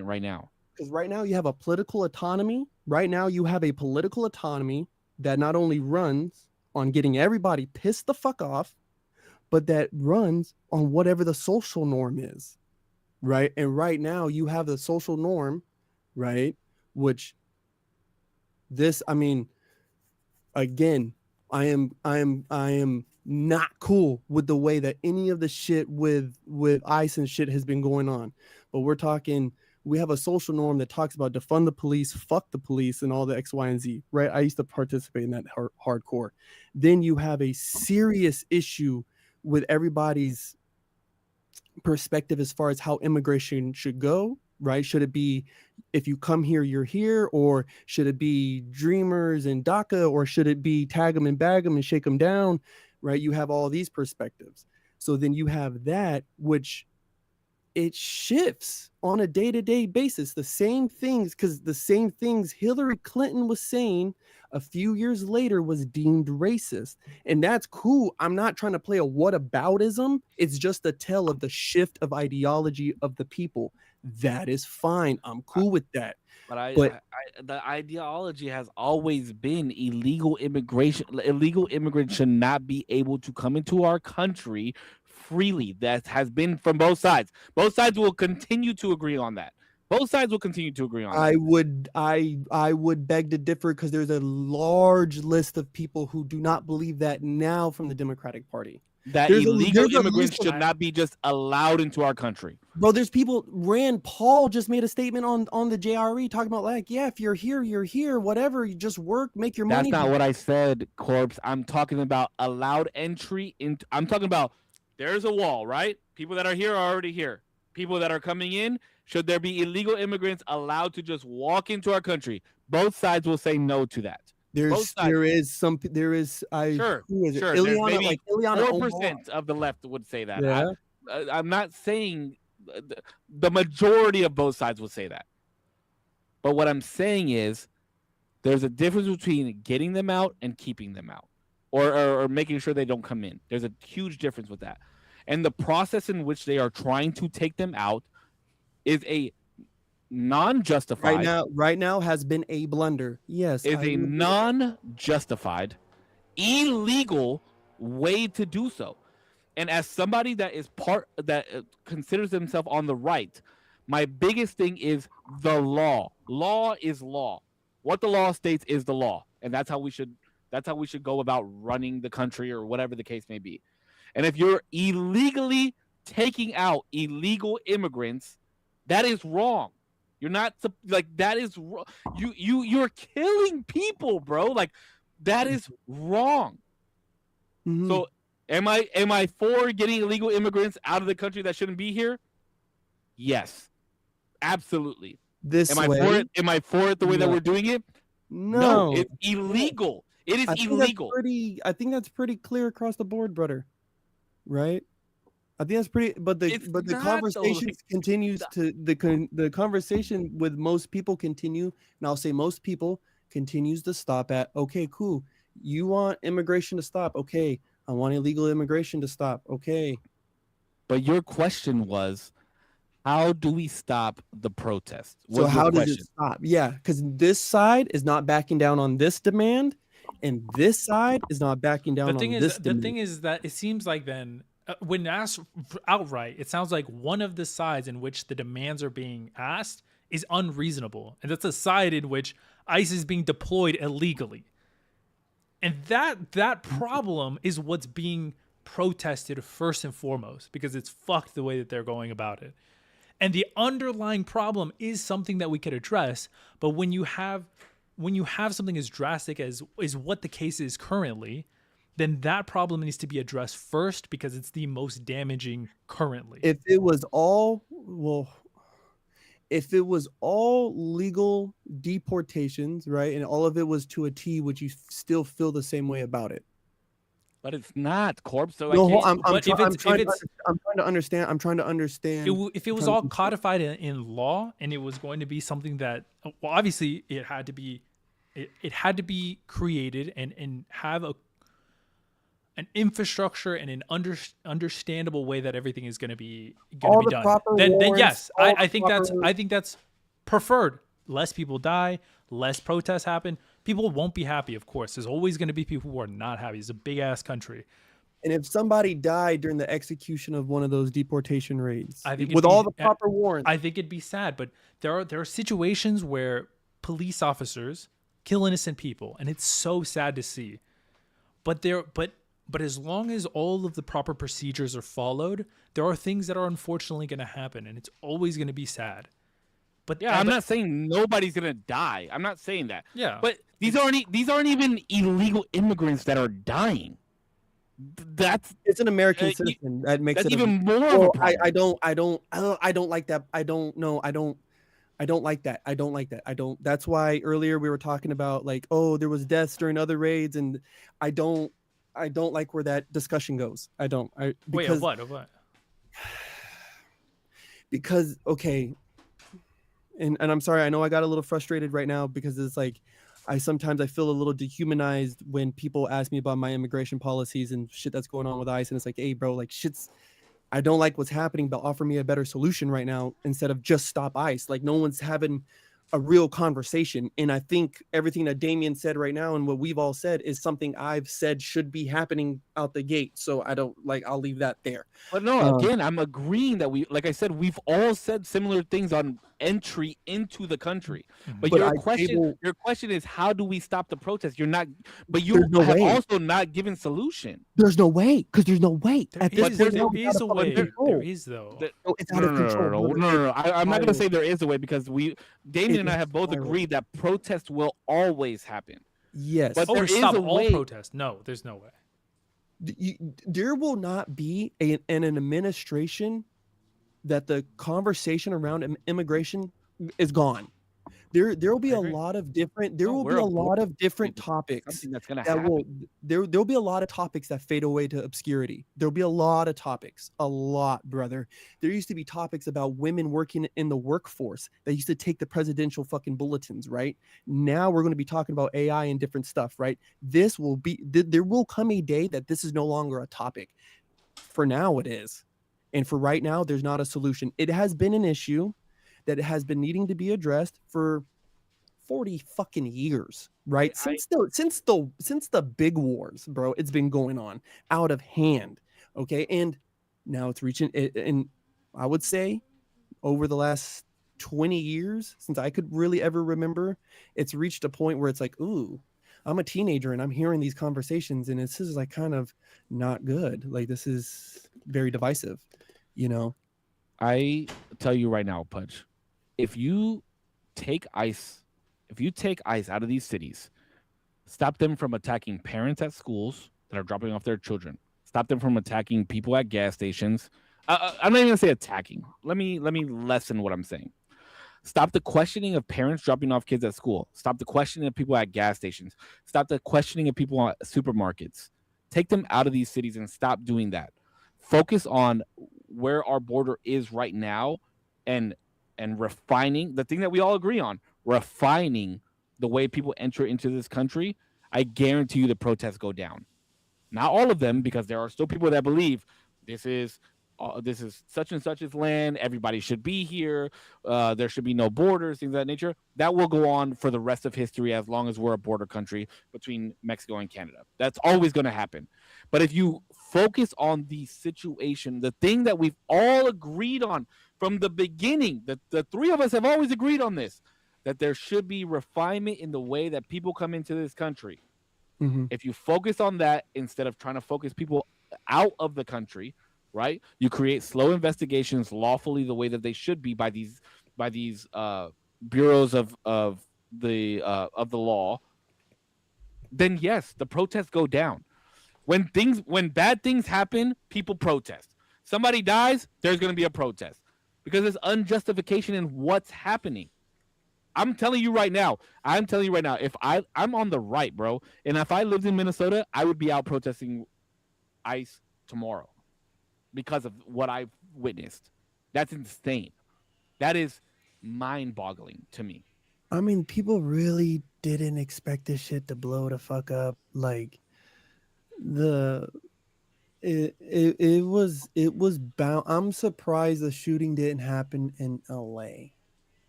right now? Because right now you have a political autonomy. Right now you have a political autonomy that not only runs on getting everybody pissed the fuck off, but that runs on whatever the social norm is, right? And right now you have the social norm, right? Which this, I mean, again, I am not cool with the way that any of the shit with ICE and shit has been going on. But we're talking, we have a social norm that talks about defund the police, fuck the police, and all the X, Y, and Z, right? I used to participate in that hardcore. Then you have a serious issue with everybody's perspective as far as how immigration should go, right? Should it be, if you come here, you're here, or should it be dreamers and DACA, or should it be tag them and bag them and shake them down, right? You have all these perspectives. So then you have that, which it shifts on a day-to-day basis. The same things, because the same things Hillary Clinton was saying a few years later was deemed racist. And that's cool. I'm not trying to play a whataboutism. It's just a tell of the shift of ideology of the people. That is fine. I'm cool with that. But But the ideology has always been illegal immigration. Illegal immigrants should not be able to come into our country freely. That has been from both sides. Both sides will continue to agree on that. Both sides will continue to agree on that. I would beg to differ because there's a large list of people who do not believe that now from the Democratic Party. That illegal immigrants should not be just allowed into our country. Bro, there's people. Rand Paul just made a statement on the JRE talking about like, yeah, if you're here, whatever, you just work, make your money. That's not what I said, Corpse. I'm talking about allowed entry. I'm talking about there's a wall, right? People that are here are already here. People that are coming in, should there be illegal immigrants allowed to just walk into our country? Both sides will say no to that. Sure. Who is sure. it? Ileana, maybe like 4% of the left would say that. Yeah. I'm not saying the majority of both sides would say that. But what I'm saying is there's a difference between getting them out and keeping them out, or making sure they don't come in. There's a huge difference with that. And the process in which they are trying to take them out is a non-justified. Right now has been a blunder. Yes, is a non-justified, illegal way to do so. And as somebody that considers themselves on the right, my biggest thing is the law. Law is law. What the law states is the law, and that's how we should go about running the country or whatever the case may be. And if you're illegally taking out illegal immigrants, that is wrong. You're not like that is wrong. You're killing people, bro. Like that is wrong. Mm-hmm. So am I for getting illegal immigrants out of the country that shouldn't be here? Yes, absolutely. Am I for it the way that we're doing it? No, it's illegal. It is illegal. I think that's pretty clear across the board, brother. Right? I think that's pretty. But the conversation continues to the conversation with most people continue, and I'll say most people continues to stop at, okay, cool. You want immigration to stop? Okay, I want illegal immigration to stop. Okay. But your question was, how do we stop the protest? So how does it stop? Yeah, because this side is not backing down on this demand, and this side is not backing down on this demand. The thing is that it seems like then when asked outright, it sounds like one of the sides in which the demands are being asked is unreasonable, and that's a side in which ICE is being deployed illegally. And that problem is what's being protested first and foremost, because it's fucked the way that they're going about it. And the underlying problem is something that we could address, but when you have something as drastic as is what the case is currently, then that problem needs to be addressed first because it's the most damaging currently. If it was all legal deportations, right, and all of it was to a T, would you still feel the same way about it? But it's not, Corp. So no, I'm trying to understand. I'm trying to understand. If it was all codified in law, and it was going to be something that, well, obviously it had to be created and have an infrastructure and an understandable way that everything is going to be done. Then yes, I think that's preferred. Less people die, less protests happen. People won't be happy, of course. There's always going to be people who are not happy. It's a big ass country. And if somebody died during the execution of one of those deportation raids, with all the proper warrants, I think it'd be sad. But there are situations where police officers kill innocent people, and it's so sad to see. But as long as all of the proper procedures are followed, there are things that are unfortunately going to happen, and it's always going to be sad. But yeah, I'm not saying nobody's gonna die. I'm not saying that. Yeah. But these aren't even illegal immigrants that are dying. It's an American citizen that makes it even more of a problem. I don't like that. I don't like that. That's why earlier we were talking about like, oh, there was deaths during other raids, and I don't like where that discussion goes. Wait, of what? Because okay. And I'm sorry, I know I got a little frustrated right now because it's like sometimes I feel a little dehumanized when people ask me about my immigration policies and shit that's going on with ICE, and it's like, hey bro, like I don't like what's happening, but offer me a better solution right now instead of just stop ICE. Like no one's having a real conversation. And I think everything that Damien said right now and what we've all said is something I've said should be happening out the gate. So I don't like, I'll leave that there. But no, again, I'm agreeing that like I said, we've all said similar things on entry into the country. But your question is, how do we stop the protest? You're not, but you have also not given solution. There's no way, because there's no way. There is a way. There is though. It's out of control. No. I'm not gonna say there is a way, because Damien and I have both agreed that protest will always happen. Yes, but there is a way. Protest. No, there's no way. There will not be an administration that the conversation around immigration is gone. There will be a lot of different. There will be a lot of different topics that's gonna happen. There'll be a lot of topics that fade away to obscurity. There'll be a lot of topics, a lot, brother. There used to be topics about women working in the workforce that used to take the presidential fucking bulletins, right? Now we're going to be talking about AI and different stuff, right? There will come a day that this is no longer a topic. For now, it is, and for right now, there's not a solution. It has been an issue that it has been needing to be addressed for 40 fucking years, right? Since the big wars, bro, it's been going on out of hand. Okay. And now it's reaching it. And I would say over the last 20 years, since I could really ever remember, it's reached a point where it's like, ooh, I'm a teenager and I'm hearing these conversations and this is like kind of not good. Like, this is very divisive, you know? I tell you right now, Pudge, if you take ICE out of these cities, stop them from attacking parents at schools that are dropping off their children, stop them from attacking people at gas stations. I'm not even gonna say attacking. Let me lessen what I'm saying. Stop the questioning of parents dropping off kids at school. Stop the questioning of people at gas stations. Stop the questioning of people at supermarkets. Take them out of these cities and stop doing that. Focus on where our border is right now, and refining the thing that we all agree on, refining the way people enter into this country. I guarantee you the protests go down. Not all of them, because there are still people that believe this is such and such's land, everybody should be here, there should be no borders, things of that nature. That will go on for the rest of history as long as we're a border country between Mexico and Canada. That's always going to happen. But if you focus on the situation, the thing that we've all agreed on from the beginning, the three of us have always agreed on this, that there should be refinement in the way that people come into this country. Mm-hmm. If you focus on that instead of trying to focus people out of the country, right? You create slow investigations lawfully the way that they should be by these bureaus of the law. Then yes, the protests go down. When bad things happen, people protest. Somebody dies, there's going to be a protest because there's unjustification in what's happening. I'm telling you right now, if I'm on the right, bro, and if I lived in Minnesota, I would be out protesting ICE tomorrow because of what I've witnessed. That's insane. That is mind-boggling to me. I mean, people really didn't expect this shit to blow the fuck up. Like, it was bound. I'm surprised the shooting didn't happen in LA,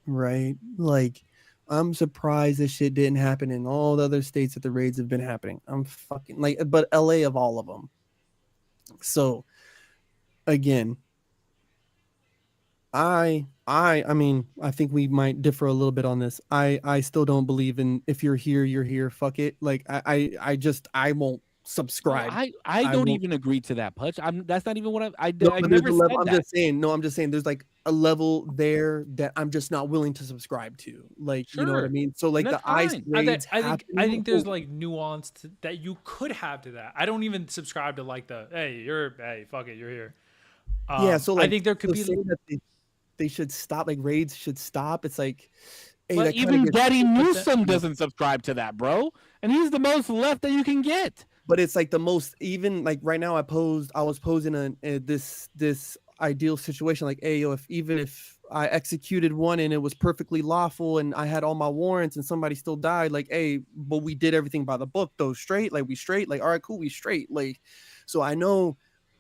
right? Like, I'm surprised this shit didn't happen in all the other states that the raids have been happening. I'm fucking like, but LA of all of them. So again, I mean, I think we might differ a little bit on this. I still don't believe in if you're here, you're here. Fuck it. Like I won't subscribe. I don't even agree to that, Pudge. That's not even what I never said that. I'm just saying there's like a level there that I'm just not willing to subscribe to. Like, sure. You know what I mean? So like the ICE raids, I think there's like nuance that you could have to that. I don't even subscribe to like the hey, fuck it, you're here. Yeah, so like, I think there could be that they should stop, like raids should stop. It's like, hey, but even Daddy Newsom doesn't subscribe to that, bro, and he's the most left that you can get. But it's like the most, even like right now I was posing this ideal situation, like, hey, yo, if I executed one and it was perfectly lawful and I had all my warrants and somebody still died, like, hey, but we did everything by the book though, straight, like we straight, like, all right, cool, we straight. Like, so I know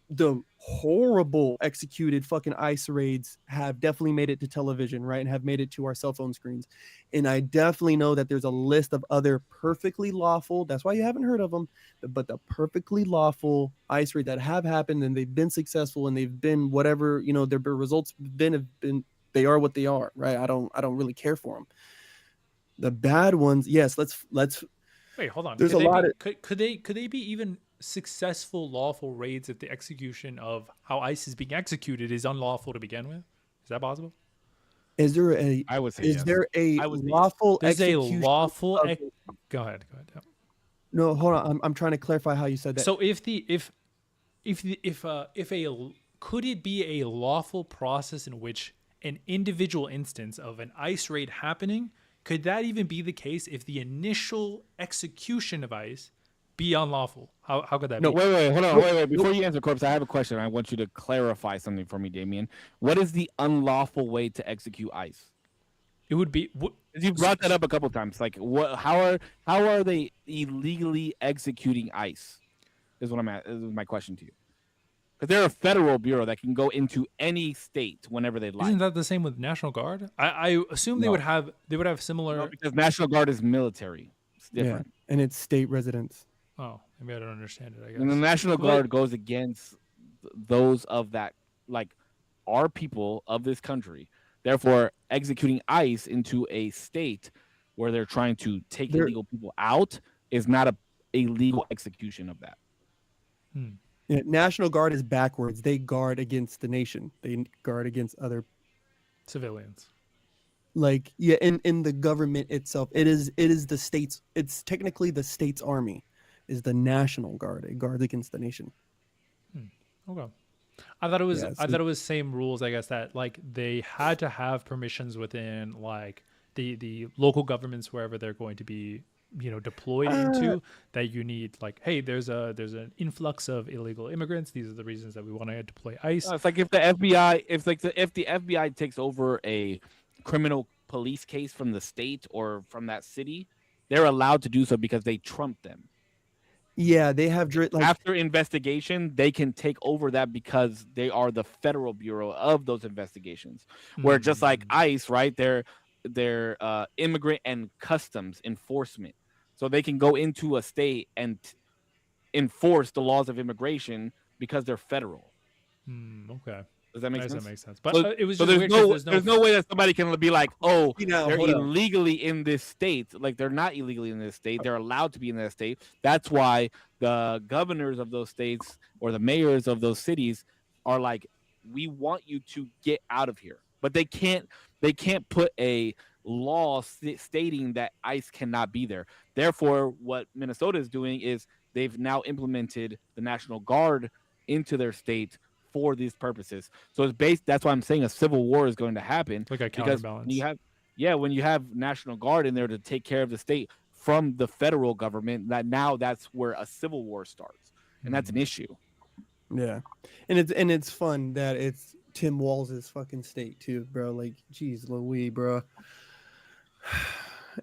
the horrible executed fucking ice raids have definitely made it to television, right? And have made it to our cell phone screens. And I definitely know that there's a list of other perfectly lawful, that's why you haven't heard of them, but the perfectly lawful ice raid that have happened and they've been successful and they've been whatever, you know, their results have been, they are what they are, right? I don't really care for them. The bad ones, yes, let's Wait, hold on. there's a lot of Could they be even successful lawful raids if the execution of how ICE is being executed is unlawful to begin with? Is that possible? is there a I would say is yes. there a I would say yes. lawful There's a execution lawful. of- Go ahead. Yeah. No, hold on. I'm trying to clarify how you said that. So could it be a lawful process in which an individual instance of an ICE raid happening, could that even be the case if the initial execution of ICE be unlawful? How could that No, be? wait, hold on, wait. Before you answer, Corpse, I have a question. I want you to clarify something for me, Damien. What is the unlawful way to execute ICE? It would be. You brought that up a couple times. Like, what? How are they illegally executing ICE? Is what is my question to you. Because they're a federal bureau that can go into any state whenever they'd like. Isn't that the same with National Guard? I assume they would have similar. No, because National Guard is military. It's different. Yeah, and it's state residents. Oh, maybe I don't understand it. I guess. And the National Guard goes against those of that, like, our people of this country. Therefore, executing ICE into a state where they're trying to take illegal people out is not a legal execution of that. Yeah, National Guard is backwards. They guard against the nation. They guard against other civilians. Like, yeah, in the government itself, it is the state's. It's technically the state's army, is the National Guard. It guards against the nation. Okay. I thought it was same rules, I guess, that like they had to have permissions within like the local governments wherever they're going to be, you know, deployed into, that you need like, hey, there's an influx of illegal immigrants. These are the reasons that we want to deploy ICE. It's like if the FBI takes over a criminal police case from the state or from that city, they're allowed to do so because they trump them. Yeah, they have like, after investigation, they can take over that because they are the federal bureau of those investigations. Where just like ICE, right? They're immigrant and customs enforcement, so they can go into a state and enforce the laws of immigration because they're federal. Okay. Does that make sense? That makes sense. But it was just there's no way that somebody can be like, oh, they're illegally in this state. Like, they're not illegally in this state. They're allowed to be in that state. That's why the governors of those states or the mayors of those cities are like, we want you to get out of here. But they can't put a law stating that ICE cannot be there. Therefore, what Minnesota is doing is they've now implemented the National Guard into their state for these purposes. So it's based. That's why I'm saying a civil war is going to happen. Like a counterbalance. When you have National Guard in there to take care of the state from the federal government, that's where a civil war starts, and that's an issue. Yeah, and it's fun that it's Tim Walz's fucking state too, bro. Like, geez, Louis, bro.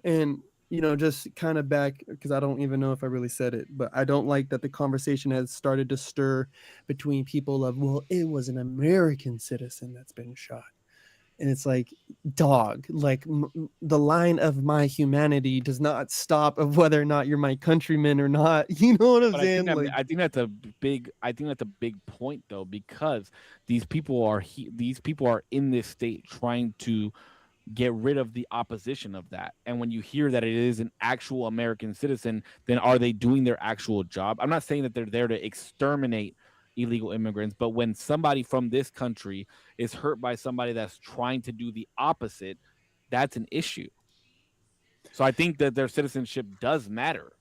And you know, just kind of back, because I don't even know if I really said it, but I don't like that the conversation has started to stir between people of, well, it was an American citizen that's been shot. And it's like, dog, like the line of my humanity does not stop of whether or not you're my countryman or not. You know what I'm saying? I think that's a big point though, because these people are in this state trying to get rid of the opposition of that. And when you hear that it is an actual American citizen, then are they doing their actual job? I'm not saying that they're there to exterminate illegal immigrants, but when somebody from this country is hurt by somebody that's trying to do the opposite, that's an issue. So I think that their citizenship does matter.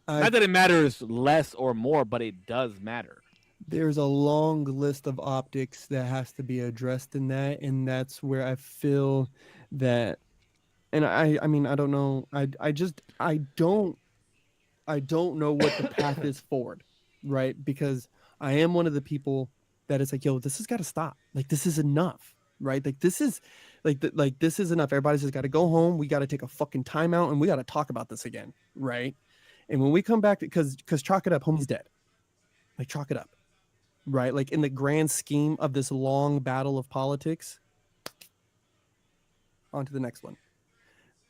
Not that it matters less or more, but it does matter. There's a long list of optics that has to be addressed in that, and that's where I feel that, and I mean, I don't know, I don't know what the path is forward, right? Because I am one of the people that is like, yo, this has got to stop. Like, this is enough, right? Like, this is this is enough. Everybody's just got to go home. We got to take a fucking timeout, and we got to talk about this again, right? And when we come back, because chalk it up, homie's dead. Like, chalk it up. right? Like in the grand scheme of this long battle of politics. On to the next one.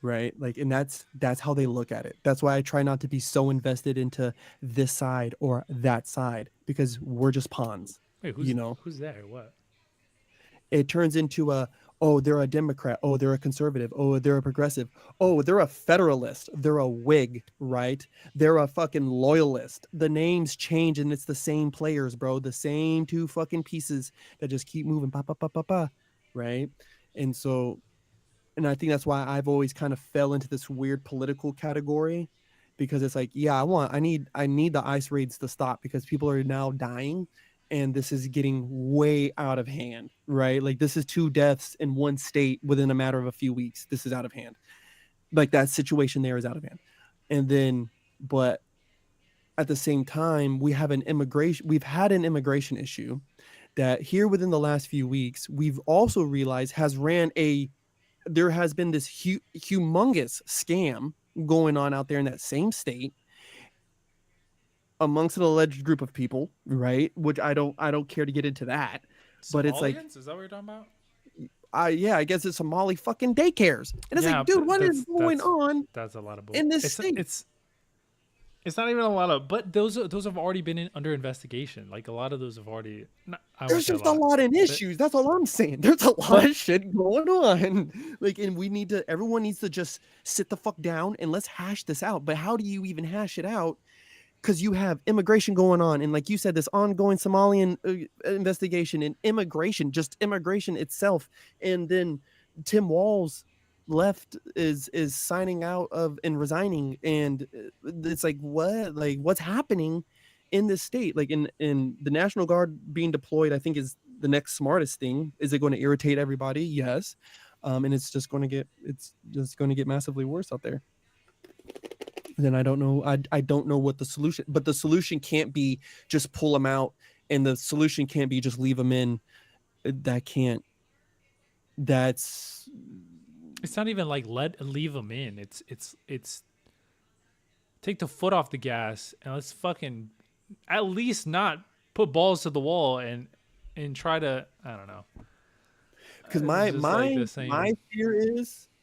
Right, like, and that's how they look at it. That's why I try not to be so invested into this side or that side, because we're just pawns. Wait, You know, who's there? What? it turns into a, oh, they're a Democrat, oh, they're a conservative, oh, they're a progressive, oh, they're a federalist, they're a Whig, right? They're a fucking loyalist. The names change and it's the same players, bro. The same two fucking pieces that just keep moving, pa pa pa pa pa, right? And so, and I think that's why I've always kind of fell into this weird political category, because it's like, yeah, I need the ICE raids to stop because people are now dying and this is getting way out of hand, right? Like this is 2 deaths in one state within a matter of a few weeks. This is out of hand. Like that situation there is out of hand. And then, but at the same time, we've had an immigration issue that here within the last few weeks, we've also realized there has been this humongous scam going on out there in that same state amongst an alleged group of people, right? Which I don't care to get into that. But it's like, Somalians? Is that what you're talking about? I guess it's Somali fucking daycares. And it's like, dude, what is going on That's a lot of in this state? It's not even a lot of, but those have already been under investigation. Like a lot of those have already. There's just a lot of issues. That's all I'm saying. There's a lot of shit going on. Like, and everyone needs to just sit the fuck down and let's hash this out. But how do you even hash it out? Because you have immigration going on, and like you said, this ongoing Somalian investigation and immigration itself, and then Tim Walz left is signing out of and resigning, and it's like what's happening in this state? Like in the National Guard being deployed, I think is the next smartest thing. Is it going to irritate everybody? Yes, and it's just going to get massively worse out there. Then I don't know. I don't know what the solution, but the solution can't be just pull them out, and the solution can't be just leave them in. It's not even like leave them in. It's take the foot off the gas and let's fucking at least not put balls to the wall and try to, I don't know. Because my fear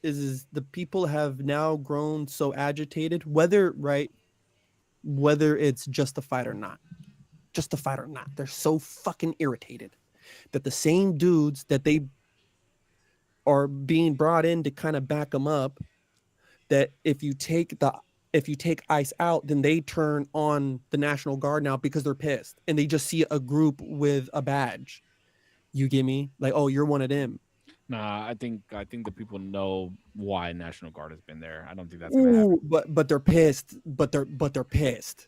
is the people have now grown so agitated, whether it's justified or not. They're so fucking irritated that the same dudes that they are being brought in to kind of back them up, that if you take ICE out, then they turn on the National Guard now because they're pissed and they just see a group with a badge. You get me? Like, oh, you're one of them. Nah, I think the people know why National Guard has been there. I don't think that's gonna happen. But they're pissed. But they're pissed,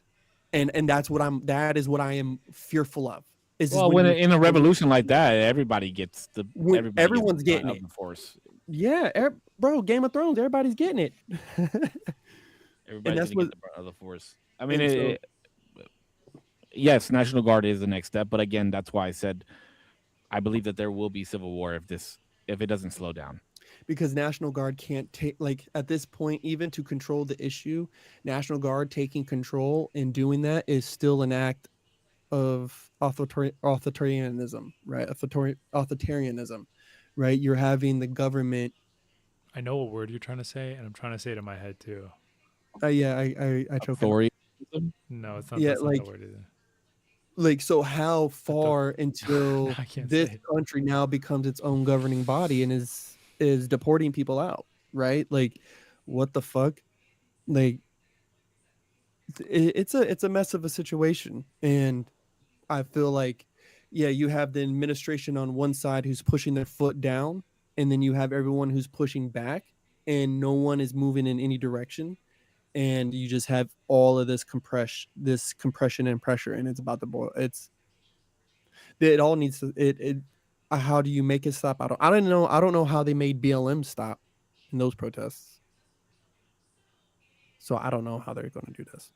and that is what I am fearful of. When in a revolution like that, everyone's getting it. The force. Yeah, bro, Game of Thrones, everybody's getting it. Everybody's getting the brunt of the force. I mean, yes, National Guard is the next step, but again, that's why I said I believe that there will be civil war if it doesn't slow down. Because National Guard can't take, like, at this point, even to control the issue, National Guard taking control and doing that is still an act of authoritarianism, right? Authoritarianism, right? You're having the government. I know what word you're trying to say, and I'm trying to say it in my head too. Yeah, I choke. Authoritarianism? No, it's not. Yeah, that's not the word either. Like, so how far until this country now becomes its own governing body and is deporting people out, right? Like, what the fuck? Like, it's a mess of a situation, and I feel like, yeah, you have the administration on one side who's pushing their foot down, and then you have everyone who's pushing back, and no one is moving in any direction. And you just have all of this compression and pressure, and it's about to boil. It all needs to. How do you make it stop? I don't know how they made BLM stop in those protests. So I don't know how they're going to do this.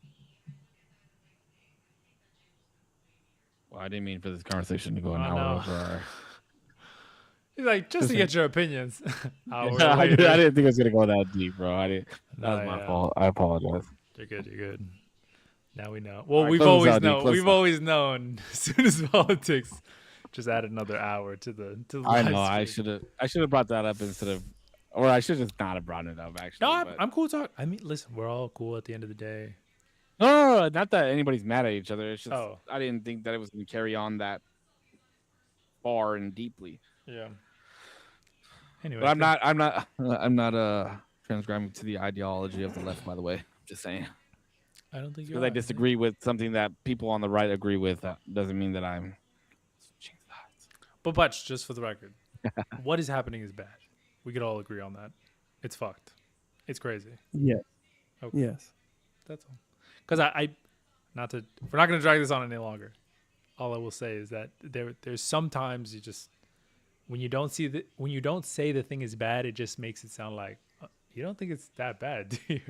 Well, I didn't mean for this conversation to go an hour over. He's like, just to get your opinions. I didn't think it was gonna go that deep, bro. That was my fault. I apologize. You're good. Now we know. Well, All right, we've close always us out, dude. known. Close We've us out. always known. As soon as politics, just add another hour to the I live know. I stream. should have brought that up instead of, or I should just not have brought it up actually. No, But I'm cool talk. I mean, listen, we're all cool at the end of the day. no, not that anybody's mad at each other. It's just Oh, I didn't think that it was going to carry on that far and deeply. yeah. Anyway, But I'm not transcribing to the ideology of the left. By the way, just saying. I don't think you Because are. I disagree with something that people on the right agree with, doesn't mean that I'm switching sides. But Butch, just for the record, what is happening is bad. We could all agree on that. It's fucked. It's crazy. Yes. Okay. Yes. That's all. Because we're not going to drag this on any longer. All I will say is that there's sometimes you just when you don't say the thing is bad, it just makes it sound like you don't think it's that bad, do you?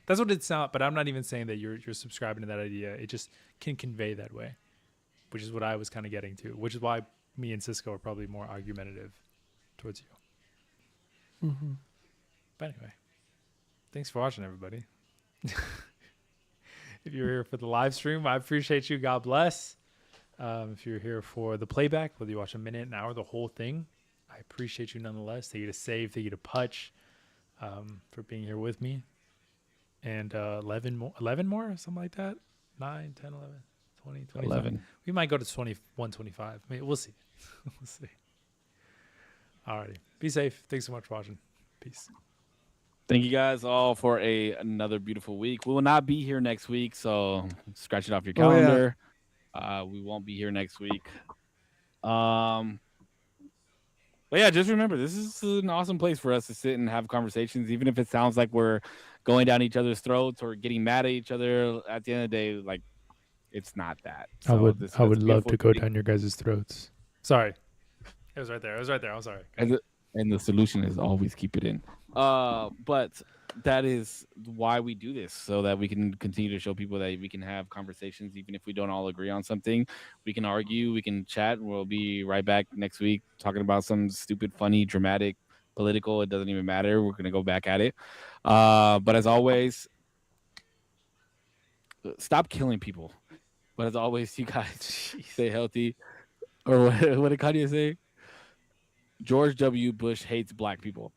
That's what it sounds. But I'm not even saying that you're subscribing to that idea. It just can convey that way, which is what I was kind of getting to. Which is why me and Cisco are probably more argumentative towards you. Mm-hmm. But anyway, thanks for watching, everybody. If you're here for the live stream, I appreciate you. God bless. If you're here for the playback, whether you watch a minute, an hour, the whole thing, I appreciate you nonetheless. Thank you to Save, thank you to Putch for being here with me. And 11 more, something like that. 9, 10, 11, 20, 25. 11. We might go to 21, 25. I mean, we'll see. We'll see. Alrighty. Be safe. Thanks so much for watching. Peace. Thank you guys all for another beautiful week. We will not be here next week, so scratch it off your calendar. We won't be here next week. But yeah, just remember, this is an awesome place for us to sit and have conversations, even if it sounds like we're going down each other's throats or getting mad at each other. At the end of the day, like, it's not that. I would love to go thing. down your guys' throats. Sorry. It was right there. I'm sorry. And the solution is always keep it in. But that is why we do this, so that we can continue to show people that we can have conversations, even if we don't all agree on something. We can argue, we can chat. We'll be right back next week talking about some stupid, funny, dramatic, political. It doesn't even matter. We're going to go back at it. But as always, stop killing people. But as always, you guys stay healthy. Or what did Kanye say? George W. Bush hates black people.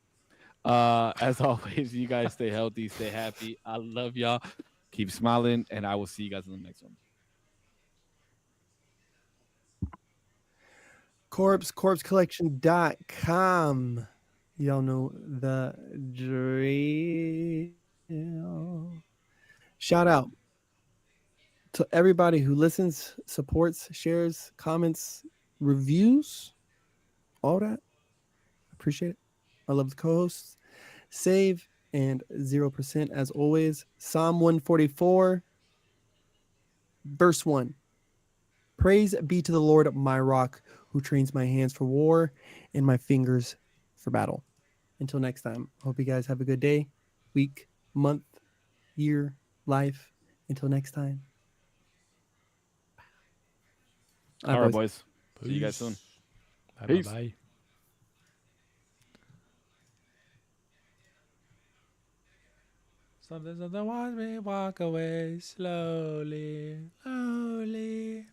As always, you guys stay healthy, stay happy. I love y'all. Keep smiling, and I will see you guys in the next one. corpsecollection.com. Y'all know the drill. Shout out to everybody who listens, supports, shares, comments, reviews, all that. Appreciate it. I love the co-hosts. Save and 0% as always. Psalm 144, verse 1. Praise be to the Lord, my rock, who trains my hands for war and my fingers for battle. Until next time, hope you guys have a good day, week, month, year, life. Until next time. All right, boys. See you guys soon. Peace. Bye. Something watch me walk away slowly. Howdy,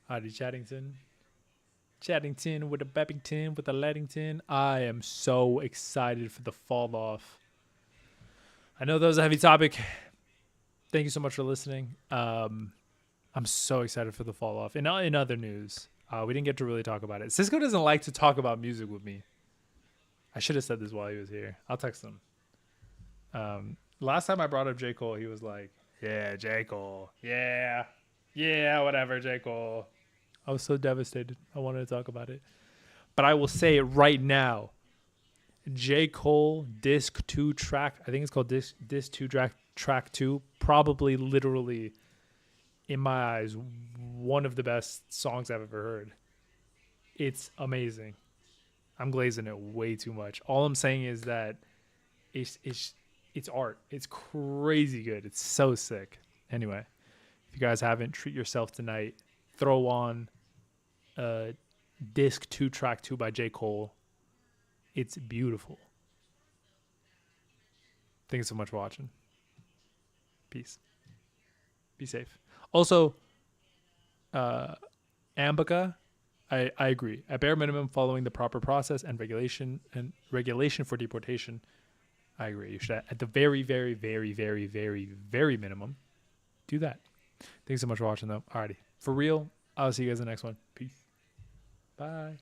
Chattington with a Beppington with a Leddington. I am so excited for the fall off. I know that was a heavy topic. Thank you so much for listening. I'm so excited for the fall off. In other news, we didn't get to really talk about it. Cisco doesn't like to talk about music with me. I should have said this while he was here. I'll text him. Last time I brought up J. Cole, he was like, yeah, J. Cole. Yeah, whatever, J. Cole. I was so devastated. I wanted to talk about it. But I will say it right now. J. Cole Disc 2 track, I think it's called Disc 2 track 2, probably literally, in my eyes, one of the best songs I've ever heard. It's amazing. I'm glazing it way too much. All I'm saying is that it's art. It's crazy good. It's so sick. Anyway, if you guys haven't, treat yourself tonight. Throw on Disc 2 track 2 by J. Cole. It's beautiful. Thanks so much for watching. Peace. Be safe. Also, Ambica, I agree. At bare minimum, following the proper process and regulation for deportation, I agree. You should, at the very, very, very, very, very, very minimum, do that. Thanks so much for watching, though. Alrighty. For real, I'll see you guys in the next one. Peace. Bye.